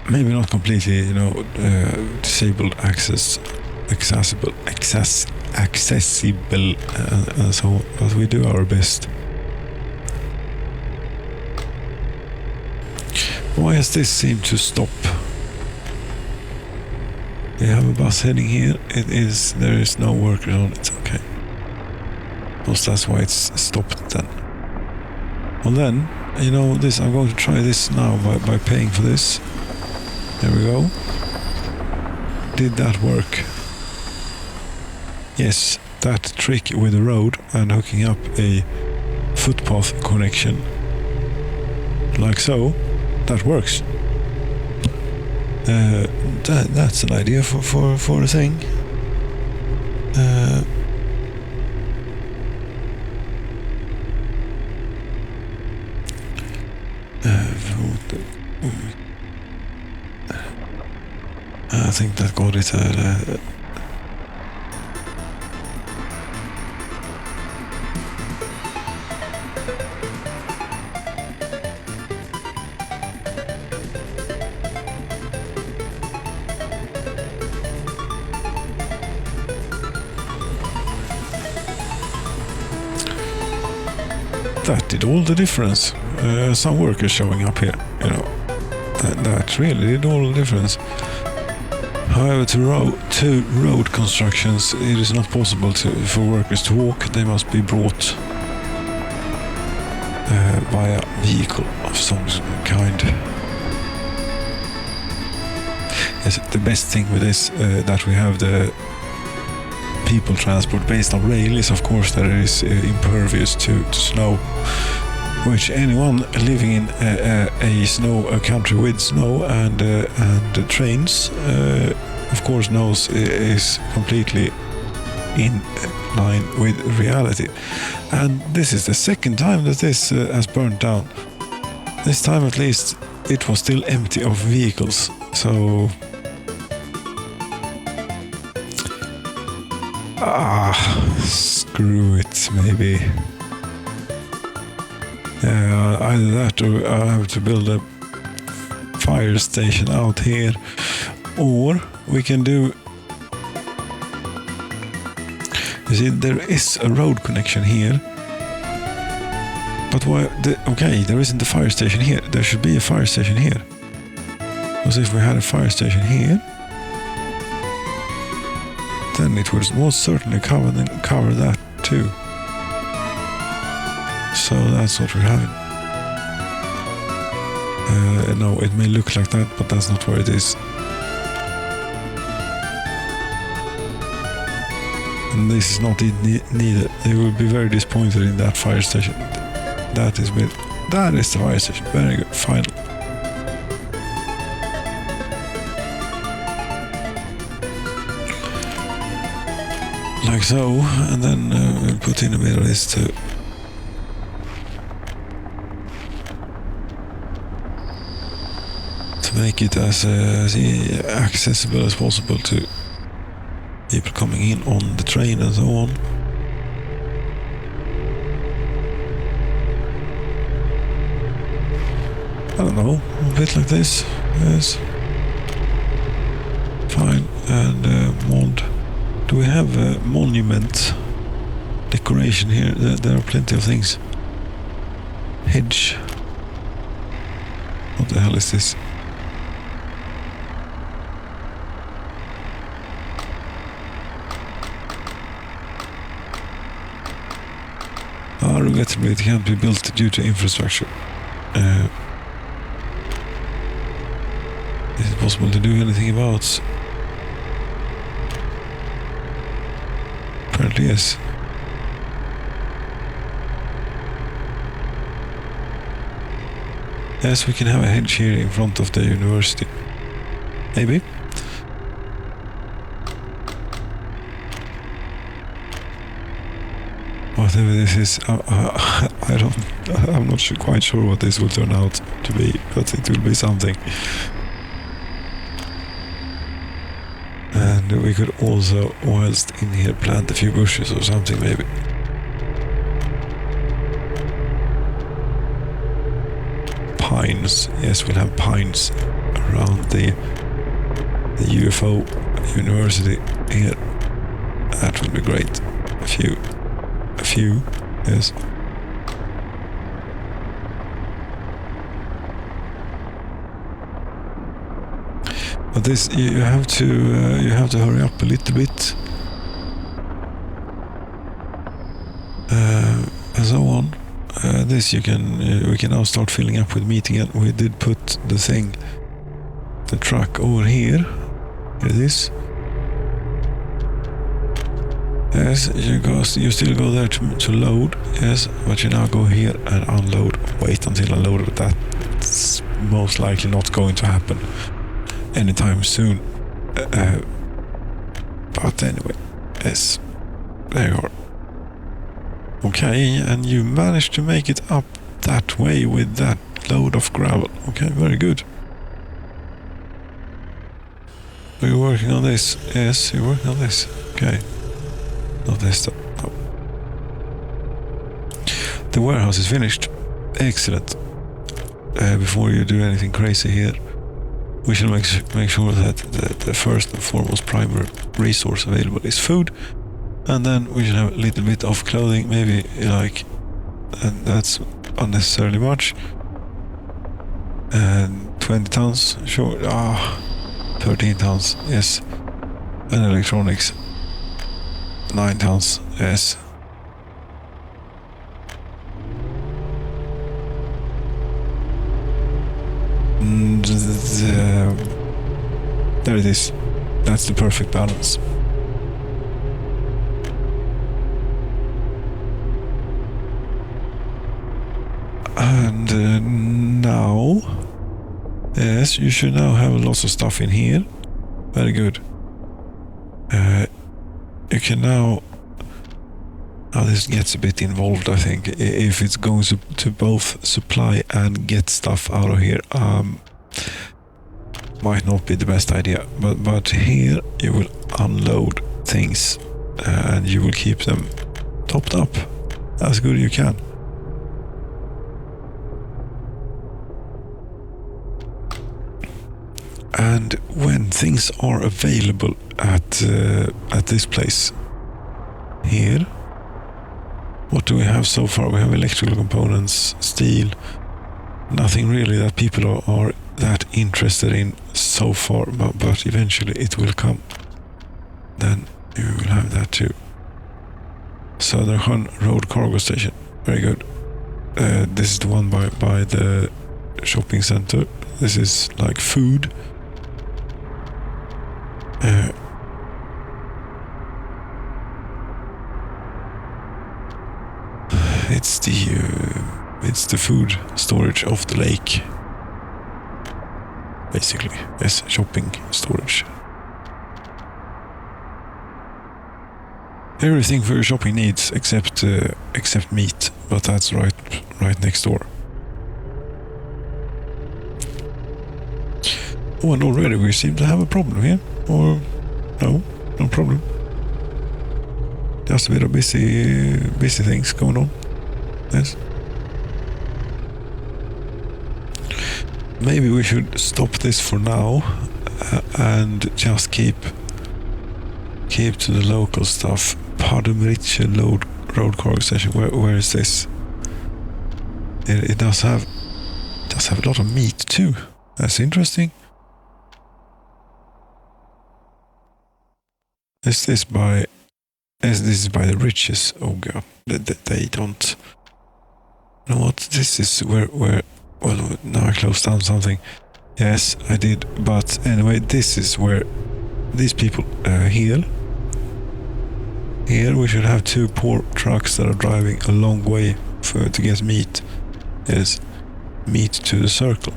Maybe not completely, you know, disabled accessible accessible and so on, but we do our best. Why has this seemed to stop? We have a bus heading here. There is no workers on it. Okay. Because that's why it's stopped then. Well then, you know this, I'm going to try this now by paying for this. There we go. Did that work? Yes, that trick with the road and hooking up a footpath connection, like so, that works. That's an idea for a thing. I think that got it. That did all the difference. Some workers showing up here, you know. That really did all the difference. However, to road constructions, it is not possible for workers to walk. They must be brought by a vehicle of some kind. Yes, the best thing with this, that we have the people transport based on rail, is of course that it is impervious to snow, which anyone living in a country with snow and trains, of course knows is completely in line with reality. And this is the second time that this has burnt down. This time at least it was still empty of vehicles, so screw it, maybe. Either that or I have to build a fire station out here, or we can do... You see, there is a road connection here, but why? Okay, there isn't a fire station here. There should be a fire station here. Because if we had a fire station here, then it would most certainly cover that too. So that's what we're having. No, it may look like that, but that's not where it is. And this is not needed. They will be very disappointed in that fire station. That is the fire station. Very good. Final. Like so, and then we'll put in a bit of this to make it as accessible as possible to people coming in on the train and so on. I don't know, a bit like this. Yes. Fine. And mod. Do we have a monument decoration here? There are plenty of things. Hedge. What the hell is this? Regrettably, it can't be built due to infrastructure. Is it possible to do anything about? Apparently, yes. Yes, we can have a hedge here in front of the university. Maybe. Whatever this is, I'm not quite sure what this will turn out to be, but it will be something. And we could also, whilst in here, plant a few bushes or something, maybe. Pines. Yes, we'll have pines around the UFO university here. That would be great. A few, yes. But this, you have to hurry up a little bit. And so on. This we can now start filling up with meat again. We did put the truck over here. Here it is. Yes, you still go there to load, yes, but you now go here and unload. Wait until unloaded, that's most likely not going to happen anytime soon. But anyway, yes, there you are. Okay, and you managed to make it up that way with that load of gravel. Okay, very good. Are you working on this? Yes, you're working on this. Okay. Not this though. No. The warehouse is finished. Excellent. Before you do anything crazy here, we should make sure that the first and foremost primary resource available is food, and then we should have a little bit of clothing, maybe like, and that's unnecessarily much. And 20 tons, sure. 13 tons, yes. And electronics. 9 tons, yes. There it is. That's the perfect balance. And now, yes, you should now have lots of stuff in here. Very good. You can now this gets a bit involved, I think, if it's going to both supply and get stuff out of here. Might not be the best idea, but here you will unload things and you will keep them topped up as good as you can. And when things are available at this place here, what do we have so far? We have electrical components, steel, nothing really that people are that interested in so far, but eventually it will come. Then you will have that too. Southern Road Cargo Station, very good. This is the one by the shopping center. This is like food. It's the food storage of the lake, basically. Yes, shopping storage. Everything for your shopping needs except meat, but that's right next door. Oh, and already we seem to have a problem here. Or no problem. Just a bit of busy things going on. Yes. Maybe we should stop this for now and just keep to the local stuff. Padumriche Road Cargo Station. Where is this? It does have a lot of meat too. That's interesting. This is by the riches. Oh god, they don't know what this is. Where? Well, now I closed down something. Yes, I did. But anyway, this is where these people here. Here we should have 2 poor trucks that are driving a long way to get meat. Yes, meat to the circle.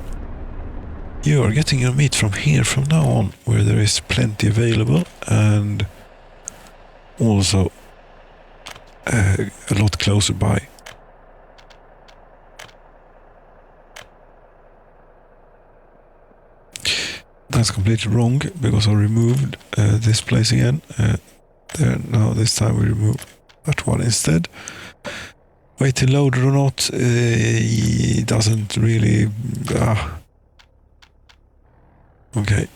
You are getting your meat from here from now on, where there is plenty available, and also a lot closer by. That's completely wrong, because I removed this place again. There, now this time we remove that one instead. Wait till loaded or not, it doesn't really... Okay.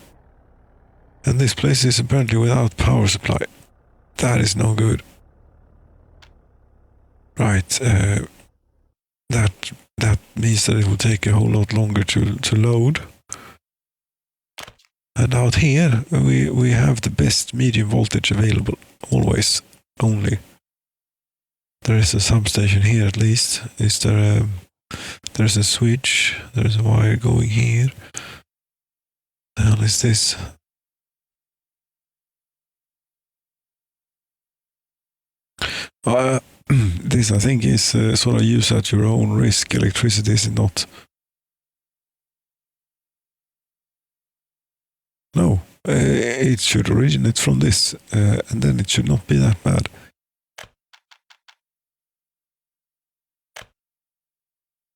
And this place is apparently without power supply. That is no good. Right. That means that it will take a whole lot longer to load. And out here we have the best medium voltage available, always, only. There is a substation here at least. Is there there's a switch, there's a wire going here. The hell is this? This I think is sort of use at your own risk. Electricity is not. No, it should originate from this, and then it should not be that bad.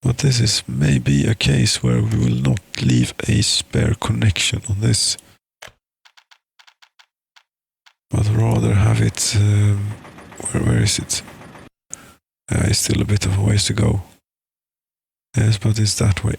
But this is maybe a case where we will not leave a spare connection on this, but rather have it. Where is it? It's still a bit of a ways to go. Yes, but it's that way.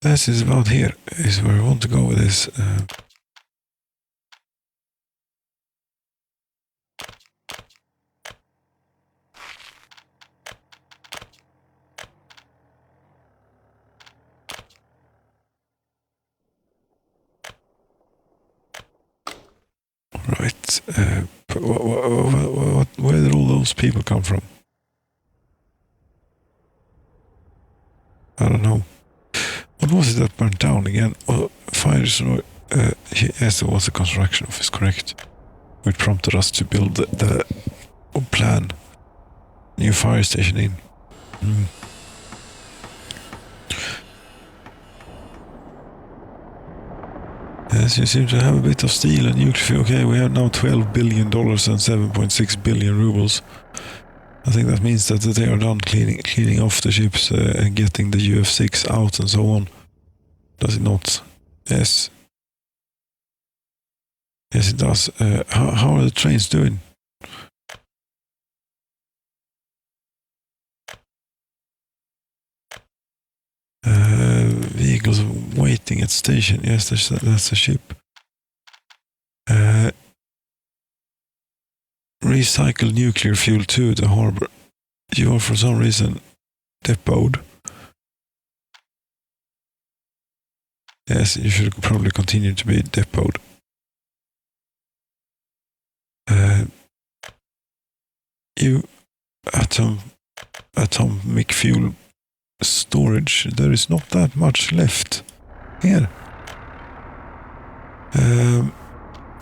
This is about here, is where I want to go with this. Right. Where did all those people come from? I don't know. What was it that burnt down again? Fire destroy. Yes, it was a construction office, correct? Which prompted us to build the plan. New fire station in. Yes, you seem to have a bit of steel and nuclear fuel. Okay, we have now $12 billion and 7.6 billion rubles. I think that means that they are done cleaning off the ships and getting the UF6 out and so on. Does it not? Yes. Yes, it does. How are the trains doing? Vehicles waiting at station. Yes, that's a ship. Recycle nuclear fuel to the harbor. You are for some reason depoted. Yes, you should probably continue to be depoted. You atomic fuel storage. There is not that much left here.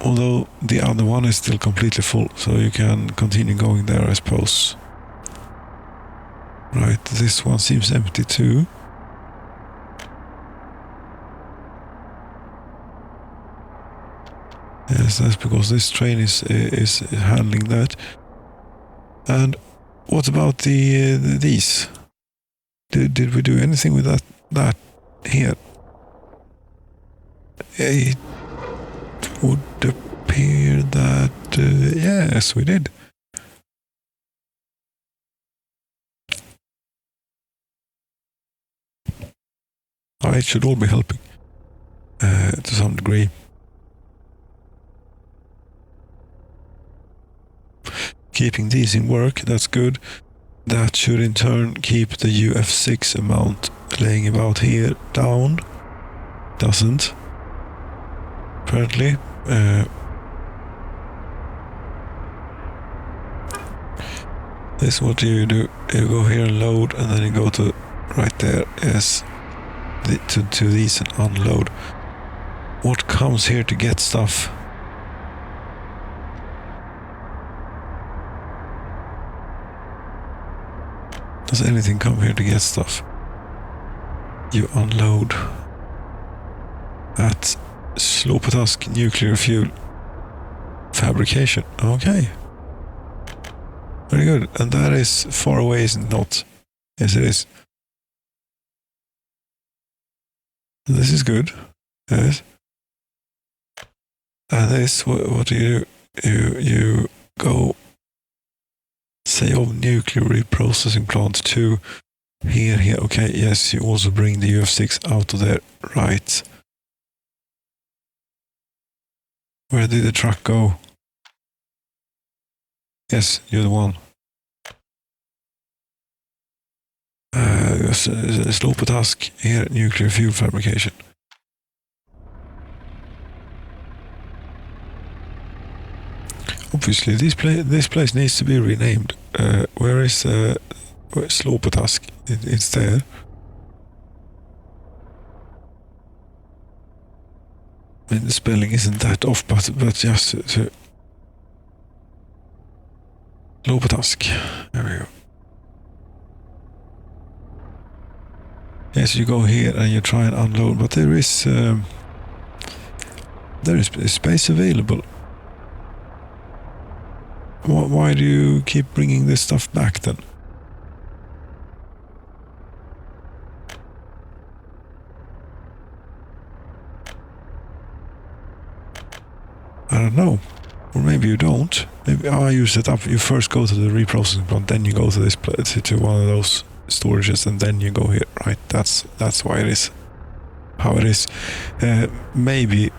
Although the other one is still completely full, so you can continue going there, I suppose. Right, this one seems empty too. Yes, that's because this train is handling that. And what about these? Did we do anything with that here? It would appear that yes, we did. It should all be helping to some degree. Keeping these in work, that's good. That should in turn keep the UF6 amount laying about here down. Doesn't. Apparently. This is what you do. You go here and load, and then you go to right there. Yes. To these and unload. What comes here to get stuff? Does anything come here to get stuff? You unload at Slopetask nuclear fuel fabrication. Okay. Very good. And that is far away, is it not? Yes, it is. This is good. Yes. And this, what do? You go Say of nuclear reprocessing plant 2. Here. Okay, yes, you also bring the UF6 out of there. Right. Where did the truck go? Yes, you're the one. Slow på task. Here, nuclear fuel fabrication. Obviously, this place needs to be renamed. Where is slow på task? It's there. I mean, the spelling isn't that off, but just to slow på task. There we go. Yes, you go here and you try and unload, but there is space available. Why do you keep bringing this stuff back then? I don't know. Or maybe you don't. Maybe you set up. You first go to the reprocessing plant, then you go to this place, to one of those storages, and then you go here. Right? That's why it is how it is. Maybe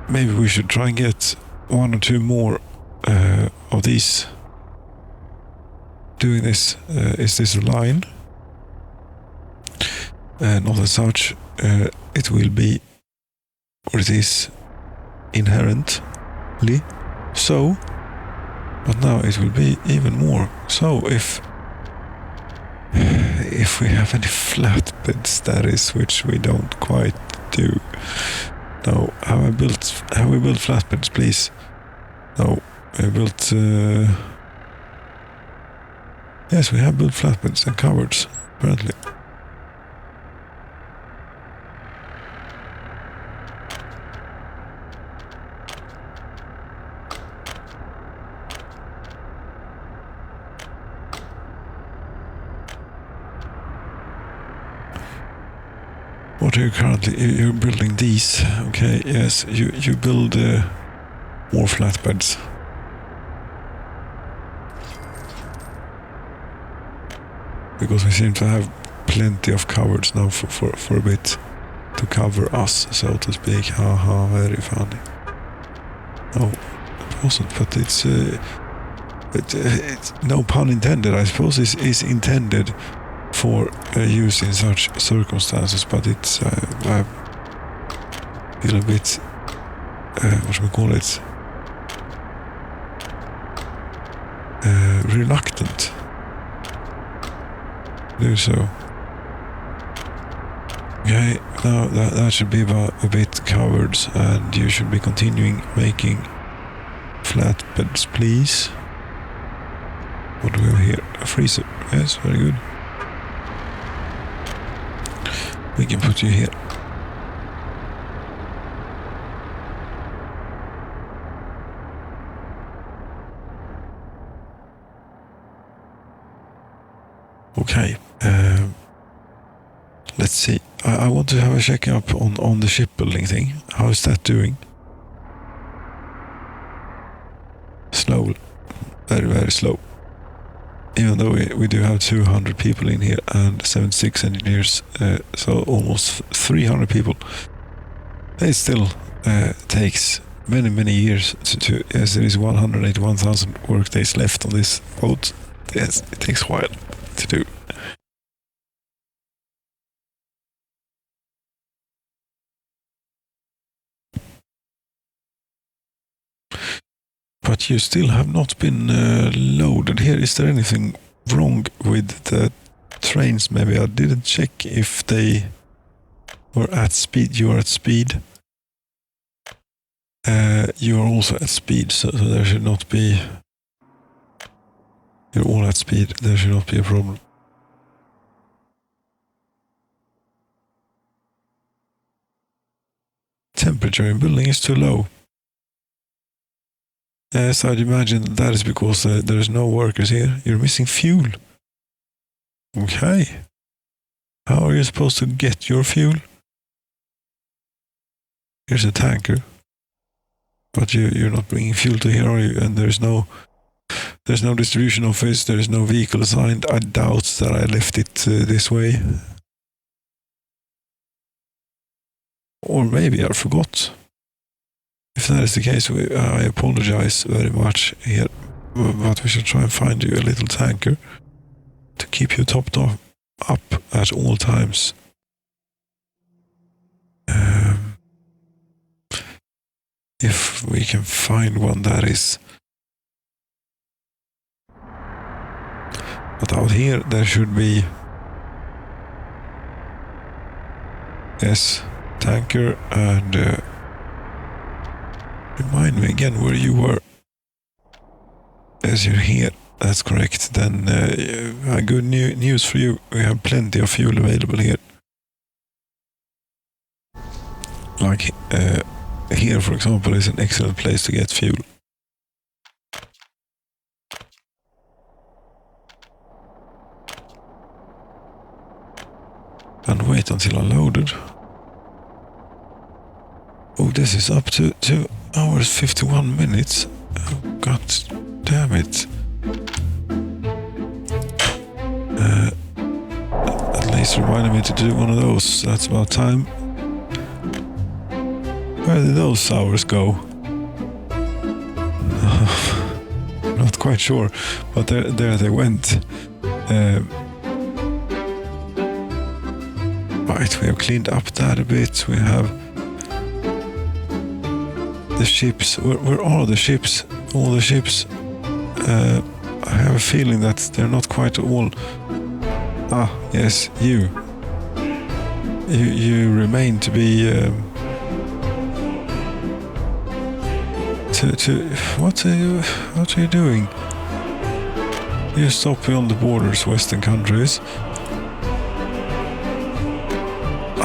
we should try and get one or two more of these. Doing this. Is this a line? Not as such. It will be, or it is inherently so, but now it will be even more so if we have any flatbeds, that is, which we don't quite do. No, have we built flatbeds, please? No, we built yes, we have built flatbeds and cupboards, apparently. What are you currently? You're building these. Okay, yes, you build more flatbeds. Because we seem to have plenty of cupboards now for a bit to cover us, so to speak. Haha, very funny. No, it wasn't, but it's no pun intended. I suppose it's intended for use in such circumstances, but it's I feel a bit what should we call it, reluctant to do so. Okay, now that should be about a bit covered, and you should be continuing making flatbeds, please. What do we have here? A freezer. Yes, very good. We can put you here. Okay. Let's see. I want to have a check up on the shipbuilding thing. How is that doing? Slow. Very, very slow. Even though we do have 200 people in here and 76 engineers, so almost 300 people. It still takes many years to yes, there is 181,000 work days left on this boat. Yes, it takes a while to do. But you still have not been loaded here. Is there anything wrong with the trains? Maybe I didn't check if they were at speed. You are at speed. You are also at speed, so there should not be... You're all at speed. There should not be a problem. Temperature in building is too low. Yes, I'd imagine that is because there's no workers here. You're missing fuel. Okay. How are you supposed to get your fuel? Here's a tanker. But you're not bringing fuel to here, are you? And there's no There's no distribution office, there's no vehicle assigned. I doubt that I left it this way. Or maybe I forgot. If that is the case, I apologize very much here. But we should try and find you a little tanker to keep you topped up at all times. If we can find one that is. But out here there should be. Yes, tanker, and remind me again where you were. As you're here, that's correct. Then good news for you. We have plenty of fuel available here. Like here, for example, is an excellent place to get fuel. And wait until unloaded. Oh, this is up to 2 hours 51 minutes. Oh, God damn it. At least reminded me to do one of those. That's about time. Where did those hours go? Not quite sure, but there they went. Right, we have cleaned up that a bit. We have the ships. Where are the ships? All the ships. I have a feeling that they're not quite all. Ah, yes, you remain to be. What are you doing? You stop beyond the borders, Western countries.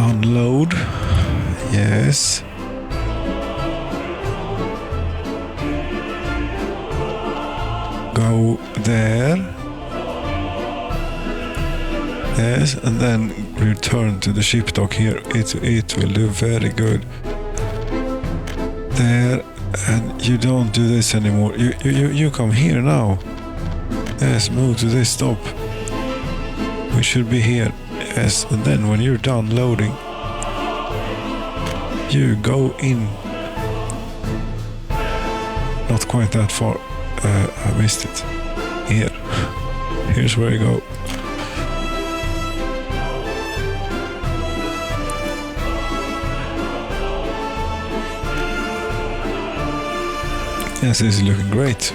Unload. Yes. Go there. Yes, and then return to the ship dock here. It will do very good. There, and you don't do this anymore. You come here now. Yes, move to this stop. We should be here. Yes, and then when you're done loading, you go in. Not quite that far. I missed it. Here. Here's where you go. Yes, this is looking great.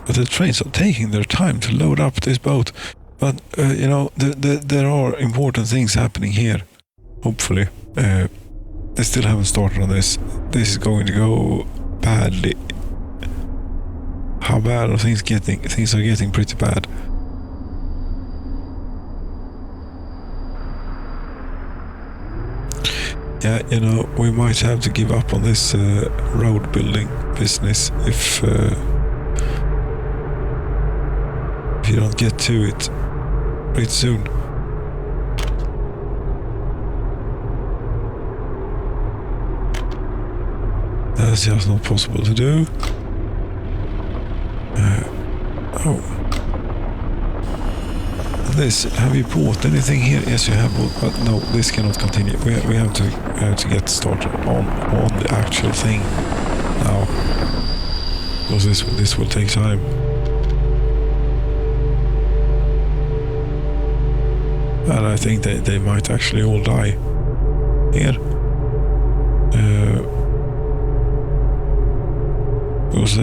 But the trains are taking their time to load up this boat. But, you know, there are important things happening here. Hopefully. They still haven't started on this. This is going to go badly. How bad are things getting? Things are getting pretty bad. Yeah, you know, we might have to give up on this road building business if you don't get to it pretty soon. That's just not possible to do. This, have you bought anything here? Yes, you have bought, but no, this cannot continue. We have to get started on the actual thing now, because this will take time. And I think they might actually all die here. Because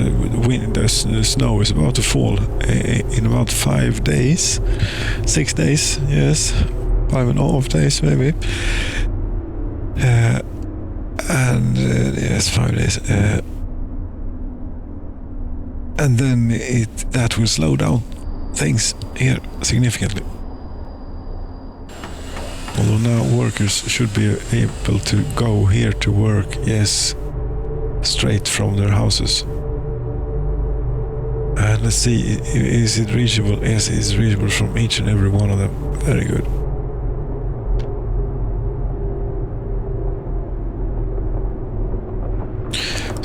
the snow is about to fall in about 5 days. 6 days, yes. 5.5 days maybe. And yes, 5 days. And then that will slow down things here significantly. Although now workers should be able to go here to work, yes, straight from their houses. And let's see, is it reachable? Yes, it is reachable from each and every one of them. Very good.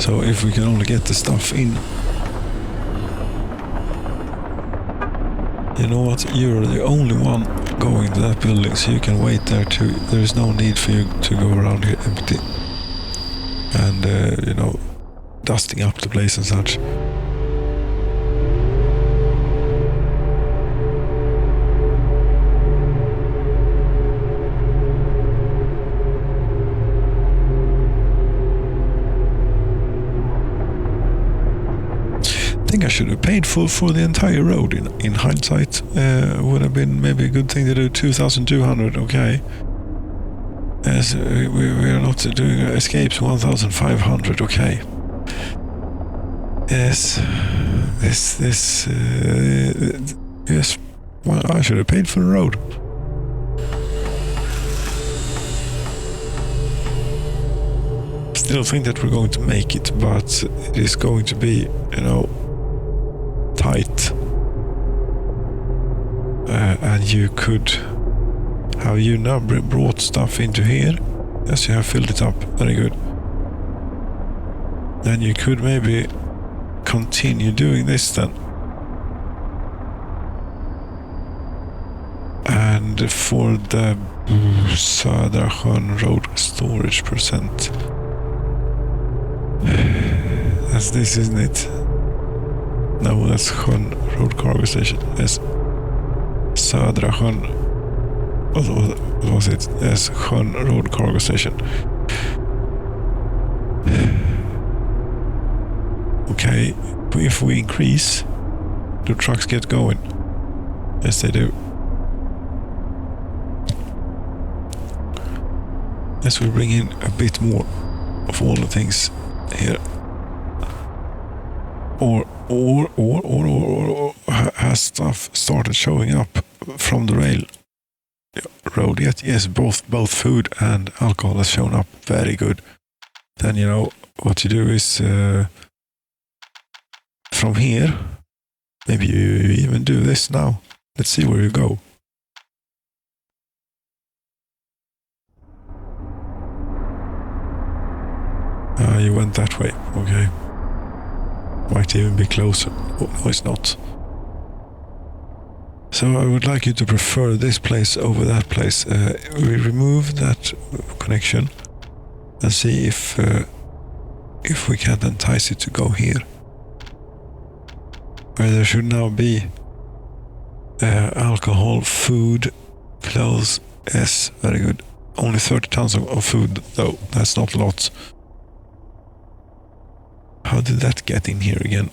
So if we can only get the stuff in. You know what? You're the only one going to that building, so you can wait there too. There is no need for you to go around here empty. And, dusting up the place and such. I think I should have paid for the entire road in hindsight. Would have been maybe a good thing to do. 2,200, okay. As we are not doing escapes, 1,500, okay. Yes, yes, well, I should have paid for the road. Still think that we're going to make it, but it is going to be, tight. And you could have you now brought stuff into here. Yes, you have filled it up. Very good. Then you could maybe continue doing this then. And for the Södersjön Road storage percent. That's this, isn't it? No, that's Sjön Road Cargo Station. Yes. Södersjön. What was it? Yes, Sjön Road Cargo Station. Okay, if we increase, do trucks get going? Yes, they do. Yes, we bring in a bit more of all the things here. Or has stuff started showing up from the rail road yet? Yes, both food and alcohol has shown up. Very good. Then what you do is from here, maybe you even do this now. Let's see where you go. You went that way. Okay. Might even be closer. Oh, no, it's not. So I would like you to prefer this place over that place. We remove that connection and see if we can entice it to go here. Where there should now be alcohol, food, clothes. Yes, very good. Only 30 tons of food though. That's not a lot. How did that get in here again?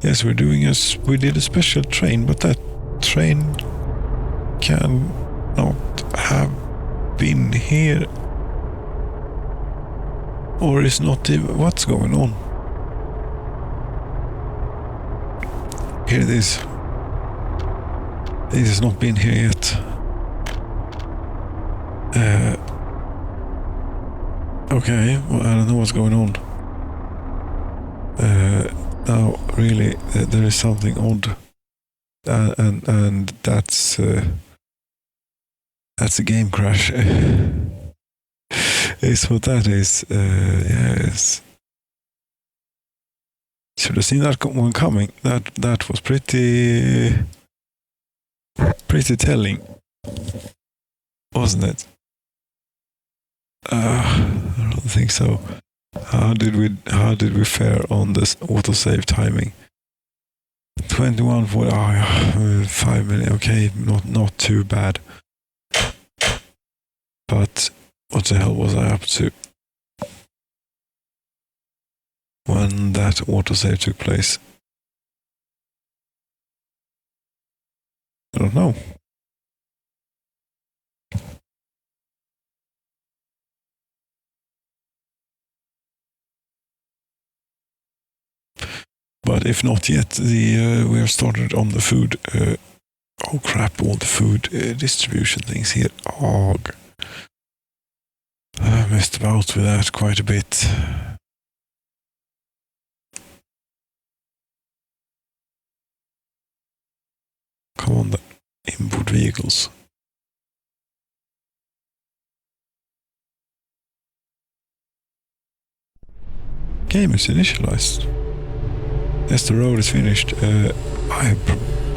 Yes, we did a special train, but that train cannot have been here. Or is not even, what's going on? Here it is. It has not been here yet. Okay, well, I don't know what's going on. Now, really, there is something odd, and that's a game crash. Is what that is. Yes. Should have seen that one coming. That was pretty telling, wasn't it? I don't think so. How did we fare on this autosave timing? 21 for 5 minutes. Okay, not too bad. But what the hell was I up to when that autosave took place? I don't know. But if not yet, we have started on the food. Oh crap! All the food distribution things here. Oh, I messed about with that quite a bit. Come on then. Import vehicles. Game is initialized. Yes, the road is finished. I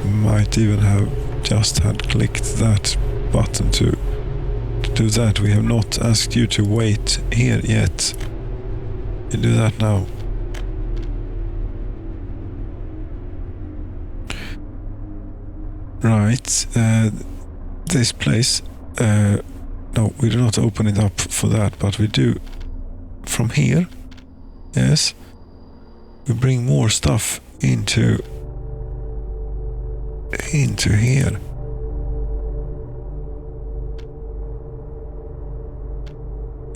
might even have just had clicked that button to do that. We have not asked you to wait here yet. You do that now. Right, this place, no, we do not open it up for that, but we do from here, yes, we bring more stuff into here.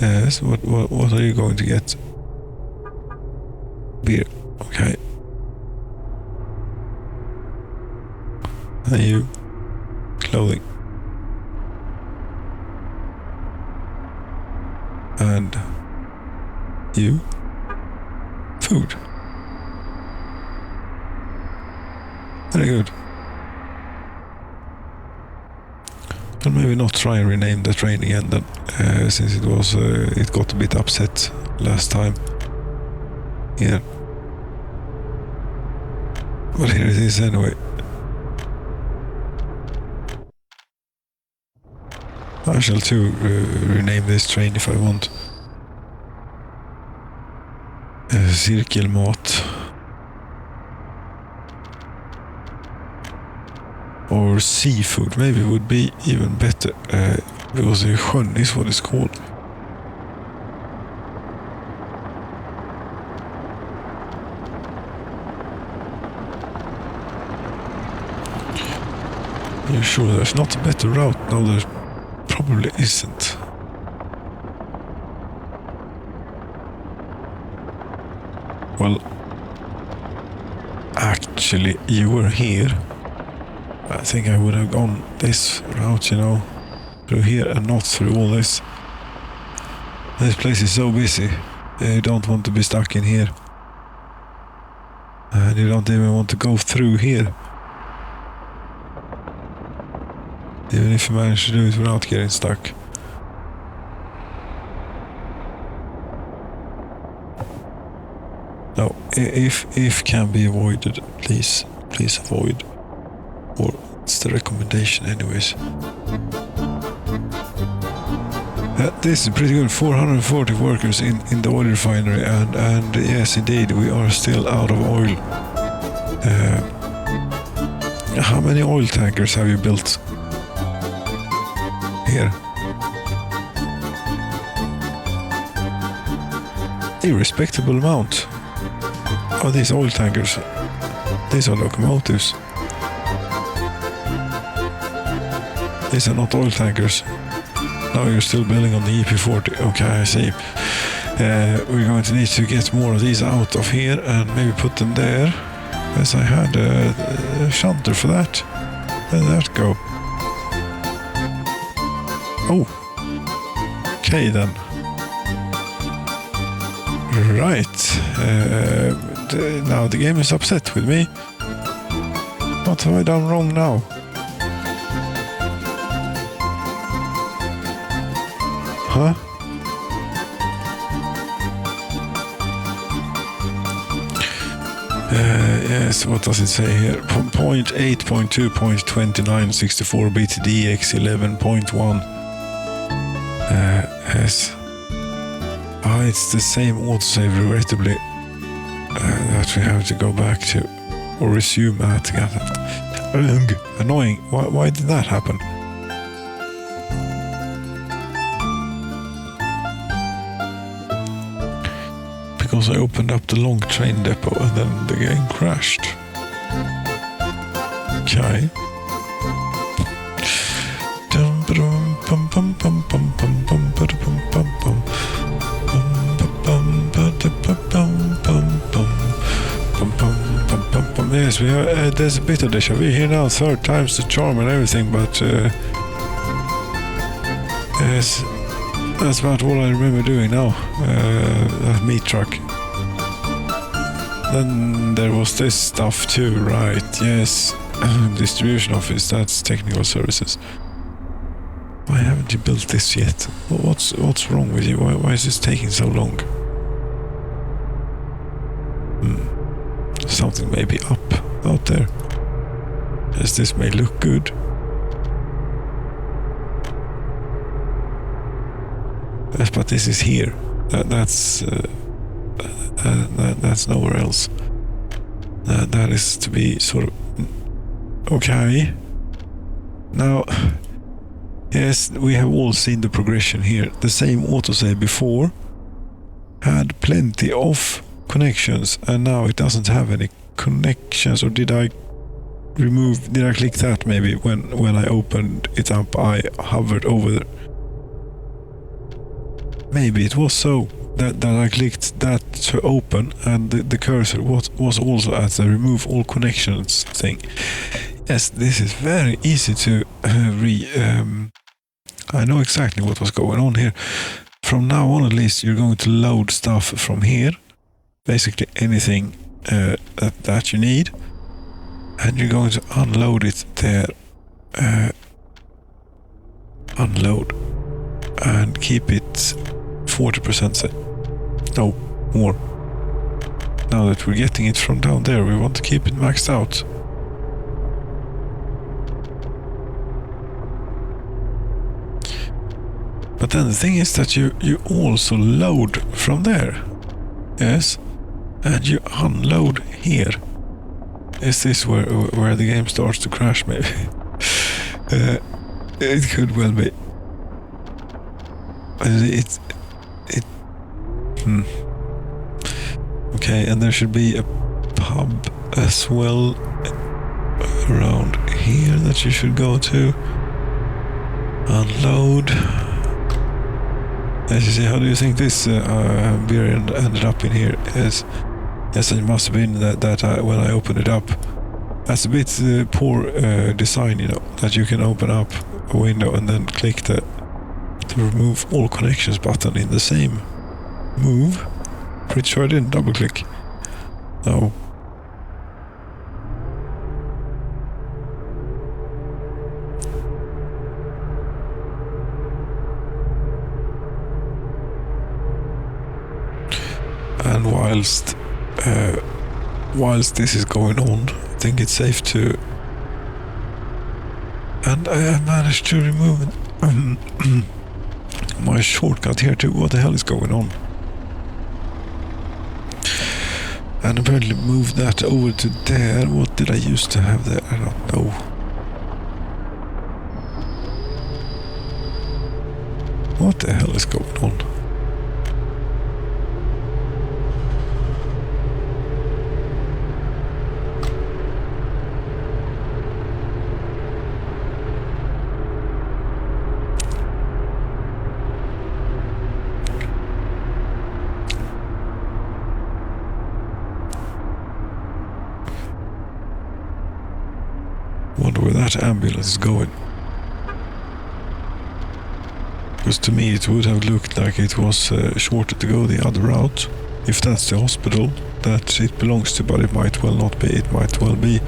Yes, what are you going to get? Beer, okay. And you, clothing. And you, food. Very good. And maybe not try and rename the train again then, since it was it got a bit upset last time. Yeah. But here it is anyway. I shall too rename this train if I want. Cirkelmat. Or seafood maybe would be even better. Because sjön is what it's called. You're sure there's not a better route? No, there probably isn't. Well, actually, you were here. I think I would have gone this route, you know, through here and not through all this. This place is so busy. You don't want to be stuck in here. And you don't even want to go through here. Even if you manage to do it without getting stuck. No, if can be avoided, please avoid. Or it's the recommendation anyways. This is pretty good. 440 workers in the oil refinery, and yes, indeed, we are still out of oil. How many oil tankers have you built here? A respectable amount. Are these oil tankers? These are locomotives. These are not oil tankers. Now you're still building on the EP40. Okay, I see. We're going to need to get more of these out of here and maybe put them there. As I had a shunter for that. Let that go. Oh. Okay then. Right. Now the game is upset with me. What have I done wrong now? Huh? Yes, what does it say here? 0.8.2.2964 BTD X11.1. Yes. It's the same autosave, regrettably, that we have to go back to or resume at. Annoying. Why did that happen? Because I opened up the long train depot and then the game crashed. Okay. yes, we have, there's a bit of déjà vu here now, third time's the charm and everything, but yes, that's about all I remember doing now. A meat truck. Then there was this stuff too, right? Yes, distribution office, that's technical services. Why haven't you built this yet? What's wrong with you? Why is this taking so long? Something may be up out there. Yes, this may look good. Yes, but this is here. That's nowhere else. That is to be sort of okay. Now, yes, we have all seen the progression here. The same autosave before had plenty of connections, and now it doesn't have any connections. Or did I click that maybe when I opened it up? I hovered over there. Maybe it was so that I clicked that to open, and the cursor was also at the remove all connections thing. Yes, this is very easy to I know exactly what was going on here. From now on, at least, you're going to load stuff from here. Basically anything that you need. And you're going to unload it there. Unload. And keep it 40% set. No, more. Now that we're getting it from down there, we want to keep it maxed out. But then the thing is that you also load from there. Yes? And you unload here. Is this where the game starts to crash, maybe? It could well be. Okay, and there should be a pub as well around here that you should go to. Unload. As you see, how do you think this beer ended up in here? Yes, it must have been that when I opened it up. That's a bit poor design, you know, that you can open up a window and then click the remove all connections button in the same move. Pretty sure I didn't double click. No. And whilst this is going on, I think it's safe to... And I have managed to remove my shortcut here too. What the hell is going on? And apparently move that over to there. What did I used to have there? I don't know. What the hell is going on? Wonder where that ambulance is going. Because to me it would have looked like it was shorter to go the other route. If that's the hospital that it belongs to, but it might well not be. It might well be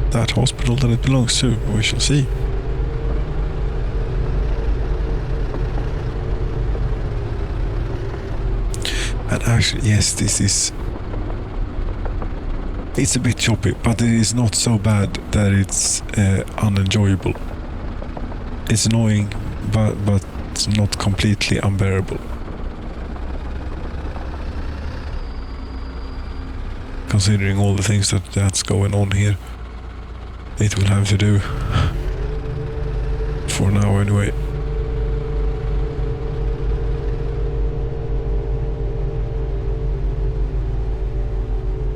that hospital that it belongs to. We shall see. And actually, yes, this is... It's a bit choppy, but it is not so bad that it's unenjoyable. It's annoying, but it's not completely unbearable. Considering all the things that's going on here, it will have to do. For now, anyway.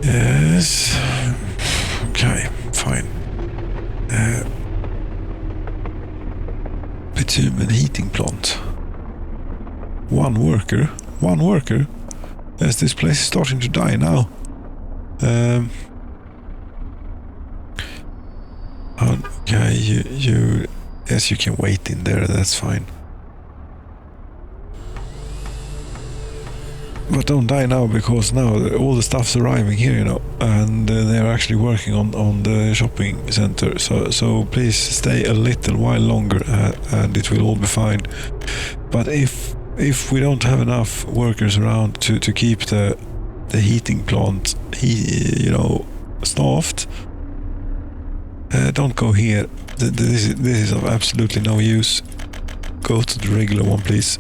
Yes. Okay, fine. Bitumen heating plant. One worker. Yes, this place is starting to die now. Yeah, yes, you can wait in there, that's fine. But don't die now, because now all the stuff's arriving here, you know, and they're actually working on the shopping center. So please stay a little while longer, and it will all be fine. But if we don't have enough workers around to keep the heating plant, staffed, don't go here. This is of absolutely no use. Go to the regular one, please.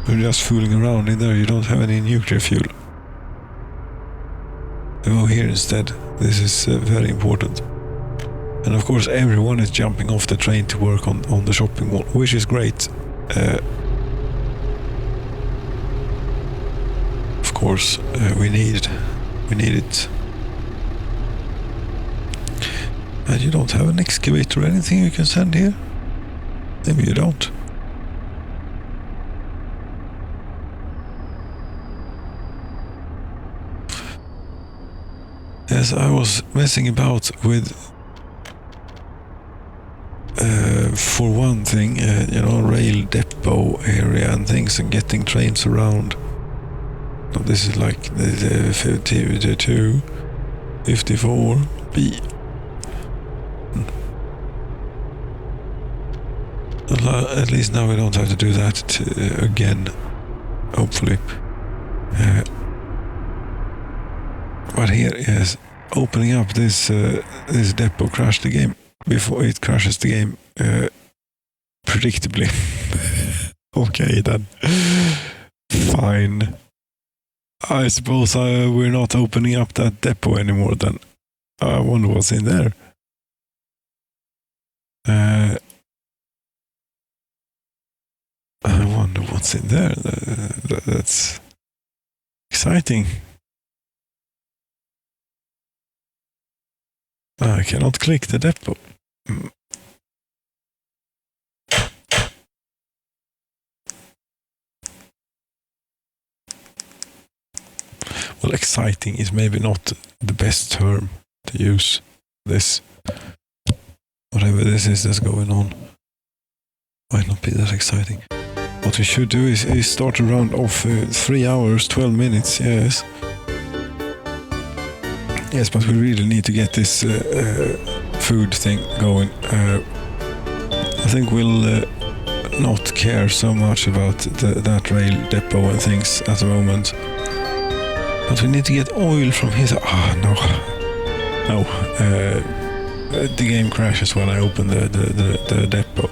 We're just fooling around in there. You don't have any nuclear fuel. Go here instead. This is very important. And of course everyone is jumping off the train to work on the shopping mall, which is great. Of course, we need it. And you don't have an excavator or anything you can send here? Maybe you don't. Yes, I was messing about with, for one thing, rail depot area and things, and getting trains around. So this is like the 52, 54B. At least now we don't have to do that again, hopefully. But here, yes, opening up this depot crashed the game before it crashes the game, predictably. Okay then, fine. I suppose we're not opening up that depot anymore then. I wonder what's in there. I wonder what's in there. That's exciting. I cannot click the depot. Well, exciting is maybe not the best term to use. This, whatever this is that's going on, might not be that exciting. What we should do is start a round of 3 hours, 12 minutes, yes. Yes, but we really need to get this food thing going. I think we'll not care so much about that rail depot and things at the moment. But we need to get oil from here. No. The game crashes when I open the depot.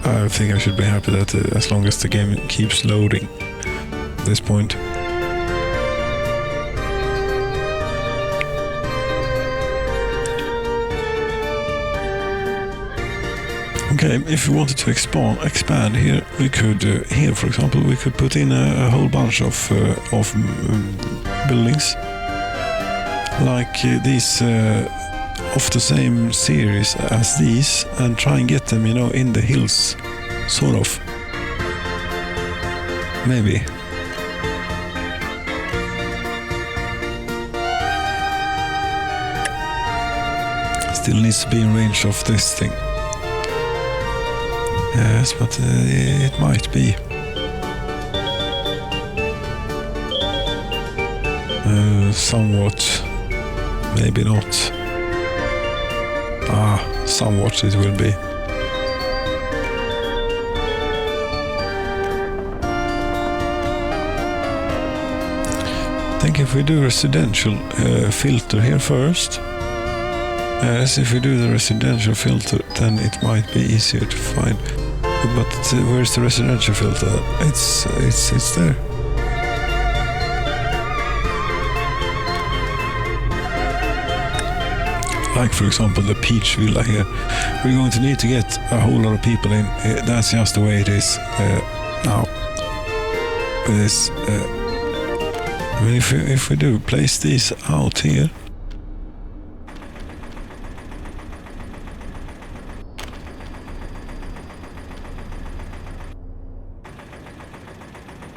I think I should be happy that as long as the game keeps loading at this point. Okay, if we wanted to expand here, we could, here for example, we could put in a whole bunch of buildings, like these of the same series as these, and try and get them, in the hills, sort of. Maybe. Still needs to be in range of this thing. Yes, but it might be. Somewhat. Maybe not. Somewhat it will be. I think if we do residential filter here first. Yes, if we do the residential filter, then it might be easier to find. But where's the residential filter? It's there. Like for example the Peach Villa here. We're going to need to get a whole lot of people in. That's just the way it is now. With this, I mean, if we do place these out here.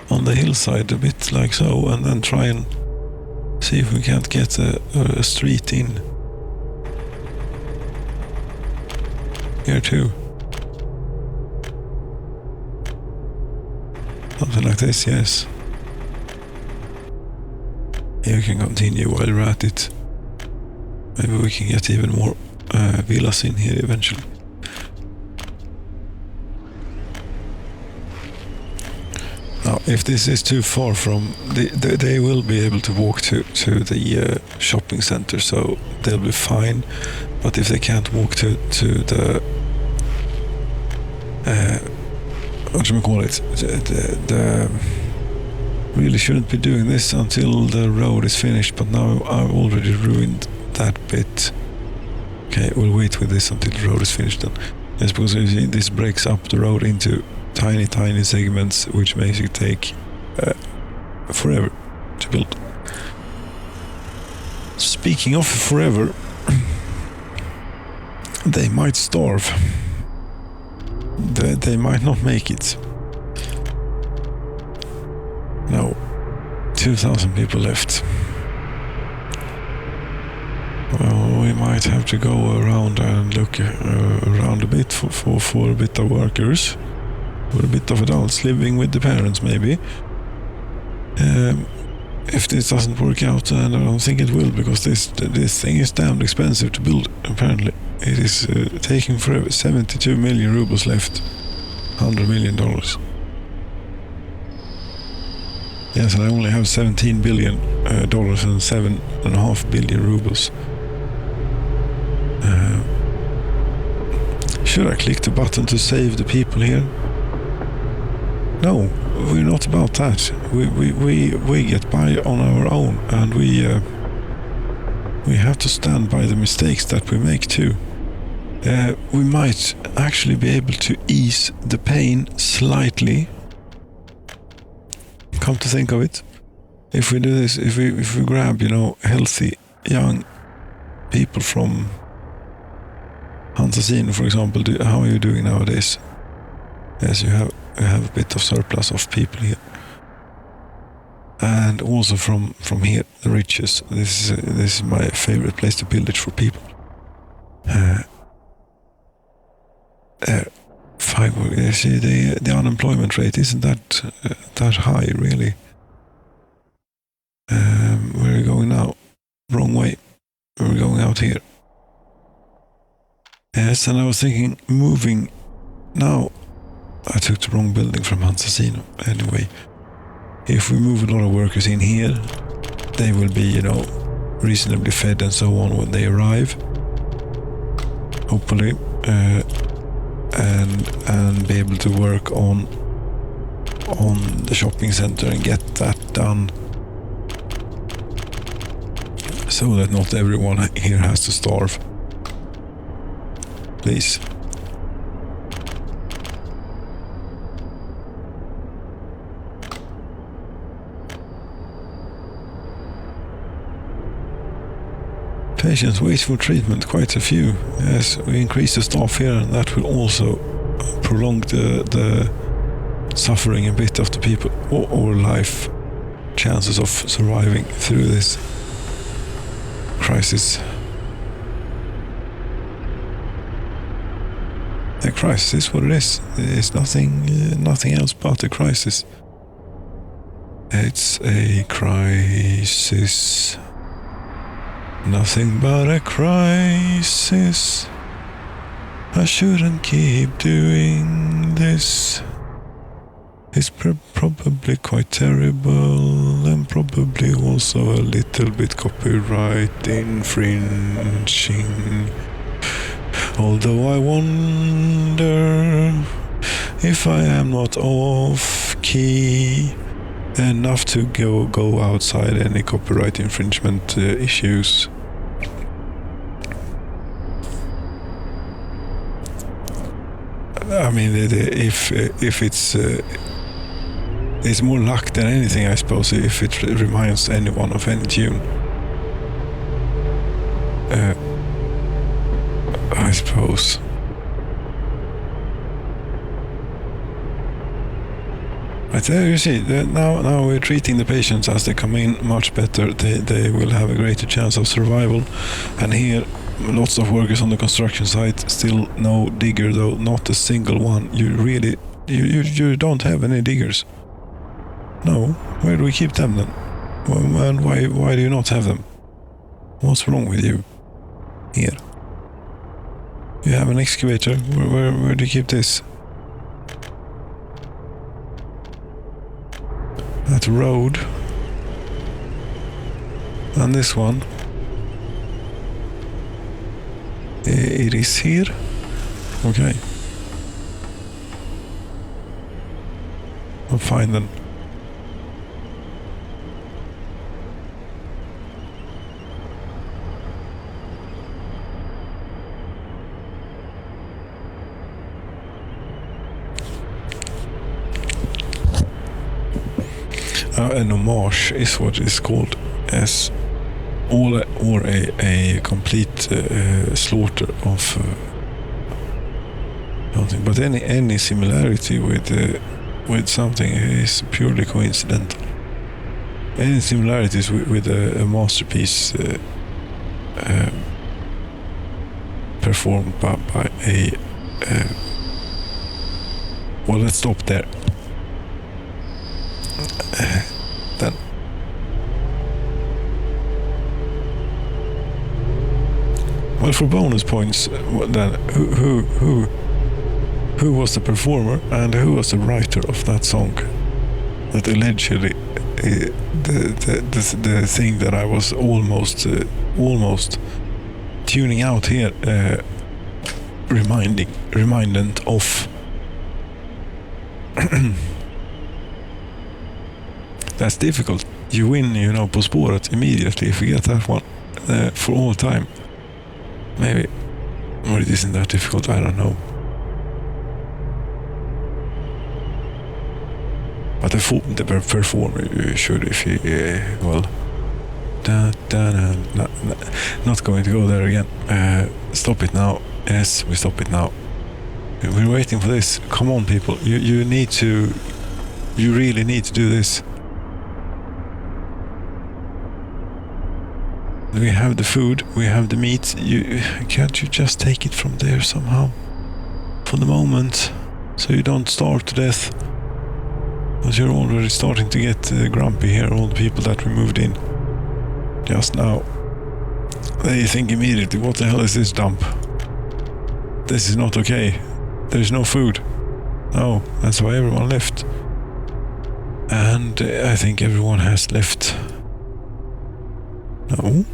On the hillside a bit like so, and then try and see if we can't get a street in. Here too. Something like this, yes. Here we can continue while we're at it. Maybe we can get even more villas in here eventually. Now, if this is too far from... They will be able to walk to the shopping center, so they'll be fine. But if they can't walk to the... what do we call it? The really shouldn't be doing this until the road is finished, but now I've already ruined that bit. Okay, we'll wait with this until the road is finished then. Yes, because you see, this breaks up the road into tiny segments, which makes it take forever to build. Speaking of forever, they might starve. They might not make it. No, 2,000 people left. Well, we might have to go around and look around a bit for a bit of workers, for a bit of adults living with the parents maybe. If this doesn't work out, and I don't think it will, because this thing is damned expensive to build, apparently. It is taking forever. 72 million rubles left. $100 million. Yes, and I only have $17 billion and 7.5 billion rubles. Should I click the button to save the people here? No, we're not about that. We get by on our own, and we have to stand by the mistakes that we make too. We might actually be able to ease the pain slightly. Come to think of it, if we do this, if we grab, healthy young people from Hantasino, for example, how are you doing nowadays? Yes, you have a bit of surplus of people here, and also from here, the riches. This is my favorite place to build it for people. 5. You see, the unemployment rate isn't that high, really. Where are we going now? Wrong way. We're going out here. Yes, and I was thinking, moving now. I took the wrong building from Hantasino. Anyway, if we move a lot of workers in here, they will be, reasonably fed and so on when they arrive. Hopefully. And be able to work on the shopping center and get that done, so that not everyone here has to starve. Please. Patients wait for treatment, quite a few. Yes, we increase the staff here, and that will also prolong the suffering a bit of the people, or life chances of surviving through this crisis. A crisis is what it is. It's nothing else but a crisis. It's a crisis. Nothing but a crisis. I shouldn't keep doing this. It's probably quite terrible, and probably also a little bit copyright infringing. Although I wonder if I am not off key enough to go outside any copyright infringement issues. I mean, if it's more luck than anything, I suppose, if it reminds anyone of any tune. I suppose. But there you see, now we're treating the patients as they come in much better. They will have a greater chance of survival. And here, Lots of workers on the construction site. Still no digger though. Not a single one. You don't have any diggers. No. Where do we keep them then? And why do you not have them? What's wrong with you? Here. You have an excavator. Where do you keep this? That road. And this one. It is here. Okay. I'll find them. An homage is what is called as or a complete slaughter of something. But any similarity with something is purely coincidental. Any similarities with a masterpiece performed by a well, let's stop there. Then well, for bonus points, then who was the performer and who was the writer of that song? That allegedly the thing that I was almost tuning out here, remindant of. That's difficult. You win, På spåret immediately if you get that one for all time. Maybe. Or it isn't that difficult, I don't know. But the performer should, if you, well... Not going to go there again. Stop it now. Yes, we stop it now. We're waiting for this. Come on, people. You need to... You really need to do this. We have the food, we have the meat. Can't you just take it from there somehow? For the moment, so you don't starve to death. Because you're already starting to get grumpy here, all the people that we moved in just now. They think immediately, what the hell is this dump? This is not okay. There is no food. No, that's why everyone left. And I think everyone has left. No?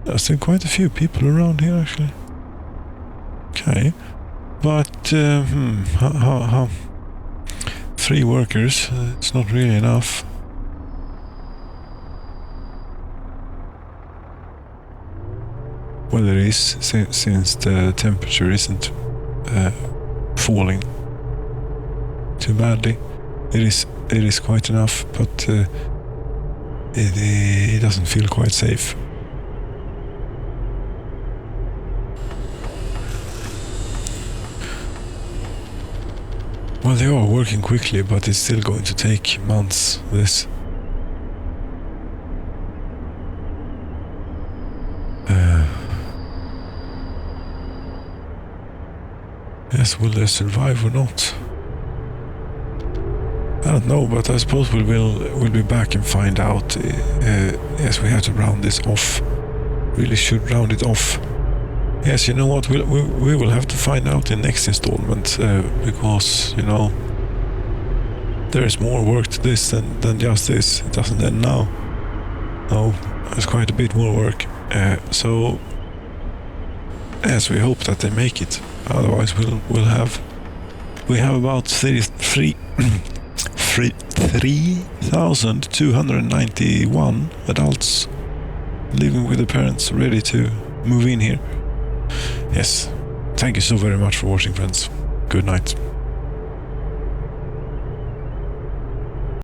There's still quite a few people around here, actually. Okay. But, how 3 workers, it's not really enough. Well, there is, since the temperature isn't falling too badly. It is quite enough, but it doesn't feel quite safe. Well, they are working quickly, but it's still going to take months, this. Yes, will they survive or not? I don't know, but I suppose we'll be back and find out. Yes, we have to round this off. Really should round it off. Yes, you know what? We will have to find out in next installment, because there is more work to this than just this. It doesn't end now. No, there's quite a bit more work. So yes, we hope that they make it. Otherwise, we have about 3,291 adults living with their parents, ready to move in here. Yes, thank you so very much for watching, friends. Good night.